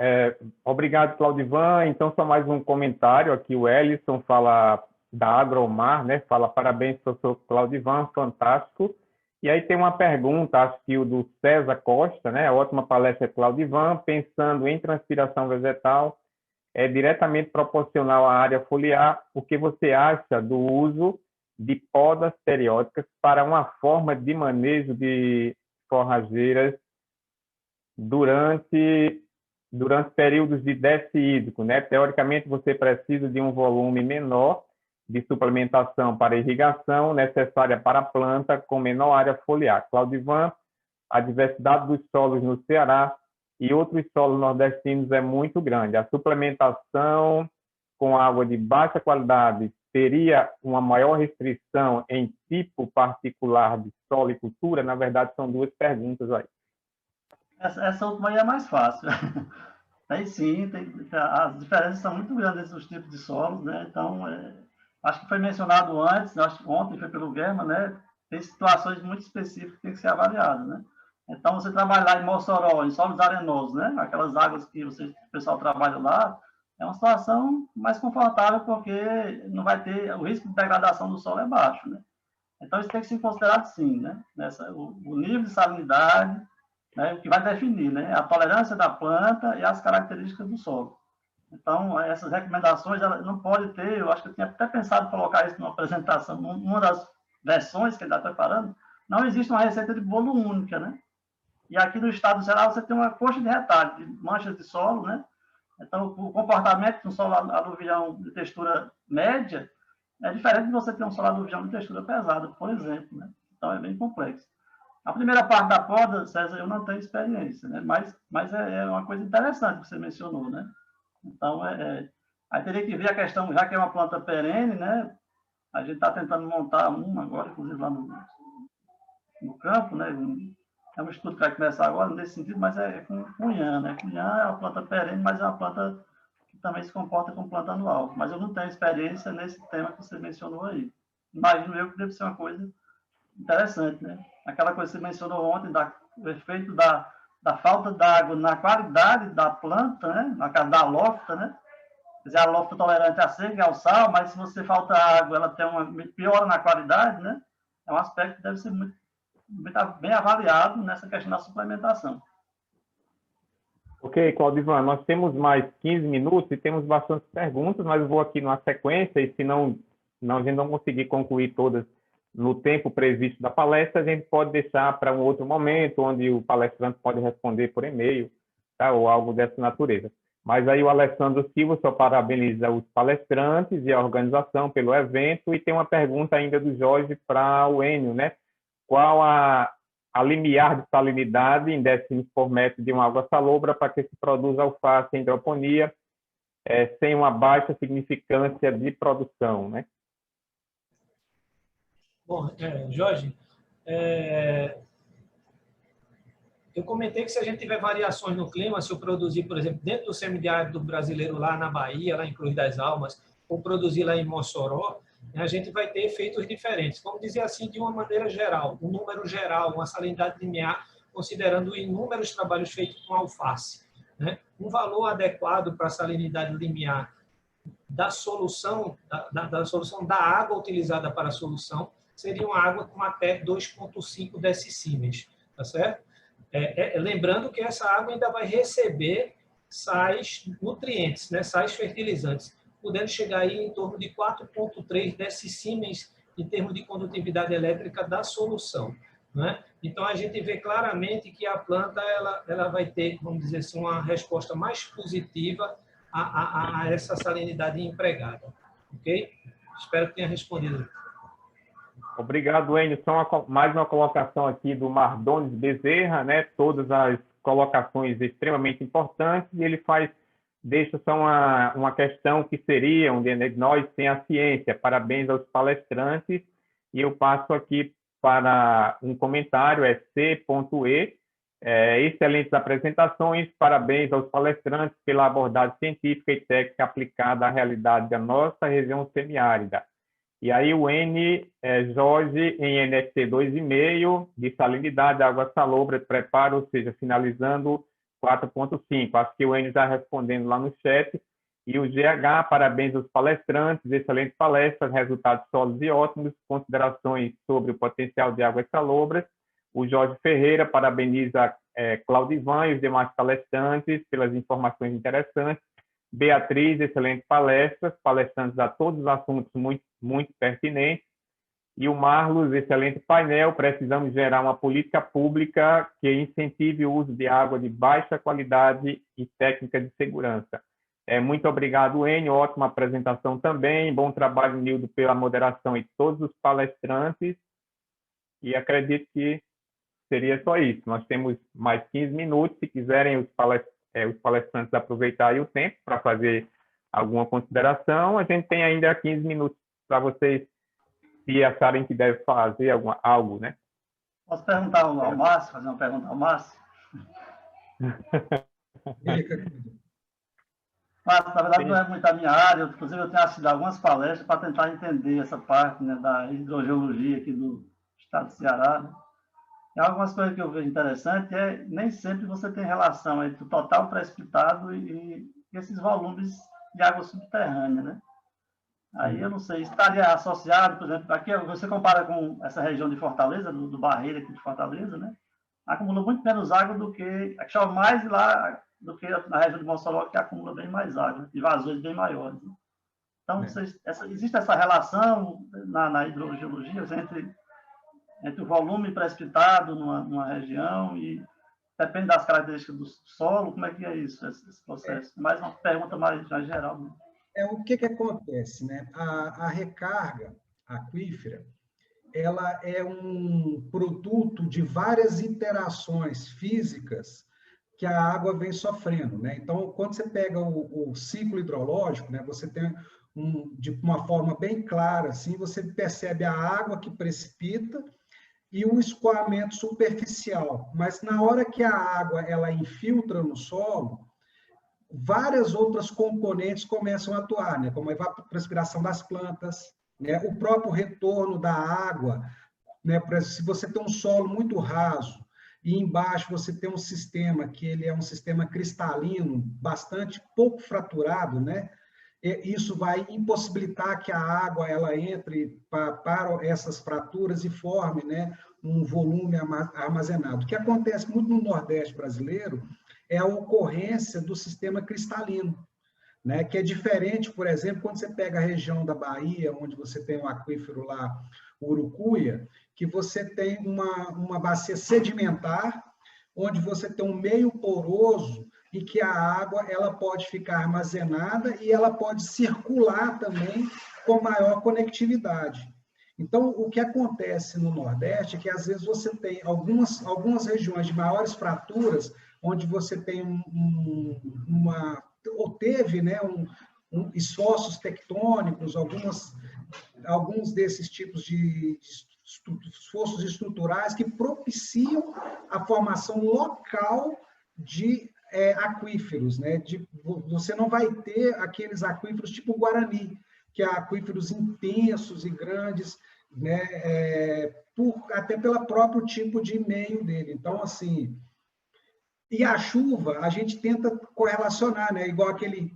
[SPEAKER 3] obrigado, Claudivan. Então, só mais um comentário aqui. O Ellison fala da Agromar, né? Fala, parabéns, professor Claudivan, fantástico. E aí tem uma pergunta, acho que o do César Costa, né? Ótima palestra, Claudivan. Pensando em transpiração vegetal, é diretamente proporcional à área foliar. O que você acha do uso de podas periódicas para uma forma de manejo de forrageiras durante períodos de déficit hídrico, né? Teoricamente, você precisa de um volume menor de suplementação para irrigação necessária para a planta com menor área foliar. Claudivan, a diversidade dos solos no Ceará e outros solos nordestinos é muito grande. A suplementação com água de baixa qualidade teria uma maior restrição em tipo particular de solo e cultura? Na verdade, são duas perguntas aí.
[SPEAKER 6] Essa última aí é mais fácil. Tem sim, as diferenças são muito grandes entre os tipos de solos, né? Então, acho que foi mencionado antes, acho que ontem foi pelo Guerma, né? Tem situações muito específicas que tem que ser avaliadas, né? Então, você trabalhar em Mossoró, em solos arenosos, né? Aquelas águas que o pessoal trabalha lá, é uma situação mais confortável porque não vai ter, o risco de degradação do solo é baixo, né? Então, isso tem que ser considerado sim, né? O nível de salinidade, né? O que vai definir, né? A tolerância da planta e as características do solo. Então, essas recomendações, ela não pode ter, eu acho que eu tinha até pensado em colocar isso numa apresentação, numa das versões que ele está preparando, não existe uma receita de bolo única, né? E aqui no estado do Ceará você tem uma coxa de retalho, de manchas de solo, né? Então, o comportamento de um solo aluvião de textura média é diferente de você ter um solo aluvião de textura pesada, por exemplo, né? Então, é bem complexo. A primeira parte da poda, César, eu não tenho experiência, né? Mas é uma coisa interessante que você mencionou, né? Então, aí teria que ver a questão, já que é uma planta perene, né? A gente está tentando montar uma agora, inclusive lá no campo, né? É um estudo que vai começar agora nesse sentido, mas é com cunhã, né? Cunhã é uma planta perene, mas é uma planta que também se comporta como planta anual. Mas eu não tenho experiência nesse tema que você mencionou aí. Imagino eu que deve ser uma coisa interessante, né? Aquela coisa que você mencionou ontem, o efeito da falta d'água na qualidade da planta, né? Na casa da alófita, né? Quer dizer, a alófita tolerante à seca e ao sal, mas se você falta água, ela tem uma piora na qualidade, né? É um aspecto que deve ser muito bem avaliado nessa questão da suplementação.
[SPEAKER 3] Ok, Claudivan, nós temos mais 15 minutos e temos bastantes perguntas, mas eu vou aqui numa sequência e se não, a gente não conseguir concluir todas no tempo previsto da palestra, a gente pode deixar para um outro momento, onde o palestrante pode responder por e-mail, tá? Ou algo dessa natureza. Mas aí o Alessandro Silva só parabeniza os palestrantes e a organização pelo evento, e tem uma pergunta ainda do Jorge para o Enio, né? Qual a a limiar de salinidade em décimos por metro de uma água salobra para que se produza alface em hidroponia, sem uma baixa significância de produção, né?
[SPEAKER 7] Bom, Jorge, eu comentei que se a gente tiver variações no clima, se eu produzir, por exemplo, dentro do semiárido brasileiro, lá na Bahia, lá em Cruz das Almas, ou produzir lá em Mossoró, a gente vai ter efeitos diferentes. Vamos dizer assim, de uma maneira geral, um número geral, uma salinidade limiar, considerando inúmeros trabalhos feitos com alface, né? Um valor adequado para a salinidade limiar da solução, da solução da água utilizada para a solução, seria uma água com até 2,5 decissímeis, tá certo? Lembrando que essa água ainda vai receber sais nutrientes, né, sais fertilizantes, podendo chegar aí em torno de 4,3 decissímeis em termos de condutividade elétrica da solução, né? Então, a gente vê claramente que a planta ela vai ter, vamos dizer assim, uma resposta mais positiva a essa salinidade empregada. Ok? Espero que tenha respondido.
[SPEAKER 3] Obrigado, Enio. Só mais uma colocação aqui do Mardones Bezerra, né? Todas as colocações extremamente importantes, e ele deixa só uma questão que seria onde nós sem a ciência. Parabéns aos palestrantes. E eu passo aqui para um comentário, C.E. Excelentes apresentações, parabéns aos palestrantes pela abordagem científica e técnica aplicada à realidade da nossa região semiárida. E aí o Jorge, em NSC 2,5, de salinidade, água salobra, preparo, ou seja, finalizando 4,5. Acho que o N está respondendo lá no chat. E o GH, parabéns aos palestrantes, excelentes palestras, resultados sólidos e ótimos, considerações sobre o potencial de águas salobras. O Jorge Ferreira parabeniza Claudivan e os demais palestrantes pelas informações interessantes. Beatriz, excelentes palestras, palestrantes a todos os assuntos muito, muito pertinentes. E o Marlos, excelente painel, precisamos gerar uma política pública que incentive o uso de água de baixa qualidade e técnica de segurança. Muito obrigado, Enio, ótima apresentação também, bom trabalho, Nildo, pela moderação e todos os palestrantes, e acredito que seria só isso. Nós temos mais 15 minutos, se quiserem os palestrantes aproveitarem o tempo para fazer alguma consideração, a gente tem ainda 15 minutos para vocês, se acharem que deve fazer algo, né?
[SPEAKER 6] Posso perguntar ao Márcio, fazer uma pergunta ao Márcio? Márcio, na verdade, não é muito a minha área, inclusive eu tenho assistido algumas palestras para tentar entender essa parte, né, da hidrogeologia aqui do estado do Ceará, né? E algumas coisas que eu vejo interessante nem sempre você tem relação entre o total precipitado e esses volumes de água subterrânea, né? Aí eu não sei, estaria associado, por exemplo, aqui você compara com essa região de Fortaleza, do Barreiro aqui de Fortaleza, né? Acumula muito menos água do que, aqui chove mais lá do que na região de Mossoró, que acumula bem mais água, e vazões bem maiores, né? Então, existe essa relação na hidrogeologia entre o volume precipitado numa região e depende das características do solo, como é que é isso, esse processo? Mais uma pergunta mais geral, né?
[SPEAKER 4] O que acontece, né? A recarga aquífera, ela é um produto de várias interações físicas que a água vem sofrendo, né? Então, quando você pega o ciclo hidrológico, né, você tem de uma forma bem clara, assim, você percebe a água que precipita e o escoamento superficial. Mas na hora que a água ela infiltra no solo, várias outras componentes começam a atuar, né? Como a evapotranspiração das plantas, né? O próprio retorno da água, né? Se você tem um solo muito raso e embaixo você tem um sistema que ele é um sistema cristalino, bastante pouco fraturado, né? Isso vai impossibilitar que a água ela entre para essas fraturas e forme, né, um volume armazenado. O que acontece muito no Nordeste brasileiro é a ocorrência do sistema cristalino, né, que é diferente, por exemplo, quando você pega a região da Bahia, onde você tem o aquífero lá, Urucuia, que você tem uma bacia sedimentar, onde você tem um meio poroso e que a água ela pode ficar armazenada e ela pode circular também com maior conectividade. Então, o que acontece no Nordeste é que, às vezes, você tem algumas regiões de maiores fraturas, onde você tem ou teve, né, esforços tectônicos, alguns desses tipos de esforços estruturais que propiciam a formação local de aquíferos, né? Você não vai ter aqueles aquíferos tipo Guarani, que é aquíferos intensos e grandes, né? Até pelo próprio tipo de meio dele. Então, assim, e a chuva, a gente tenta correlacionar, né? Igual aquele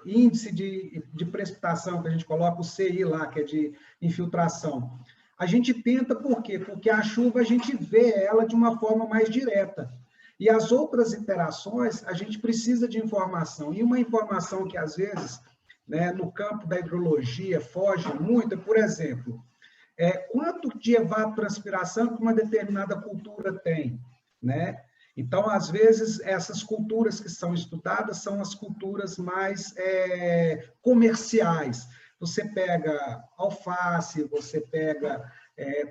[SPEAKER 4] índice de precipitação que a gente coloca, o CI lá, que é de infiltração. A gente tenta, por quê? Porque a chuva a gente vê ela de uma forma mais direta. E as outras interações, a gente precisa de informação. E uma informação que, às vezes, né, no campo da hidrologia, foge muito, por exemplo, quanto de evapotranspiração que uma determinada cultura tem, né? Então, às vezes, essas culturas que são estudadas são as culturas mais comerciais. Você pega alface, você pega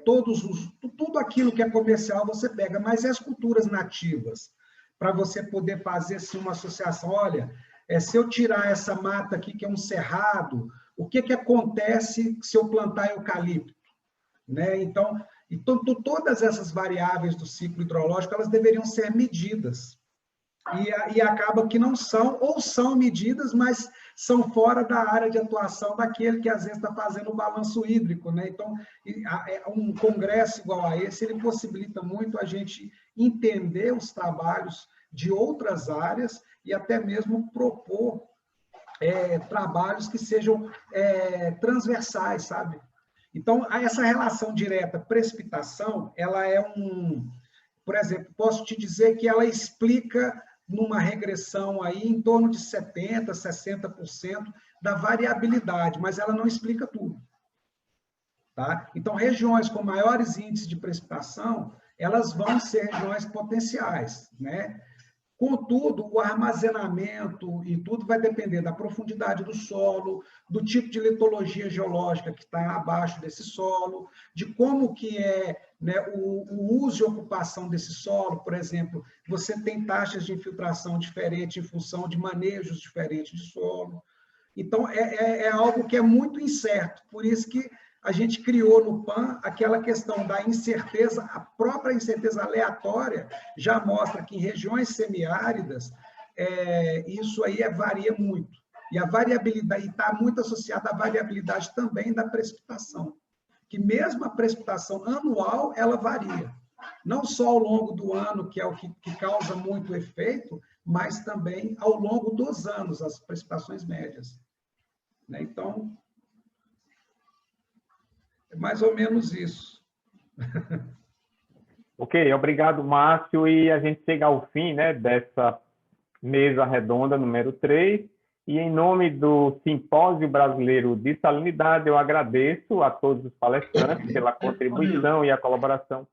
[SPEAKER 4] tudo aquilo que é comercial, você pega, mas e as culturas nativas? Para você poder fazer assim, uma associação, olha, se eu tirar essa mata aqui, que é um cerrado, o que acontece se eu plantar eucalipto? Né? Então, todas essas variáveis do ciclo hidrológico, elas deveriam ser medidas. E acaba que não são, ou são medidas, mas são fora da área de atuação daquele que, às vezes, está fazendo o balanço hídrico. Né? Então, um congresso igual a esse, ele possibilita muito a gente entender os trabalhos de outras áreas e até mesmo propor trabalhos que sejam transversais, sabe? Então, essa relação direta precipitação, ela por exemplo, posso te dizer que ela explica numa regressão aí em torno de 70%, 60% da variabilidade, mas ela não explica tudo. Tá? Então, regiões com maiores índices de precipitação, elas vão ser regiões potenciais, né? Contudo, o armazenamento e tudo vai depender da profundidade do solo, do tipo de litologia geológica que está abaixo desse solo, de como que né, o uso e ocupação desse solo. Por exemplo, você tem taxas de infiltração diferentes em função de manejos diferentes de solo. Então, é algo que é muito incerto, por isso que a gente criou no PAN aquela questão da incerteza, a própria incerteza aleatória já mostra que em regiões semiáridas, isso aí varia muito. E a variabilidade está muito associada à variabilidade também da precipitação, que mesmo a precipitação anual, ela varia. Não só ao longo do ano, que é o que causa muito efeito, mas também ao longo dos anos, as precipitações médias. Né? Então, é mais ou menos isso.
[SPEAKER 3] Ok, obrigado, Márcio. E a gente chega ao fim, né, dessa mesa redonda número 3. E em nome do Simpósio Brasileiro de Salinidade, eu agradeço a todos os palestrantes pela contribuição e a colaboração.